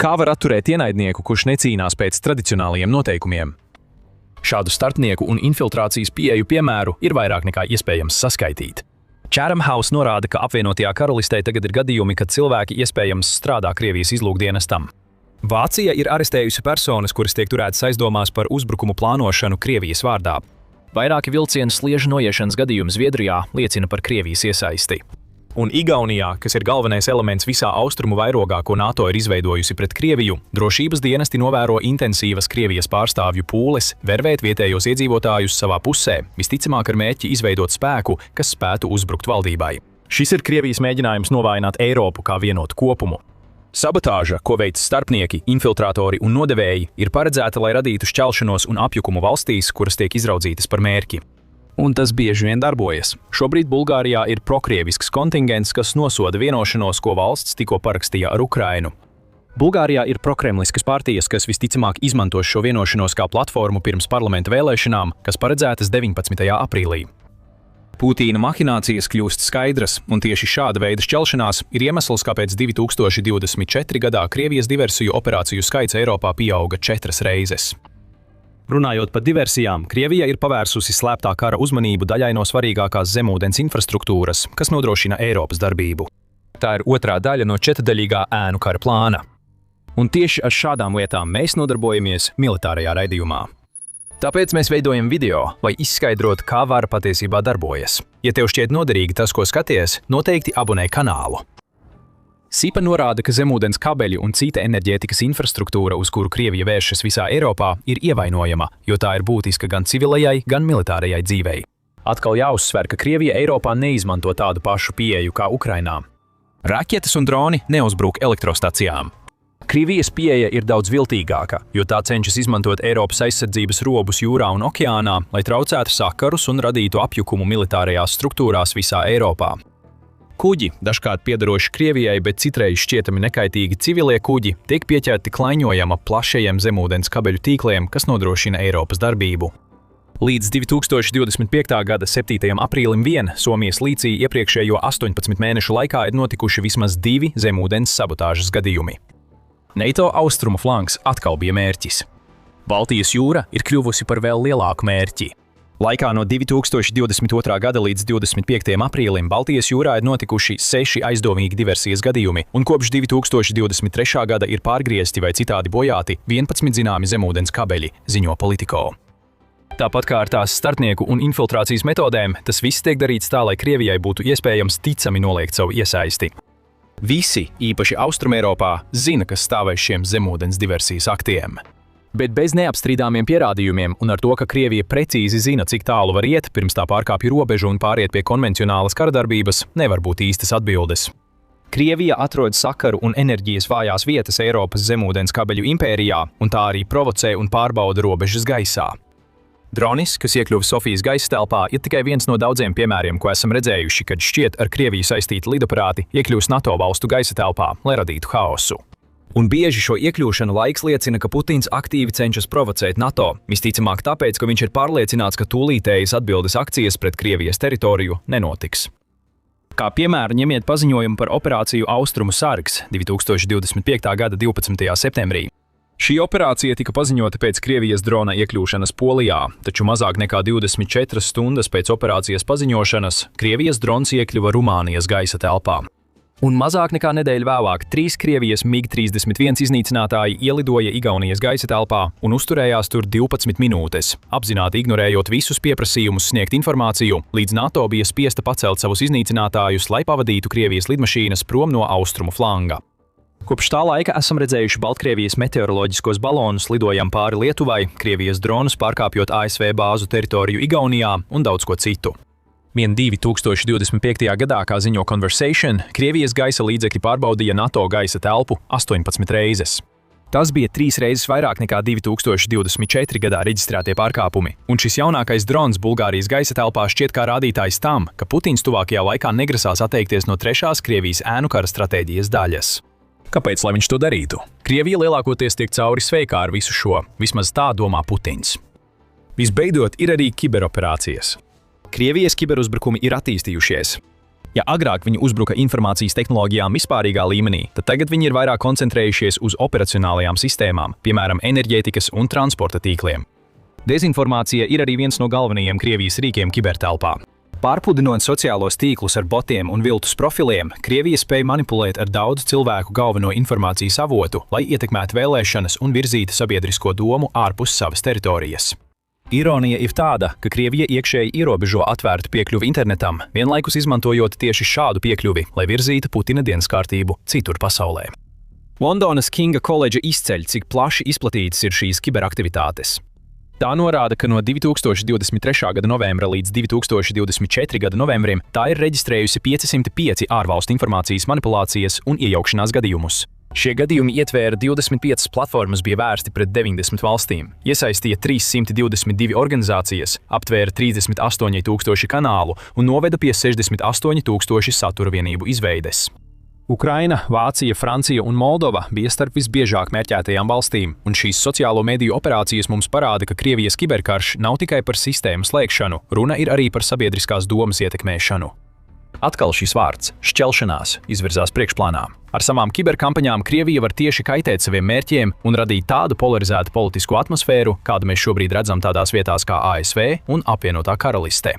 S2: Kā var atturēt ienaidnieku, kurš necīnās pēc tradicionālajiem noteikumiem? Šādu startnieku un infiltrācijas pieeju piemēru ir vairāk nekā iespējams saskaitīt. Chatham House norāda, ka apvienotajā karalistē tagad ir gadījumi, kad cilvēki iespējams strādā Krievijas izlūkdienestam. Vācija ir arestējusi personas, kuras tiek turētas aizdomās par uzbrukumu plānošanu Krievijas vārdā. Vairāki vilcienu sliežu noiešanas gadījumi Zviedrijā liecina par Krievijas iesaisti. Un Igaunijā, kas ir galvenais elements visā austrumu vairogā, ko NATO ir izveidojusi pret Krieviju, drošības dienesti novēro intensīvas Krievijas pārstāvju pūles, vervēt vietējos iedzīvotājus savā pusē, visticamāk ar mērķi izveidot spēku, kas spētu uzbrukt valdībai. Šis ir Krievijas mēģinājums novājināt Eiropu kā vienotu kopumu. Sabotāža, ko veic starpnieki, infiltratori un nodevēji, ir paredzēta, lai radītu šķelšanos un apjukumu valstīs, kuras tiek izraudzītas par mērķi. Un tas bieži vien darbojas. Šobrīd Bulgārijā ir prokrievisks kontingents, kas nosoda vienošanos, ko valsts tikko parakstīja ar Ukrainu. Bulgārijā ir prokremliskas partijas, kas visticamāk izmantos šo vienošanos kā platformu pirms parlamenta vēlēšanām, kas paredzētas 19. aprīlī.
S3: Putīna mahinācijas kļūst skaidras, un tieši šāda veida šķelšanās ir iemesls, kāpēc 2024. gadā Krievijas diversiju operāciju skaits Eiropā pieauga 4 reizes.
S1: Runājot par diversijām, Krievija ir pavērsusi slēptā kara uzmanību daļai no svarīgākās zemūdens infrastruktūras, kas nodrošina Eiropas darbību.
S3: Tā ir otrā daļa no 4-daļīgā ēnu kara plāna.
S1: Un tieši ar šādām lietām mēs nodarbojamies militārajā raidījumā.
S3: Tāpēc mēs veidojam video, lai izskaidrotu, kā vara patiesībā darbojas. Ja tev šķiet noderīgi tas, ko skaties, noteikti abonē kanālu. SIPA norāda, ka zemūdens kabeļi un cita enerģētikas infrastruktūra, uz kuru Krievija vēršas visā Eiropā, ir ievainojama, jo tā ir būtiska gan civilajai, gan militārajai dzīvei. Atkal jāuzsver, ka Krievija Eiropā neizmanto tādu pašu pieeju kā Ukrainā. Raķetes un droni neuzbruk elektrostacijām. Krievijas pieeja ir daudz viltīgāka, jo tā cenšas izmantot Eiropas aizsardzības robus jūrā un okeānā, lai traucētu sakarus un radītu apjukumu militārajās struktūrās visā Eiropā. Kuģi, dažkārt piederoši Krievijai, bet citreiz šķietami nekaitīgi civilie kuģi, tiek pieķerti klaiņojama plašajiem zemūdens kabeļu tīkliem, kas nodrošina Eiropas darbību. Līdz 2025. gada 7. aprīlim vien Somijas līcī iepriekšējo 18 mēnešu laikā ir notikuši vismaz 2 zemūdens sabotāžas gadījumi. NATO austrumu flanks atkal bija mērķis. Baltijas jūra ir kļuvusi par vēl lielāku mērķi. Laikā no 2022. gada līdz 25. aprīlim Baltijas jūrā ir notikuši 6 aizdomīgi diversijas gadījumi, un kopš 2023. gada ir pārgriezti vai citādi bojāti 11 zināmi zemūdens kabeļi, ziņo Politico. Tāpat kā ar tās starpnieku un infiltrācijas metodēm, tas viss tiek darīts tā, lai Krievijai būtu iespējams ticami noliegt savu iesaisti. Visi, īpaši Austrumeiropā, zina, kas stāv aiz šiem zemūdens diversijas aktiem. Bet bez neapstrīdāmiem pierādījumiem un ar to, ka Krievija precīzi zina, cik tālu var iet, pirms tā pārkāpj robežu un pāriet pie konvencionālas karadarbības, nevar būt īstas atbildes. Krievija atrod sakaru un enerģijas vājās vietas Eiropas zemūdens kabeļu impērijā, un tā arī provocē un pārbauda robežas gaisā. Dronis, kas iekļuva Sofijas gaisa telpā, ir tikai viens no daudziem piemēriem, ko esam redzējuši, kad šķiet ar Krieviju saistīti lidaparāti iekļūst NATO valstu gaisa telpā, lai radītu haosu. Un bieži šo iekļūšanu laiks liecina, ka Putins aktīvi cenšas provocēt NATO, visticamāk tāpēc, ka viņš ir pārliecināts, ka tūlītējas atbildes akcijas pret Krievijas teritoriju nenotiks. Kā piemēru ņemiet paziņojumu par operāciju Austrumu sargs 2025. gada 12. septembrī. Šī operācija tika paziņota pēc Krievijas drona iekļūšanas Polijā, taču mazāk nekā 24 stundas pēc operācijas paziņošanas Krievijas drons iekļuva Rumānijas gaisa telpā. Un mazāk nekā nedēļu vēlāk 3 Krievijas MiG-31 iznīcinātāji ielidoja Igaunijas gaisa telpā un uzturējās tur 12 minūtes, apzināti ignorējot visus pieprasījumus sniegt informāciju, līdz NATO bija spiesta pacelt savus iznīcinātājus, lai pavadītu Krievijas lidmašīnas prom no austrumu flanga. Kopš tā laika esam redzējuši Baltkrievijas meteoroloģiskos balonus lidojam pāri Lietuvai, Krievijas dronus pārkāpjot ASV bāzu teritoriju Igaunijā un daudz ko citu. Vien 2025. gadā, kā ziņo Conversation, Krievijas gaisa līdzekļi pārbaudīja NATO gaisa telpu 18 reizes. Tas bija 3 reizes vairāk nekā 2024. gadā reģistrētie pārkāpumi, un šis jaunākais drons Bulgārijas gaisa telpā šķiet kā rādītājs tam, ka Putins tuvākajā laikā negrasās atteikties no 3. Krievijas ēnu kara stratēģijas daļas. Kāpēc, lai viņš to darītu? Krievija lielākoties tiek cauri sveikā ar visu šo, vismaz tā domā Putins. Visbeidzot, ir arī kiberoperācijas. Krievijas kiberuzbrukumi ir attīstījušies. Ja agrāk viņi uzbruka informācijas tehnoloģijām vispārīgā līmenī, tad tagad viņi ir vairāk koncentrējušies uz operacionālajām sistēmām, piemēram, enerģētikas un transporta tīkliem. Dezinformācija ir arī viens no galvenajiem Krievijas rīkiem kibertelpā. Pārpludinot sociālos tīklus ar botiem un viltus profiliem, Krievija spēja manipulēt ar daudzu cilvēku galveno informācijas avotu, lai ietekmētu vēlēšanas un virzītu sabiedrisko domu ārpus savas teritorijas. Ironija ir tāda, ka Krievija iekšēji ierobežo atvērtu piekļuvi internetam, vienlaikus izmantojot tieši šādu piekļuvi, lai virzītu Putina dienas kārtību citur pasaulē. Londonas Kinga koledža izceļ, cik plaši izplatītas ir šīs kiberaktivitātes. Tā norāda, ka no 2023. gada novembra līdz 2024. gada novembrim tā ir reģistrējusi 505 ārvalstu informācijas manipulācijas un iejaukšanās gadījumus. Šie gadījumi ietvēra 25 platformas, bija vērsti pret 90 valstīm, iesaistīja 322 organizācijas, aptvēra 38,000 kanālu un noveda pie 68,000 satura vienību izveides.
S2: Ukraina, Vācija, Francija un Moldova bija starp visbiežāk mērķētajām valstīm, un šīs sociālo mediju operācijas mums parāda, ka Krievijas kiberkarš nav tikai par sistēmu slēgšanu, runa ir arī par sabiedriskās domas ietekmēšanu. Atkal šis vārds – šķelšanās izvirzās priekšplānā. Ar savām kiberkampaņām Krievija var tieši kaitēt saviem mērķiem un radīt tādu polarizētu politisku atmosfēru, kādu mēs šobrīd redzam tādās vietās kā ASV un Apvienotā Karaliste.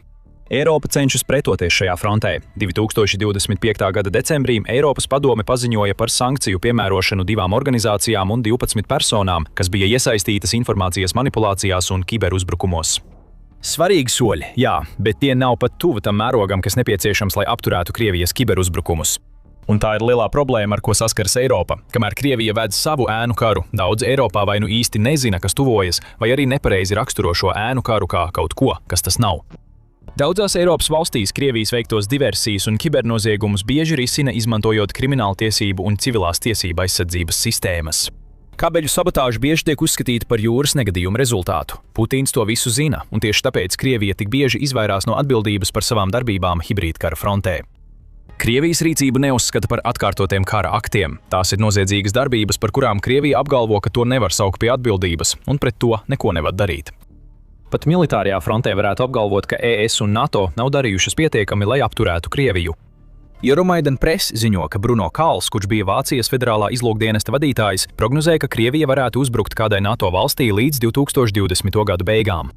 S2: Eiropa cenšas pretoties šajā frontē. 2025. gada decembrī Eiropas padome paziņoja par sankciju piemērošanu 2 organizācijām un 12 personām, kas bija iesaistītas informācijas manipulācijās un kiberuzbrukumos. Svarīgi soļi, jā, bet tie nav pat tuvu tam mērogam, kas nepieciešams, lai apturētu Krievijas kiberuzbrukumus. Un tā ir lielā problēma, ar ko saskaras Eiropa. Kamēr Krievija ved savu ēnu karu, daudz Eiropā vai nu īsti nezina, kas tuvojas, vai arī nepareizi raksturo šo ēnu karu kā kaut ko, kas tas nav. Daudzās Eiropas valstīs Krievijas veiktos diversijas un kibernoziegumus bieži risina izmantojot krimināltiesību un civilās tiesību aizsardzības sistēmas. Kabeļu sabotāža bieži tiek uzskatīta par jūras negadījumu rezultātu. Putins to visu zina, un tieši tāpēc Krievija tik bieži izvairās no atbildības par savām darbībām hibrīdkara frontē. Krievijas rīcību neuzskata par atkārtotiem kara aktiem. Tās ir noziedzīgas darbības, par kurām Krievija apgalvo, ka to nevar saukt pie atbildības, un pret to neko nevar darīt. Pat militārajā frontē varētu apgalvot, ka ES un NATO nav darījušas pietiekami, lai apturētu Krieviju. Euromaidan Press ziņo, ka Bruno Kāls, kurš bija Vācijas federālā izlūkdienesta vadītājs, prognozē, ka Krievija varētu uzbrukt kādai NATO valstī līdz 2020. gadu beigām.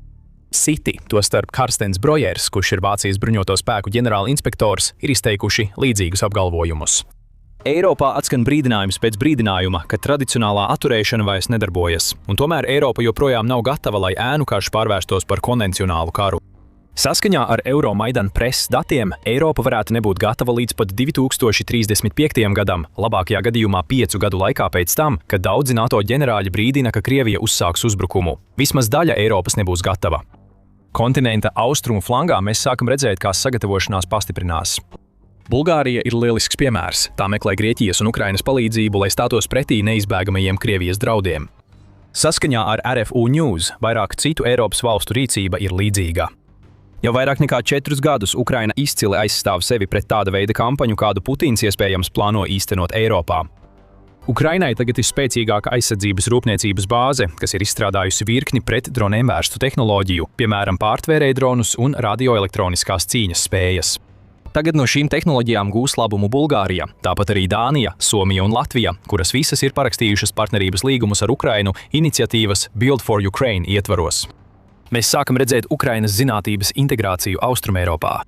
S2: Citi, tostarp Karstens Brojers, kurš ir Vācijas bruņoto spēku ģenerāla inspektors, ir izteikuši līdzīgus apgalvojumus. Eiropā atskan brīdinājums pēc brīdinājuma, ka tradicionālā atturēšana vairs nedarbojas, un tomēr Eiropa joprojām nav gatava, lai ēnu karš pārvērstos par konvencionālu karu. Saskaņā ar Euromaidan Press datiem, Eiropa varētu nebūt gatava līdz pat 2035. gadam, labākajā gadījumā 5 gadu laikā pēc tam, kad daudzi NATO ģenerāļi brīdina, ka Krievija uzsāks uzbrukumu. Vismaz daļa Eiropas nebūs gatava. Kontinenta austrumu flangā mēs sākam redzēt, kā sagatavošanās pastiprinās. Bulgārija ir lielisks piemērs. Tā meklē Grieķijas un Ukrainas palīdzību, lai stātos pretī neizbēgamajiem Krievijas draudiem. Saskaņā ar RFU News vairāk citu Eiropas valstu rīcība ir līdzīga. Jau vairāk nekā 4 gadus Ukraina izcili aizstāv sevi pret tāda veida kampaņu, kādu Putins iespējams plāno īstenot Eiropā. Ukrainai tagad ir spēcīgāka aizsardzības rūpniecības bāze, kas ir izstrādājusi virkni pret droniem vērstu tehnoloģiju, piemēram pārtvērēju dronus un radioelektroniskās cīņas spējas. Tagad no šīm tehnoloģijām gūs labumu Bulgārija, tāpat arī Dānija, Somija un Latvija, kuras visas ir parakstījušas partnerības līgumus ar Ukrainu iniciatīvas Build for Ukraine ietvaros. Mēs sākam redzēt Ukrainas zinātības integrāciju Austrumeiropā.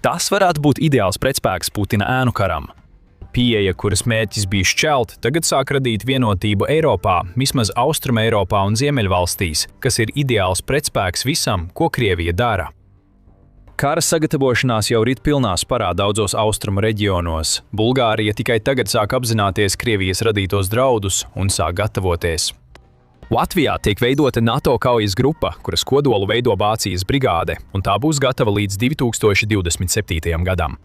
S2: Tas varētu būt ideāls pretspēks Putina ēnu karam. Pieeja, kuras mērķis bija šķelt, tagad sāk radīt vienotību Eiropā, vismaz Austrumeiropā un Ziemeļvalstīs, kas ir ideāls pretspēks visam, ko Krievija dara. Kara sagatavošanās jau rit pilnā sparā daudzos austrumu reģionos. Bulgārija tikai tagad sāk apzināties Krievijas radītos draudus un sāk gatavoties. Latvijā tiek veidota NATO kaujas grupa, kuras kodolu veido Vācijas brigāde, un tā būs gatava līdz 2027. gadam.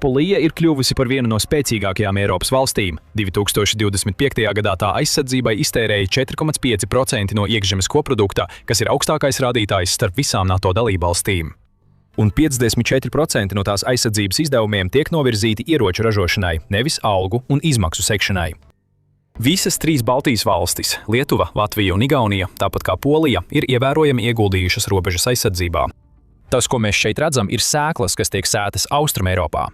S2: Polija ir kļuvusi par vienu no spēcīgākajām Eiropas valstīm. 2025. gadā tā aizsardzībai iztērēja 4,5% no iekšzemes koprodukta, kas ir augstākais rādītājs starp visām NATO dalībvalstīm. Un 54% no tās aizsardzības izdevumiem tiek novirzīti ieroču ražošanai, nevis algu un izmaksu sekšanai. Visas 3 Baltijas valstis – Lietuva, Latvija un Igaunija, tāpat kā Polija, ir ievērojami ieguldījušas robežas aizsardzībā. Tas, ko mēs šeit redzam, ir sēklas, kas tiek sētas Austrumeiropā.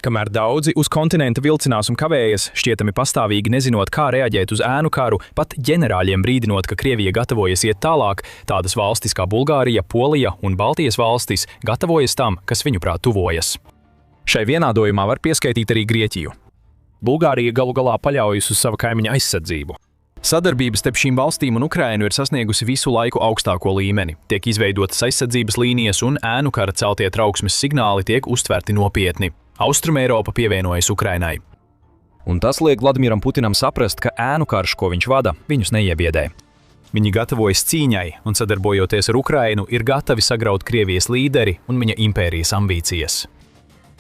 S2: Kamēr daudzi uz kontinenta vilcinās un kavējas, šķietami pastāvīgi nezinot, kā reaģēt uz ēnu karu, pat ģenerāļiem brīdinot, ka Krievija gatavojas iet tālāk, tādas valstis kā Bulgārija, Polija un Baltijas valstis gatavojas tam, kas viņuprāt tuvojas. Šai vienādojumā var pieskaitīt arī Grieķiju. Bulgārija galu galā paļaujas uz savu kaimiņa aizsardzību. Sadarbības starp šīm valstīm un Ukrainu ir sasniegusi visu laiku augstāko līmeni. Tiek izveidotas aizsardzības līnijas un ēnu kara celtie trauksmes signāli tiek uztverti nopietni. Austrumeiropa pievienojas Ukrainai. Un tas liek Vladimiram Putinam saprast, ka ēnu karš, ko viņš vada, viņus neiebiedē. Viņi gatavojas cīņai un, sadarbojoties ar Ukrainu, ir gatavi sagraut Krievijas līderi un viņa impērijas ambīcijas.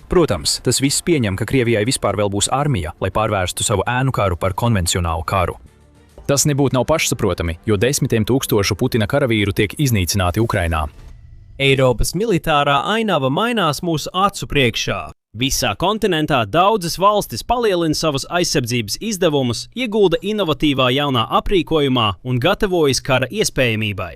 S2: Protams, tas viss pieņem, ka Krievijai vispār vēl būs armija, lai pārvērstu savu ēnu karu par konvencionālu karu. Tas nebūtu nav pašsaprotami, jo 10 000 Putina karavīru tiek iznīcināti Ukrainā.
S1: Eiropas militārā ainava mainās mūsu acu priekšā. Visā kontinentā daudzas valstis palielina savus aizsardzības izdevumus, iegulda inovatīvā jaunā aprīkojumā un gatavojas kara iespējamībai.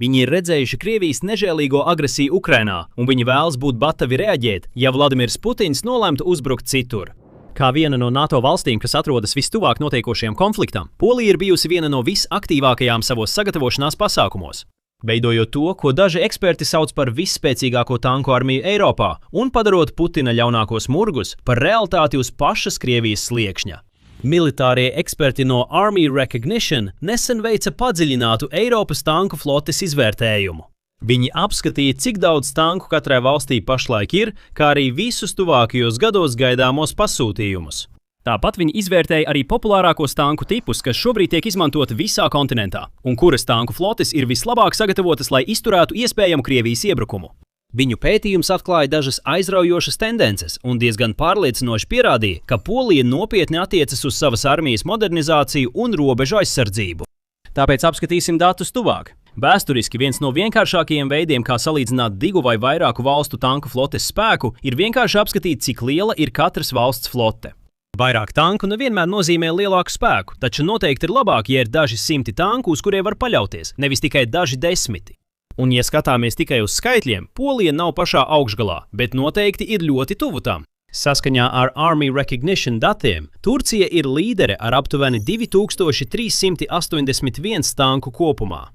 S1: Viņi ir redzējuši Krievijas nežēlīgo agresiju Ukrainā, un viņi vēlas būt gatavi reaģēt, ja Vladimirs Putins nolemtu uzbrukt citur. Kā viena no NATO valstīm, kas atrodas vistuvāk notiekošajam konfliktam, Polija ir bijusi viena no visaktīvākajām savos sagatavošanās pasākumos, veidojot to, ko daži eksperti sauc par visspēcīgāko tanku armiju Eiropā un padarot Putina ļaunākos murgus par realitāti uz pašas Krievijas sliekšņa. Militārie eksperti no Army Recognition nesen veica padziļinātu Eiropas tanku flotes izvērtējumu. Viņi apskatīja, cik daudz tanku katrai valstī pašlaik ir, kā arī visus tuvākajos gados gaidāmos pasūtījumus. Tāpat viņi izvērtēja arī populārākos tanku tipus, kas šobrīd tiek izmantoti visā kontinentā, un kuras tanku flotes ir vislabāk sagatavotas, lai izturētu iespējamu Krievijas iebrukumu. Viņu pētījums atklāja dažas aizraujošas tendences un diezgan pārliecinoši pierādīja, ka Polija nopietni attiecas uz savas armijas modernizāciju un robežu aizsardzību. Tāpēc apskatīsim datus tuvāk. Vēsturiski viens no vienkāršākajiem veidiem, kā salīdzināt divu vai vairāku valstu tanku flotes spēku, ir vienkārši apskatīt, cik liela ir katras valsts flote. Vairāk tanku nevienmēr nozīmē lielāku spēku, taču noteikti ir labāk, ja ir daži simti tanku, uz kuriem var paļauties, nevis tikai daži desmiti. Un, ja skatāmies tikai uz skaitļiem, Polija nav pašā augšgalā, bet noteikti ir ļoti tuvu tam. Saskaņā ar Army Recognition datiem, Turcija ir līdere ar aptuveni 2381 tanku kopumā.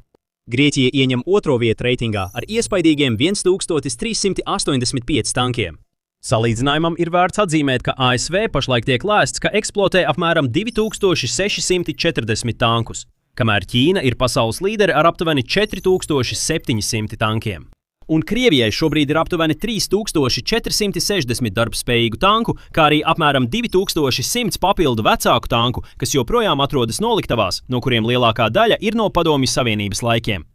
S1: Grieķija ieņem otro vietu reitingā ar iespaidīgiem 1385 tankiem. Salīdzinājumam ir vērts atzīmēt, ka ASV pašlaik tiek lēsts, ka eksploatē apmēram 2640 tankus, kamēr Ķīna ir pasaules līdere ar aptuveni 4700 tankiem. Un Krievijai šobrīd ir aptuveni 3460 darbspējīgu tanku, kā arī apmēram 2100 papildu vecāku tanku, kas joprojām atrodas noliktavās, no kuriem lielākā daļa ir no Padomju Savienības laikiem.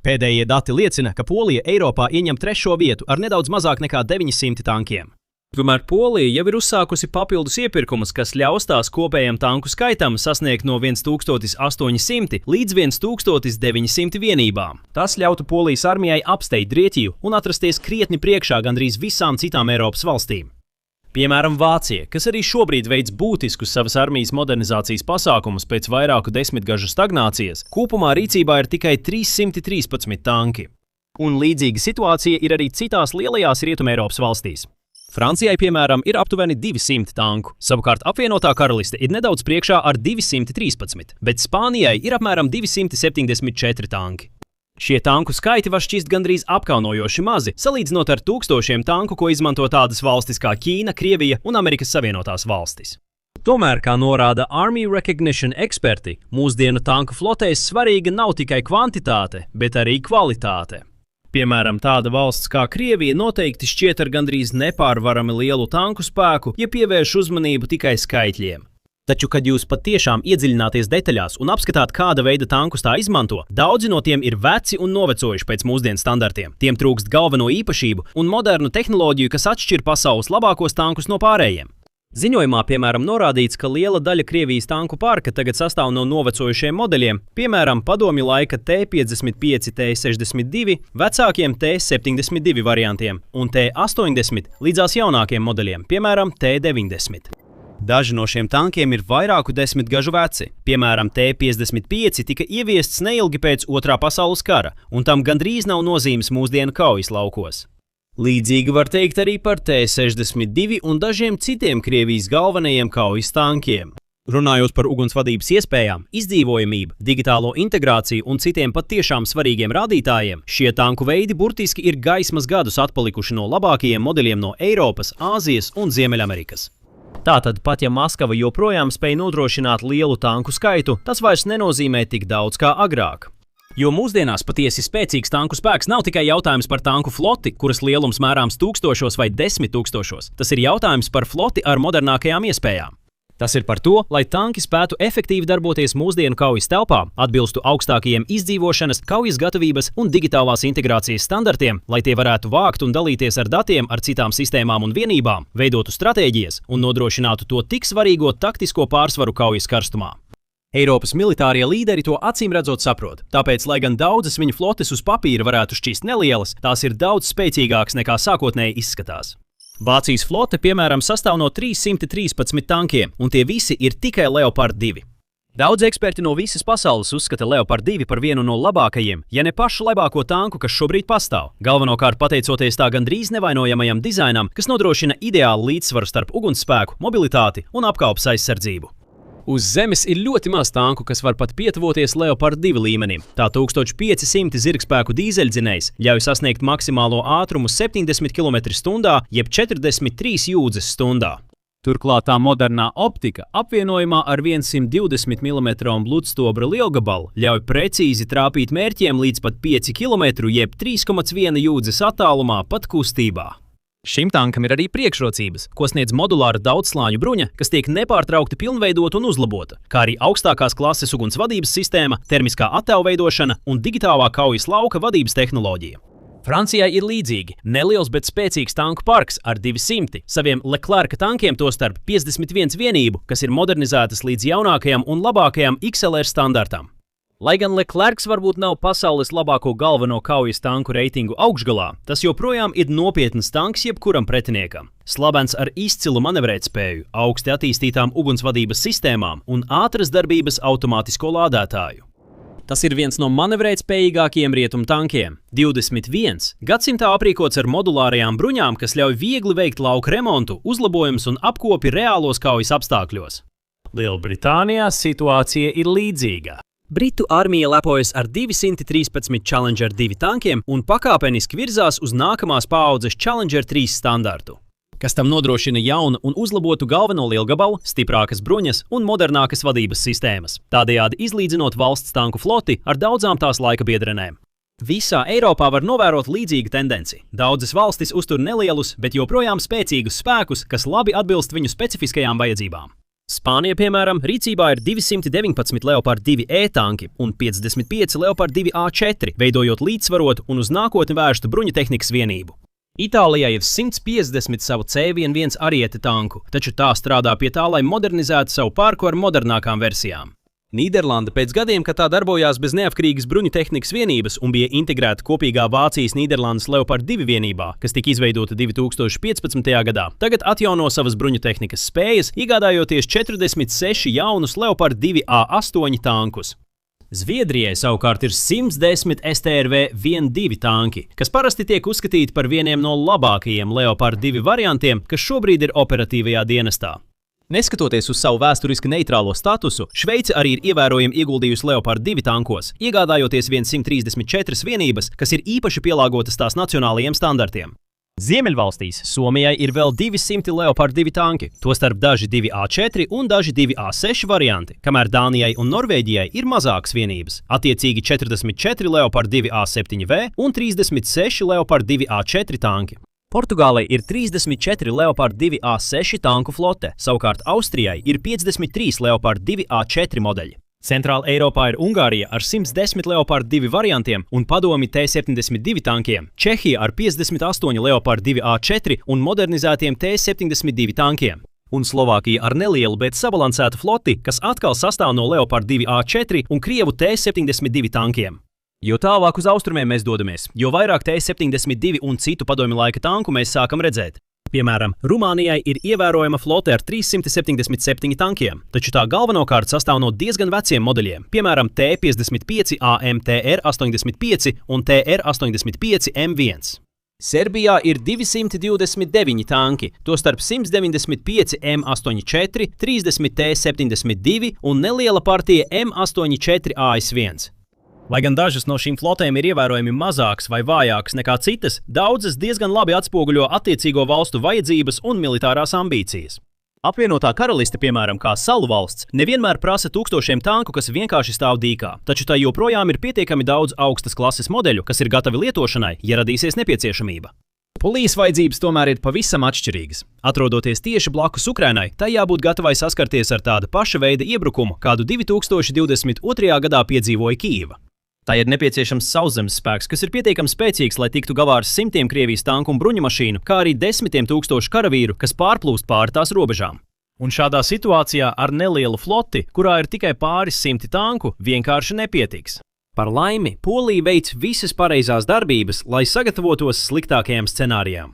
S1: Pēdējie dati liecina, ka Polija Eiropā ieņem trešo vietu ar nedaudz mazāk nekā 900 tankiem. Tomēr Polija jau ir uzsākusi papildus iepirkumus, kas ļaus tās kopējam tanku skaitam sasniegt no 1800 līdz 1900 vienībām. Tas ļautu Polijas armijai apsteigt Grieķiju un atrasties krietni priekšā gandrīz visām citām Eiropas valstīm. Piemēram, Vācija, kas arī šobrīd veids būtiskus savas armijas modernizācijas pasākumus pēc vairāku desmitgažu stagnācijas, kopumā rīcībā ir tikai 313 tanki. Un līdzīga situācija ir arī citās lielajās Rietumē Eiropas valstīs. Francijai, piemēram, ir aptuveni 200 tanku, savukārt apvienotā karaliste ir nedaudz priekšā ar 213, bet Spānijai ir apmēram 274 tanki. Šie tanku skaiti var šķist gandrīz apkaunojoši mazi, salīdzinot ar tūkstošiem tanku, ko izmanto tādas valstis kā Ķīna, Krievija un Amerikas Savienotās valstis. Tomēr, kā norāda Army Recognition eksperti, mūsdienu tanku flotēs svarīga nav tikai kvantitāte, bet arī kvalitāte. Piemēram, tāda valsts kā Krievija noteikti šķiet ar gandrīz nepārvarami lielu tanku spēku, ja pievērš uzmanību tikai skaitļiem. Taču, kad jūs patiešām iedziļināties detaļās un apskatāt, kāda veida tankus tā izmanto, daudzi no tiem ir veci un novecojuši pēc mūsdienu standartiem. Tiem trūkst galveno īpašību un modernu tehnoloģiju, kas atšķir pasaules labākos tankus no pārējiem. Ziņojumā, piemēram, norādīts, ka liela daļa Krievijas tanku parka tagad sastāv no novecojušiem modeļiem, piemēram, padomju laika T-55, T-62, vecākiem T-72 variantiem un T-80 līdzās jaunākiem modeļiem, piemēram, T-90. Daži no šiem tankiem ir vairāku desmitgažu veci. Piemēram, T-55 tika ieviests neilgi pēc Otrā pasaules kara, un tam gandrīz nav nozīmes mūsdienu kaujas laukos. Līdzīgi var teikt arī par T-62 un dažiem citiem Krievijas galvenajiem kaujas tankiem. Runājot par ugunsvadības iespējām, izdzīvojamību, digitālo integrāciju un citiem patiešām svarīgiem rādītājiem, šie tanku veidi burtiski ir gaismas gadus atpalikuši no labākajiem modeļiem no Eiropas, Āzijas un Ziemeļamerikas. Tātad, pat ja Maskava joprojām spēj nodrošināt lielu tanku skaitu, tas vairs nenozīmē tik daudz kā agrāk. Jo mūsdienās patiesi spēcīgs tanku spēks nav tikai jautājums par tanku floti, kuras lielums mērāms tūkstošos vai 10 000. Tas ir jautājums par floti ar modernākajām iespējām. Tas ir par to, lai tanki spētu efektīvi darboties mūsdienu kaujas telpā, atbilstu augstākajiem izdzīvošanas, kaujas gatavības un digitālās integrācijas standartiem, lai tie varētu vākt un dalīties ar datiem ar citām sistēmām un vienībām, veidotu stratēģijas un nodrošinātu to tik svarīgo taktisko pārsvaru kaujas karstumā. Eiropas militārie līderi to acīmredzot saprot, tāpēc, lai gan daudzas viņu flotes uz papīra varētu šķist nelielas, tās ir daudz spēcīgākas nekā sākotnēji izskatās. Vācijas flote, piemēram, sastāv no 313 tankiem, un tie visi ir tikai Leopard 2. Daudz eksperti no visas pasaules uzskata Leopard 2 par vienu no labākajiem, ja ne pašu labāko tanku, kas šobrīd pastāv. Galvenokārt pateicoties tā gandrīz nevainojamajam dizainam, kas nodrošina ideālu līdzsvaru starp ugunsspēku, mobilitāti un apkalpes aizsardzību. Uz zemes ir ļoti maz tanku, kas var pat pietuvoties Leopard 2 līmenim. Tā 1500 zirgspēku dīzeļdzinējs ļauj sasniegt maksimālo ātrumu 70 km/h, jeb 43 jūdzes stundā. Turklāt tā modernā optika, apvienojumā ar 120 mm bludstobra lielgabalu, ļauj precīzi trāpīt mērķiem līdz pat 5 km, jeb 3,1 jūdzes attālumā pat kustībā. Šim tankam ir arī priekšrocības, ko sniedz modulāra daudzslāņu bruņa, kas tiek nepārtraukti pilnveidota un uzlabota, kā arī augstākās klases ugunsvadības sistēma, termiskā attēlveidošana un digitālā kaujas lauka vadības tehnoloģija. Francijai ir līdzīgi neliels, bet spēcīgs tanku parks ar 200 saviem Leclerca tankiem, tostarp 51 vienību, kas ir modernizētas līdz jaunākajam un labākajam XLR standartam. Lai gan Leclercs varbūt nav pasaules labāko galveno kaujas tanku reitingu augšgalā, tas joprojām ir nopietns tanks jebkuram pretiniekam. Slavens ar izcilu manevrētspēju, augsti attīstītām ugunsvadības sistēmām un ātras darbības automātisko lādētāju. Tas ir viens no manevrētspējīgākajiem rietumu tankiem. 21. gadsimtā aprīkots ar modulārajām bruņām, kas ļauj viegli veikt lauka remontu, uzlabojumus un apkopi reālos kaujas apstākļos. Lielbritānijā situācija ir līdzīga. Britu armija lepojas ar 213 Challenger 2 tankiem un pakāpeniski virzās uz nākamās paaudzes Challenger 3 standartu, kas tam nodrošina jaunu un uzlabotu galveno lielgabalu, stiprākas bruņas un modernākas vadības sistēmas, tādējādi izlīdzinot valsts tanku floti ar daudzām tās laika biedrenēm. Visā Eiropā var novērot līdzīgu tendenci. Daudzas valstis uztur nelielus, bet joprojām spēcīgus spēkus, kas labi atbilst viņu specifiskajām vajadzībām. Spānija, piemēram, rīcībā ir 219 Leopard 2E tanki un 55 Leopard 2A4, veidojot līdzsvarotu un uz nākotni vērstu bruņutehnikas vienību. Itālijai ir 150 savu C11 ariete tanku, taču tā strādā pie tā, lai modernizētu savu parku ar modernākām versijām. Nīderlanda pēc gadiem, kad tā darbojās bez neatkarīgas bruņutehnikas vienības un bija integrēta kopīgā Vācijas-Nīderlandes Leopard 2 vienībā, kas tika izveidota 2015. gadā, tagad atjauno savas bruņutehnikas spējas, iegādājoties 46 jaunus Leopard 2A8 tankus. Zviedrijai savukārt ir 110 STRV-12 tanki, kas parasti tiek uzskatīti par vieniem no labākajiem Leopard 2 variantiem, kas šobrīd ir operatīvajā dienestā. Neskatoties uz savu vēsturiski neitrālo statusu, Šveice arī ir ievērojami ieguldījusi Leopard 2 tankos, iegādājoties 134 vienības, kas ir īpaši pielāgotas tās nacionālajiem standartiem. Ziemeļvalstīs Somijai ir vēl 200 Leopard 2 tanki, tostarp daži 2A4 un daži 2A6 varianti, kamēr Dānijai un Norvēģijai ir mazākas vienības, attiecīgi 44 Leopard 2A7V un 36 Leopard 2A4 tanki. Portugālei ir 34 Leopard 2A6 tanku flote, savukārt Austrijai ir 53 Leopard 2A4 modeļi. Centrāla Eiropā ir Ungārija ar 110 Leopard 2 variantiem un padomi T-72 tankiem, Čehija ar 58 Leopard 2A4 un modernizētiem T-72 tankiem, un Slovākija ar nelielu, bet sabalansētu floti, kas atkal sastāv no Leopard 2A4 un Krievu T-72 tankiem. Jo tālāk uz austrumiem mēs dodamies, jo vairāk T-72 un citu padomju laika tanku mēs sākam redzēt. Piemēram, Rumānijai ir ievērojama flote ar 377 tankiem, taču tā galvenokārt sastāv no diezgan veciem modeļiem, piemēram T-55 AM TR-85 un TR-85 M1. Serbijā ir 229 tanki, tostarp 195 M84, 30 T-72 un neliela partija M84 AS1. Lai gan dažas no šīm flotēm ir ievērojami mazākas vai vājākas nekā citas, daudzas diezgan labi atspoguļo attiecīgo valstu vajadzības un militārās ambīcijas. Apvienotā karaliste, piemēram, kā salu valsts, nevienmēr prasa tūkstošiem tanku, kas vienkārši stāv dīkā, taču tai joprojām ir pietiekami daudz augstas klases modeļu, kas ir gatavi lietošanai, ja radīsies nepieciešamība. Polijas vajadzības tomēr ir pavisam atšķirīgas. Atrodoties tieši blakus Ukrainai, tai jābūt gatavai saskarties ar tāda paša veida iebrukumu, kādu 2022. gadā piedzīvoja Kijeva. Tā ir nepieciešams sauszemes spēks, kas ir pietiekami spēcīgs, lai tiktu galā ar simtiem Krievijas tanku un bruņumašīnu, kā arī desmitiem tūkstošu karavīru, kas pārplūst pāri tās robežām. Un šādā situācijā ar nelielu floti, kurā ir tikai pāris simti tanku, vienkārši nepietiks. Par laimi, Polija veic visas pareizās darbības, lai sagatavotos sliktākajām scenārijām.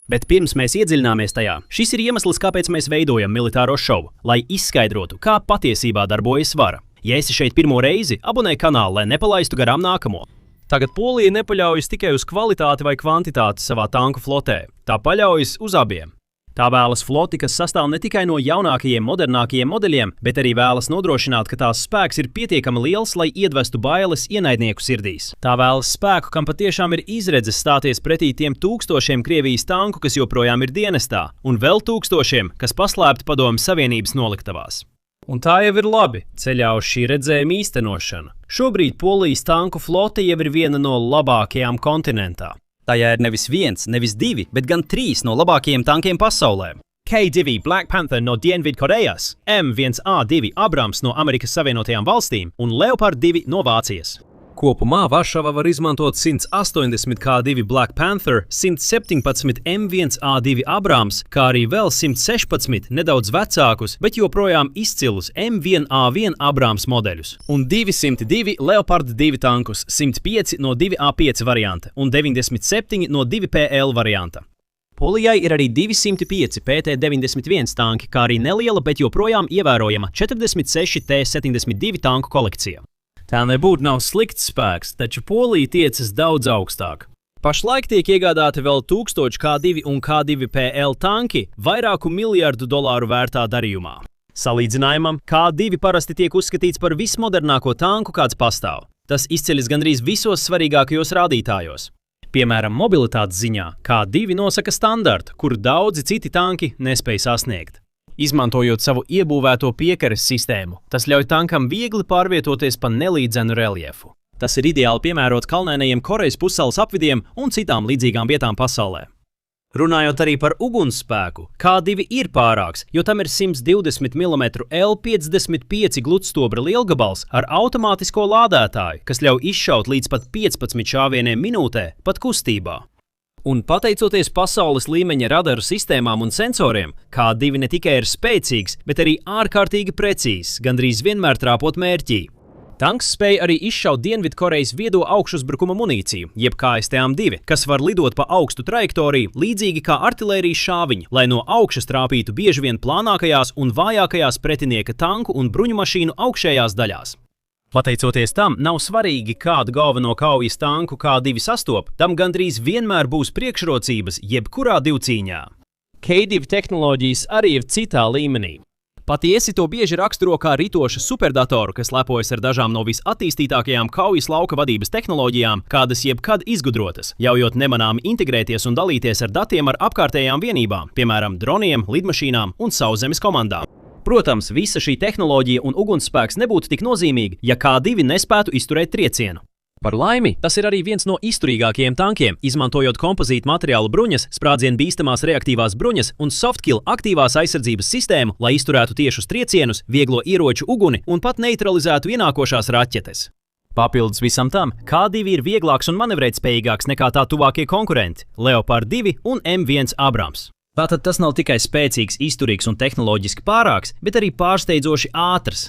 S1: Bet pirms mēs iedziļināmies tajā, šis ir iemesls, kāpēc mēs veidojam militāro šovu, lai izskaidrotu, kā patiesībā darbojas vara. Ja esi šeit pirmo reizi, abonē kanālu, lai nepalaistu garām nākamo. Tagad Polija nepaļaujas tikai uz kvalitāti vai kvantitāti savā tanku flotē, tā paļaujas uz abiem. Tā vēlas floti, kas sastāv ne tikai no jaunākajiem, modernākajiem modeļiem, bet arī vēlas nodrošināt, ka tās spēks ir pietiekami liels, lai iedvestu bailes ienaidnieku sirdīs. Tā vēlas spēku, kam patiešām ir izredzes stāties pretī tiem tūkstošiem Krievijas tanku, kas joprojām ir dienestā, un vēl tūkstošiem, kas paslēpti Padomju Savienības noliktavās. Un tā jau ir labi, ceļā uz šī redzējuma īstenošanu. Šobrīd Polijas tanku flote jau ir viena no labākajām kontinentā. Tajā ir nevis viens, nevis divi, bet gan 3 no labākajiem tankiem pasaulē. K2 Black Panther no Dienvidkorejas, M1A2 Abrams no Amerikas Savienotajām valstīm un Leopard 2 no Vācijas. Kopumā Varšava var izmantot 180 K2 Black Panther, 117 M1A2 Abrams, kā arī vēl 116 nedaudz vecākus, bet joprojām izcilus M1A1 Abrams modeļus, un 202 Leopard 2 tankus, 105 no 2A5 varianta un 97 no 2PL varianta. Polijai ir arī 205 PT-91 tanki, kā arī neliela, bet joprojām ievērojama 46 T-72 tanku kolekcija. Tā nebūtu nav slikts spēks, taču Polija tiecas daudz augstāk. Pašlaik tiek iegādāti vēl 1000 K2 un K2PL tanki vairāku miljardu dolāru vērtā darījumā. Salīdzinājumam, K2 parasti tiek uzskatīts par vismodernāko tanku, kāds pastāv. Tas izceļas gandrīz visos svarīgākajos rādītājos. Piemēram, mobilitātes ziņā K2 nosaka standartu, kuru daudzi citi tanki nespēj sasniegt. Izmantojot savu iebūvēto piekares sistēmu, tas ļauj tankam viegli pārvietoties pa nelīdzenu reljefu. Tas ir ideāli piemērots kalnainajiem Korejas pussalas apvidiem un citām līdzīgām vietām pasaulē. Runājot arī par ugunsspēku, K2 ir pārāks, jo tam ir 120 mm L55 gludstobra lielgabals ar automātisko lādētāju, kas ļauj izšaut līdz pat 15 šāvieniem minūtē, pat kustībā. Un pateicoties pasaules līmeņa radaru sistēmām un sensoriem, K2 ne tikai ir spēcīgs, bet arī ārkārtīgi precīzs, gandrīz vienmēr trāpot mērķī. Tanks spēja arī izšaut Dienvidkorejas viedo augšuzbrukuma munīciju, jeb KSTM-2, kas var lidot pa augstu trajektoriju, līdzīgi kā artilērijas šāviņi, lai no augšas trāpītu bieži vien plānākajās un vājākajās pretinieka tanku un bruņumašīnu augšējās daļās. Pateicoties tam, nav svarīgi, kādu galveno kaujas tanku K2 sastop, tam gandrīz vienmēr būs priekšrocības jebkurā divcīņā. K2 tehnoloģijas arī ir citā līmenī. Patiesi to bieži raksturo kā ritoša superdatoru, kas lepojas ar dažām no visattīstītākajām kaujas lauka vadības tehnoloģijām, kādas jebkad izgudrotas, ļaujot nemanāmi integrēties un dalīties ar datiem ar apkārtējām vienībām, piemēram, droniem, lidmašīnām un sauszemes komandām. Protams, visa šī tehnoloģija un ugunsspēks nebūtu tik nozīmīgi, ja K2 nespētu izturēt triecienu. Par laimi, tas ir arī viens no izturīgākajiem tankiem, izmantojot kompozītu materiālu bruņas, sprādzienu bīstamās reaktīvās bruņas un softkill aktīvās aizsardzības sistēmu, lai izturētu tiešus triecienus, vieglo ieroču uguni un pat neutralizētu ienākošās raķetes. Papildus visam tam, K2 ir vieglāks un manevrētspējīgāks nekā tā tuvākie konkurenti – Leopard 2 un M1 Abrams. Tātad tas nav tikai spēcīgs, izturīgs un tehnoloģiski pārāks, bet arī pārsteidzoši ātrs.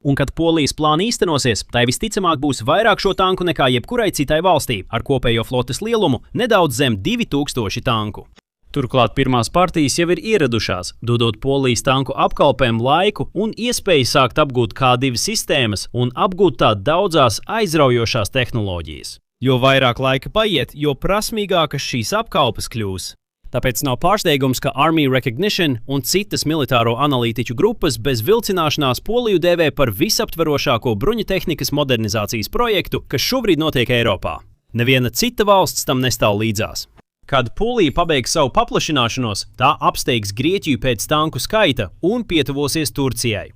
S1: Un kad Polijas plāni īstenosies, tai visticamāk būs vairāk šo tanku nekā jebkurai citai valstī, ar kopējo flotes lielumu nedaudz zem 2000 tanku. Turklāt pirmās partijas jau ir ieradušās, dodot Polijas tanku apkalpēm laiku un iespēju sākt apgūt K2 sistēmas un apgūt tā daudzās aizraujošās tehnoloģijas. Jo vairāk laika paiet, jo prasmīgākas šīs apkalpes kļūs. Tāpēc nav pārsteigums, ka Army Recognition un citas militāro analītiķu grupas bez vilcināšanās Poliju dēvē par visaptverošāko bruņutehnikas modernizācijas projektu, kas šobrīd notiek Eiropā. Neviena cita valsts tam nestāv līdzās. Kad Polija pabeigs savu paplašināšanos, tā apsteigs Grieķiju pēc tanku skaita un pietuvosies Turcijai.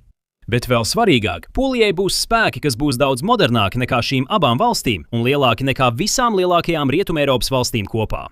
S1: Bet vēl svarīgāk, Polijai būs spēki, kas būs daudz modernāki nekā šīm abām valstīm un lielāki nekā visām lielākajām Rietumeiropas valstīm kopā.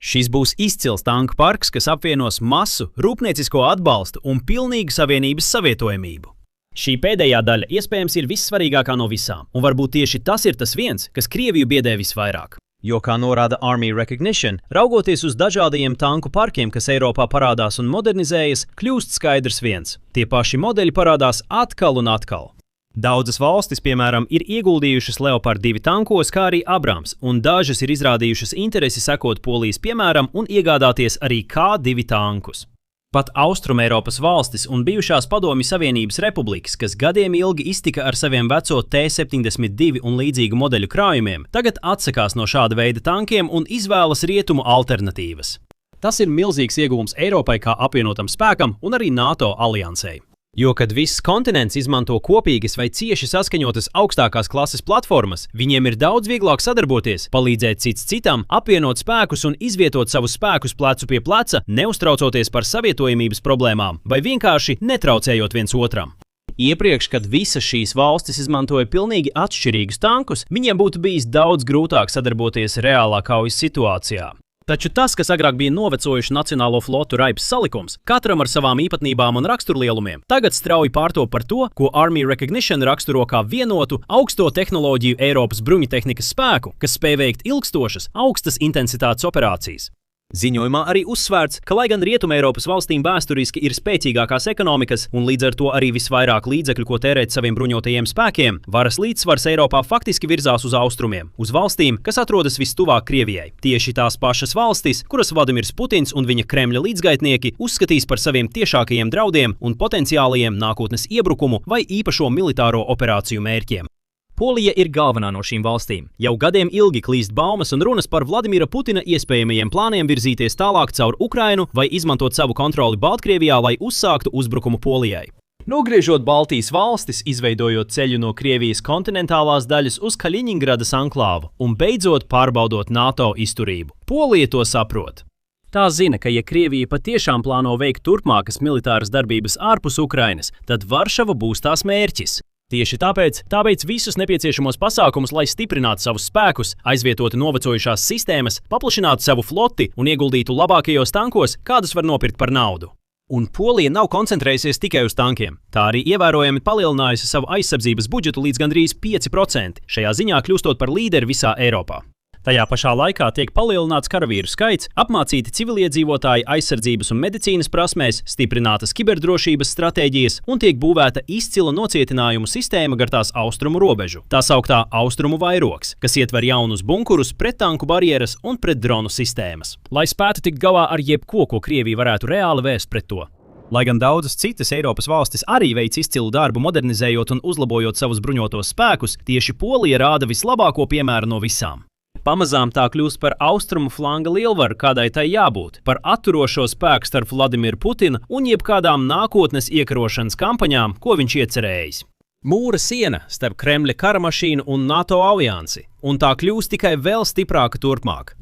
S1: Šis būs izcils tanku parks, kas apvienos masu, rūpniecisko atbalstu un pilnīgu savienības savietojamību. Šī pēdējā daļa iespējams ir vissvarīgākā no visām, un varbūt tieši tas ir tas viens, kas Krieviju biedē visvairāk. Jo, kā norāda Army Recognition, raugoties uz dažādajiem tanku parkiem, kas Eiropā parādās un modernizējas, kļūst skaidrs viens – tie paši modeļi parādās atkal un atkal. Daudzas valstis, piemēram, ir ieguldījušas Leopard 2 tankos, kā arī Abrams, un dažas ir izrādījušas interesi sekot Polijas piemēram un iegādāties arī K2 tankus. Pat Austrumeiropas valstis un bijušās Padomju Savienības republikas, kas gadiem ilgi iztika ar saviem veco T-72 un līdzīgu modeļu krājumiem, tagad atsakās no šāda veida tankiem un izvēlas rietumu alternatīvas. Tas ir milzīgs ieguvums Eiropai kā apvienotam spēkam un arī NATO aliansei. Jo, kad viss kontinents izmanto kopīgas vai cieši saskaņotas augstākās klases platformas, viņiem ir daudz vieglāk sadarboties, palīdzēt cits citam, apvienot spēkus un izvietot savus spēkus plecu pie pleca, neuztraucoties par savietojamības problēmām vai vienkārši netraucējot viens otram. Iepriekš, kad visas šīs valstis izmantoja pilnīgi atšķirīgus tankus, viņiem būtu bijis daudz grūtāk sadarboties reālā kaujas situācijā. Taču tas, kas agrāk bija novecojuši nacionālo flotu raips salikums, katram ar savām īpatnībām un raksturlielumiem, tagad strauji pārtop par to, ko Army Recognition raksturo kā vienotu, augsto tehnoloģiju Eiropas bruņutehnikas spēku, kas spēj veikt ilgstošas, augstas intensitātes operācijas. Ziņojumā arī uzsvērts, ka lai gan Rietumeiropas valstīm vēsturiski ir spēcīgākās ekonomikas un līdz ar to arī visvairāk līdzekļu, ko tērēt saviem bruņotajiem spēkiem, varas līdzsvars Eiropā faktiski virzās uz austrumiem, uz valstīm, kas atrodas vistuvāk Krievijai. Tieši tās pašas valstis, kuras Vladimirs Putins un viņa Kremļa līdzgaitnieki uzskatīs par saviem tiešākajiem draudiem un potenciālajiem nākotnes iebrukumu vai īpašo militāro operāciju mērķiem. Polija ir galvenā no šīm valstīm. Jau gadiem ilgi klīst baumas un runas par Vladimira Putina iespējamajiem plāniem virzīties tālāk caur Ukrainu vai izmantot savu kontroli Baltkrievijā, lai uzsāktu uzbrukumu Polijai. Nogriežot Baltijas valstis, izveidojot ceļu no Krievijas kontinentālās daļas uz Kaļiņingradas anklāvu un beidzot pārbaudot NATO izturību. Polija to saprot. Tā zina, ka ja Krievija patiešām plāno veikt turpmākas militāras darbības ārpus Ukrainas, tad Varšava būs tās mērķis. Tieši tāpēc tā veic visus nepieciešamos pasākumus, lai stiprinātu savus spēkus, aizvietotu novecojušās sistēmas, paplašinātu savu floti un ieguldītu labākajos tankos, kādus var nopirkt par naudu. Un Polija nav koncentrējusies tikai uz tankiem. Tā arī ievērojami palielinājusi savu aizsardzības budžetu līdz gandrīz 5%, šajā ziņā kļūstot par līderi visā Eiropā. Tajā pašā laikā tiek palielināts karavīru skaits, apmācīti civiliedzīvotāji aizsardzības un medicīnas prasmēs, stiprinātas kiberdrošības stratēģijas un tiek būvēta izcila nocietinājumu sistēma gar tās austrumu robežu. Tā sauktā austrumu vairogs, kas ietver jaunus bunkurus, prettanku barjeras un pretdronu sistēmas. Lai spētu tikt galā ar jebko, ko Krievija varētu reāli vērst pret to. Lai gan daudzas citas Eiropas valstis arī veic izcilu darbu modernizējot un uzlabojot savus bruņotos spēkus, tieši Polija rāda vislabāko piemēru no visām. Pamazām tā kļūst par austrumu flanga lielvaru, kādai tai jābūt, par atturošo spēku starp Vladimiru Putinu un jebkādām nākotnes iekarošanas kampaņām, ko viņš iecerējis. Mūra siena starp Kremļa karamašīnu un NATO aliansi, un tā kļūst tikai vēl stiprāka turpmāk.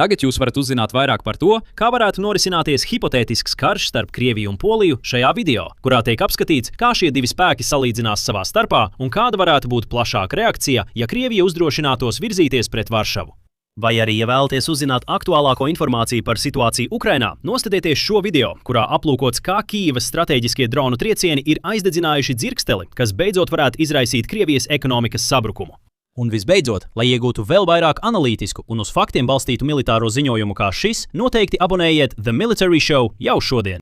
S1: Tagad jūs varat uzzināt vairāk par to, kā varētu norisināties hipotētisks karš starp Krieviju un Poliju šajā video, kurā tiek apskatīts, kā šie divi spēki salīdzinās savā starpā un kāda varētu būt plašāka reakcija, ja Krievija uzdrošinātos virzīties pret Varšavu. Vai arī, ja vēlaties uzzināt aktuālāko informāciju par situāciju Ukrainā, nostādieties šo video, kurā aplūkots, kā Kijevas stratēģiskie dronu triecieni ir aizdedzinājuši dzirksteli, kas beidzot varētu izraisīt Krievijas ekonomikas sabrukumu. Un visbeidzot, lai iegūtu vēl vairāk analītisku un uz faktiem balstītu militāro ziņojumu kā šis, noteikti abonējiet The Military Show jau šodien!